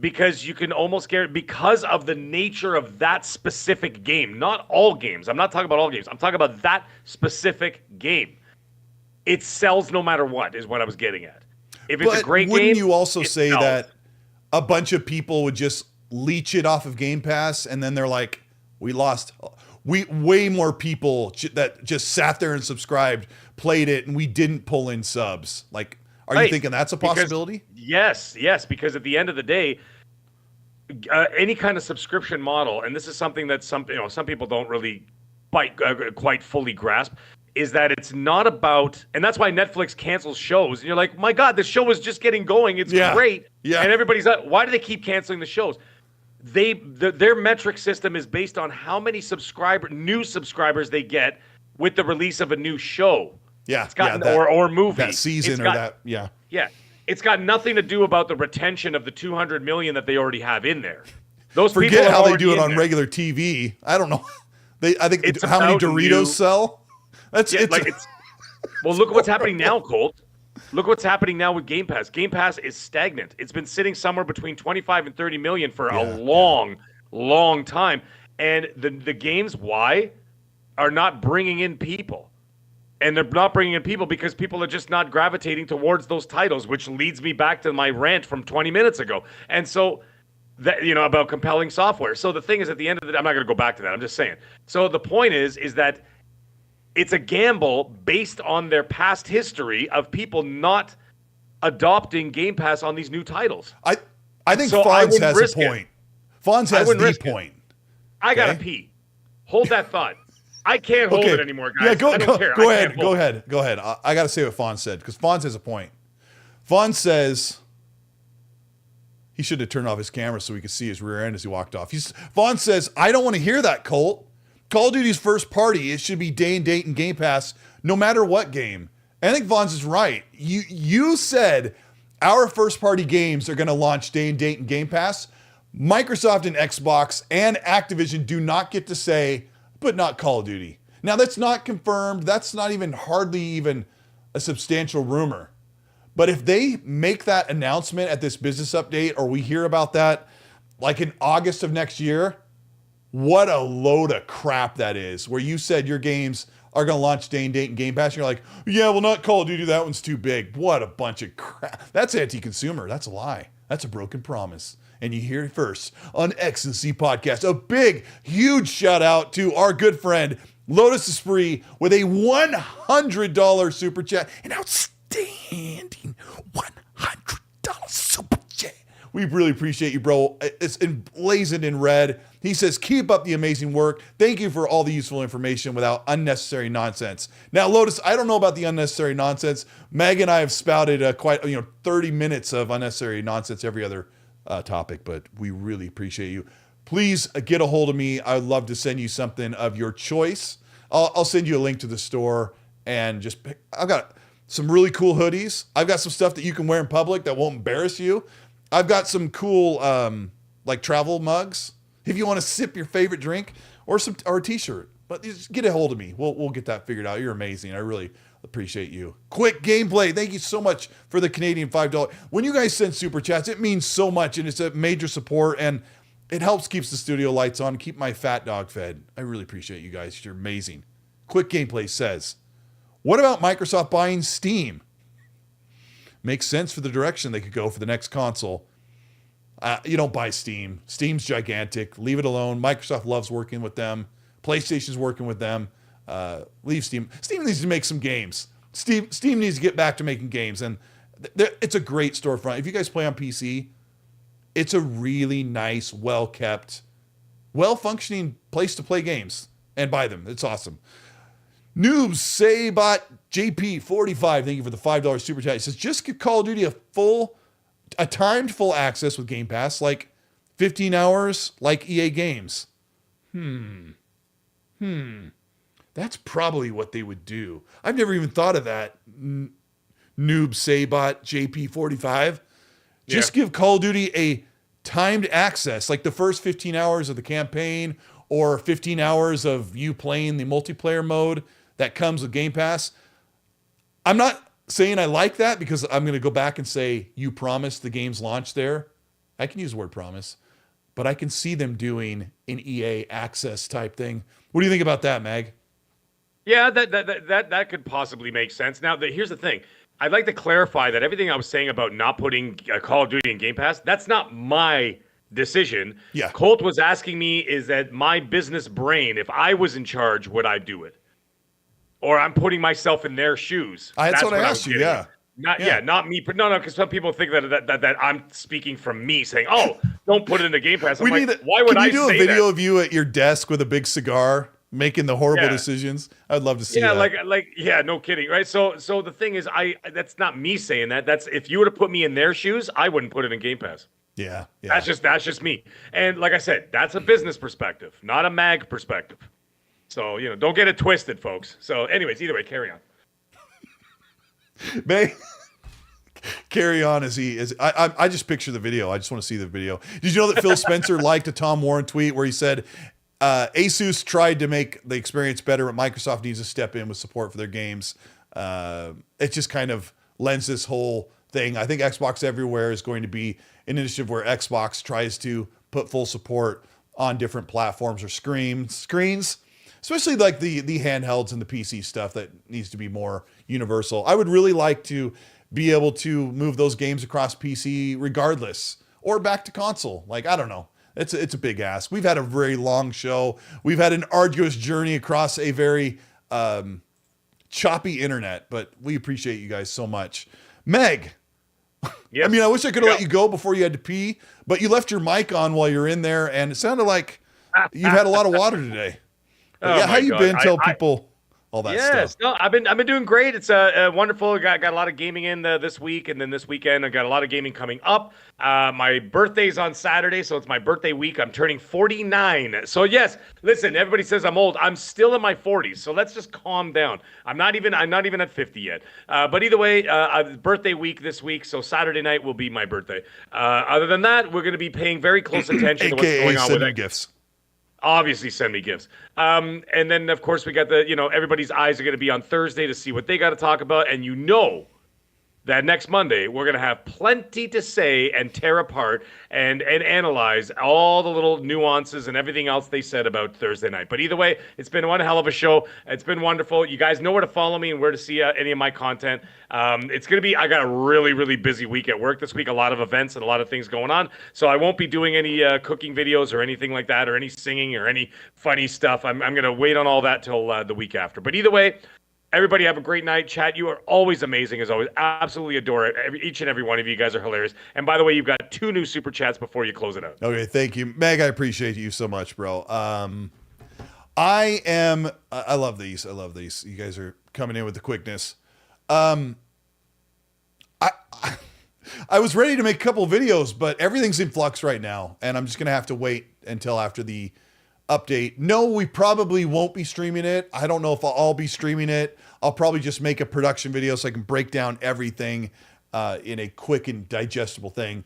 Because you can almost guarantee, because of the nature of that specific game, not all games. I'm not talking about all games. I'm talking about that specific game. It sells no matter what, is what I was getting at. If it's a great game, wouldn't you also say that a bunch of people would just leech it off of Game Pass and then they're like, way more people that just sat there and subscribed, played it, and we didn't pull in subs. Are you thinking that's a possibility? Yes, because at the end of the day, any kind of subscription model, and this is something that some people don't really quite fully grasp, is that it's not about, and that's why Netflix cancels shows. And you're like, my God, the show is just getting going. It's great. Yeah. And everybody's like, why do they keep canceling the shows? Their metric system is based on how many new subscribers they get with the release of a new show. Yeah, or movie. That season yeah. Yeah. It's got nothing to do about the retention of the 200 million that they already have in there. Those Forget people how they do it on regular TV. I don't know. I think it's how many Doritos sell. Well, look at what's happening now, Colt. Look what's happening now with Game Pass. Game Pass is stagnant. It's been sitting somewhere between 25 and 30 million for a long time. And the games, why? Are not bringing in people. And they're not bringing in people because people are just not gravitating towards those titles, which leads me back to my rant from 20 minutes ago. And so, about compelling software. So the thing is, at the end of the day, I'm not going to go back to that. I'm just saying. So the point is that it's a gamble based on their past history of people not adopting Game Pass on these new titles. I think Fonz has a point. Fonz has the point. I got to pee. Hold that thought. I can't hold it anymore, guys. Yeah, go ahead. I got to say what Fonz said because Fonz has a point. Fonz says he should have turned off his camera so we could see his rear end as he walked off. Fonz says, I don't want to hear that, Colt. Call of Duty's first party. It should be day and date and Game Pass no matter what game. I think Fonz is right. You said our first party games are going to launch day and date and Game Pass. Microsoft and Xbox and Activision do not get to say, but not Call of Duty. Now, that's not confirmed. That's not even hardly even a substantial rumor. But if they make that announcement at this business update, or we hear about that in August of next year, what a load of crap that is. Where you said your games are going to launch day and date and Game Pass, and you're like, yeah, well, not Call of Duty. That one's too big. What a bunch of crap. That's anti-consumer. That's a lie. That's a broken promise. And you hear it first on XNC Podcast. A big, huge shout out to our good friend Lotus Esprit with a $100 super chat. An outstanding $100 super chat. We really appreciate you, bro. It's emblazoned in red. He says, keep up the amazing work. Thank you for all the useful information without unnecessary nonsense. Now, Lotus, I don't know about the unnecessary nonsense. Meg and I have spouted quite 30 minutes of unnecessary nonsense every other topic, but we really appreciate you. Please get a hold of me. I'd love to send you something of your choice. I'll send you a link to the store and just pick. I've got some really cool hoodies. I've got some stuff that you can wear in public that won't embarrass you. I've got some cool like travel mugs if you want to sip your favorite drink, or a t-shirt. But just get a hold of me. We'll get that figured out. You're amazing. I really appreciate you. Quick Gameplay, thank you so much for the Canadian $5. When you guys send super chats, it means so much, and it's a major support, and it helps keeps the studio lights on, keep my fat dog fed. I really appreciate you guys. You're amazing. Quick Gameplay says, what about Microsoft buying Steam? Makes sense for the direction they could go for the next console. You don't buy Steam. Steam's gigantic. Leave it alone. Microsoft loves working with them. PlayStation's working with them. Leave Steam. Steam needs to make some games. Steam needs to get back to making games. And it's a great storefront. If you guys play on PC, it's a really nice, well-kept, well-functioning place to play games and buy them. It's awesome. Noobs Saybot JP45, thank you for the $5 super chat. He says, just give Call of Duty a timed full access with Game Pass, like 15 hours, like EA games. That's probably what they would do. I've never even thought of that. Noob Saybot JP45. Just give Call of Duty a timed access, like the first 15 hours of the campaign or 15 hours of you playing the multiplayer mode that comes with Game Pass. I'm not saying I like that, because I'm going to go back and say, you promised the game's launch there. I can use the word promise, but I can see them doing an EA access type thing. What do you think about that, Mag? Yeah, that could possibly make sense. Now, here's the thing. I'd like to clarify that everything I was saying about not putting Call of Duty in Game Pass, that's not my decision. Yeah. Colt was asking me, is that my business brain, if I was in charge, would I do it? Or I'm putting myself in their shoes. That's what I asked you, yeah. Not me. No, because some people think that I'm speaking from me saying, oh, don't put it in the Game Pass. I'm like, why would I say that? Can you do a video of you at your desk with a big cigar making the horrible decisions? I'd love to see that. Yeah, no kidding, right? So the thing is, that's not me saying that. That's, if you were to put me in their shoes, I wouldn't put it in Game Pass. Yeah. That's just me. And like I said, that's a business perspective, not a mag perspective. So, don't get it twisted, folks. So anyways, either way, carry on. May carry on as he is. I just picture the video. I just want to see the video. Did you know that Phil Spencer liked a Tom Warren tweet where he said, Asus tried to make the experience better, but Microsoft needs to step in with support for their games. It just kind of lends this whole thing. I think Xbox Everywhere is going to be an initiative where Xbox tries to put full support on different platforms or screens. Especially like the handhelds and the PC stuff that needs to be more universal. I would really like to be able to move those games across PC regardless, or back to console. Like, I don't know. It's a big ask. We've had a very long show. We've had an arduous journey across a very choppy internet, but we appreciate you guys so much. Meg. Yes. I mean, I wish I could have let you go before you had to pee, but you left your mic on while you're in there, and it sounded like you've had a lot of water today. How you been? Tell people all that stuff. Yes, no, I've been doing great. It's wonderful. Got a lot of gaming in this week, and then this weekend I got a lot of gaming coming up. My birthday's on Saturday, so it's my birthday week. I'm turning 49. So yes, listen, everybody says I'm old. I'm still in my 40s, so let's just calm down. I'm not even at 50 yet. But either way, birthday week this week, so Saturday night will be my birthday. Other than that, we're going to be paying very close attention to what's going on with gifts. Obviously, send me gifts. And then, of course, we got everybody's eyes are going to be on Thursday to see what they got to talk about. And that next Monday, we're going to have plenty to say and tear apart and analyze all the little nuances and everything else they said about Thursday night. But either way, it's been one hell of a show. It's been wonderful. You guys know where to follow me and where to see any of my content. It's going to be, I got a really, really busy week at work this week, a lot of events and a lot of things going on. So I won't be doing any cooking videos or anything like that, or any singing or any funny stuff. I'm going to wait on all that till the week after. But either way, everybody have a great night. Chat, you are always amazing as always. Absolutely adore it. Each and every one of you guys are hilarious. And by the way, you've got 2 new super chats before you close it out. Okay, thank you. Meg, I appreciate you so much, bro. I love these. You guys are coming in with the quickness. I was ready to make a couple of videos, but everything's in flux right now, and I'm just gonna have to wait until after the update. No, we probably won't be streaming it. I don't know if I'll be streaming it. I'll probably just make a production video so I can break down everything in a quick and digestible thing.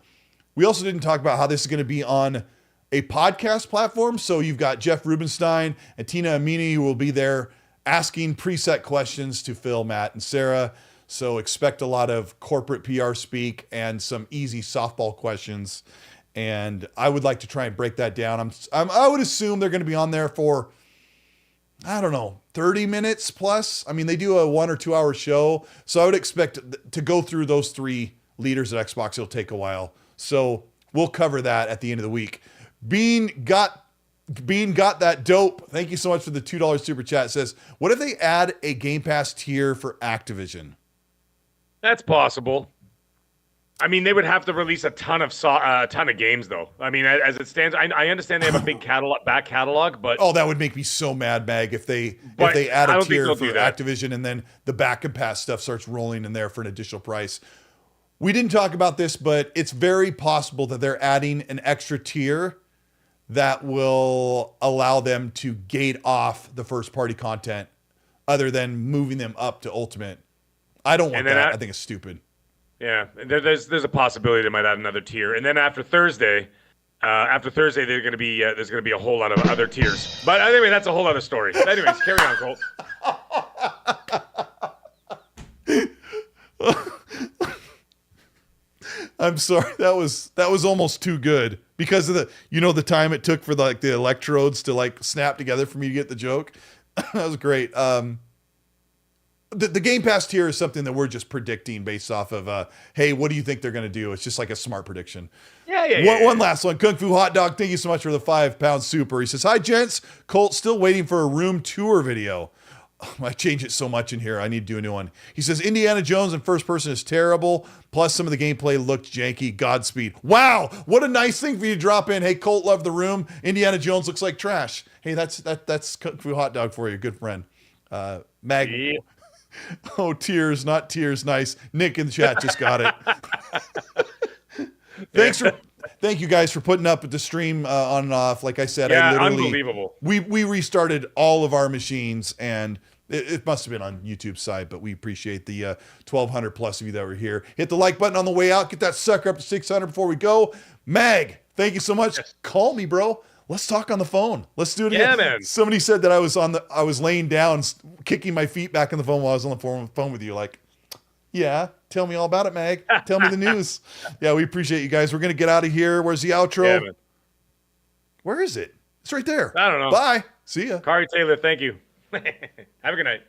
We also didn't talk about how this is going to be on a podcast platform. So you've got Jeff Rubenstein and Tina Amini who will be there asking preset questions to Phil, Matt, and Sarah. So expect a lot of corporate PR speak and some easy softball questions. And I would like to try and break that down. I would assume they're going to be on there for, I don't know, 30 minutes plus. I mean, they do a 1 or 2 hour show. So I would expect to go through those 3 leaders at Xbox. It'll take a while. So we'll cover that at the end of the week. Bean got that dope. Thank you so much for the $2 super chat. It says, what if they add a Game Pass tier for Activision? That's possible. I mean, they would have to release a ton of games, though. I mean, as it stands, I understand they have a big back catalog, but that would make me so mad, Mag, if they add a tier for Activision and then the back and pass stuff starts rolling in there for an additional price. We didn't talk about this, but it's very possible that they're adding an extra tier that will allow them to gate off the first party content, other than moving them up to Ultimate. I don't want that. I think it's stupid. Yeah, there's a possibility they might add another tier, and then after Thursday, there's going to be a whole lot of other tiers. But anyway, that's a whole other story. Anyways, carry on, Colt. I'm sorry, that was almost too good because of the time it took for the electrodes to snap together for me to get the joke. That was great. The Game Pass tier is something that we're just predicting based off of, hey, what do you think they're going to do? It's just like a smart prediction. One last one. Kung Fu Hot Dog, thank you so much for the 5-pound super. He says, hi, gents. Colt, still waiting for a room tour video. Oh, I changed it so much in here. I need to do a new one. He says, Indiana Jones in first person is terrible. Plus, some of the gameplay looked janky. Godspeed. Wow, what a nice thing for you to drop in. Hey, Colt, love the room. Indiana Jones looks like trash. Hey, that's Kung Fu Hot Dog for you. Good friend. Mag. Yeah. Oh, tears, not tears. Nice. Nick in the chat just got it. Thank you guys for putting up with the stream on and off. Like I said, unbelievable. We restarted all of our machines, and it must have been on YouTube's side, but we appreciate the 1,200 plus of you that were here. Hit the like button on the way out. Get that sucker up to 600 before we go. Mag, thank you so much. Yes. Call me, bro. Let's talk on the phone. Let's do it again. Yeah, man. Somebody said that I was laying down, kicking my feet back in the phone while I was on the phone with you. Like, yeah, tell me all about it, Mag. Tell me the news. Yeah, we appreciate you guys. We're going to get out of here. Where's the outro? Yeah, man. Where is it? It's right there. I don't know. Bye. See ya. Kari Taylor, thank you. Have a good night.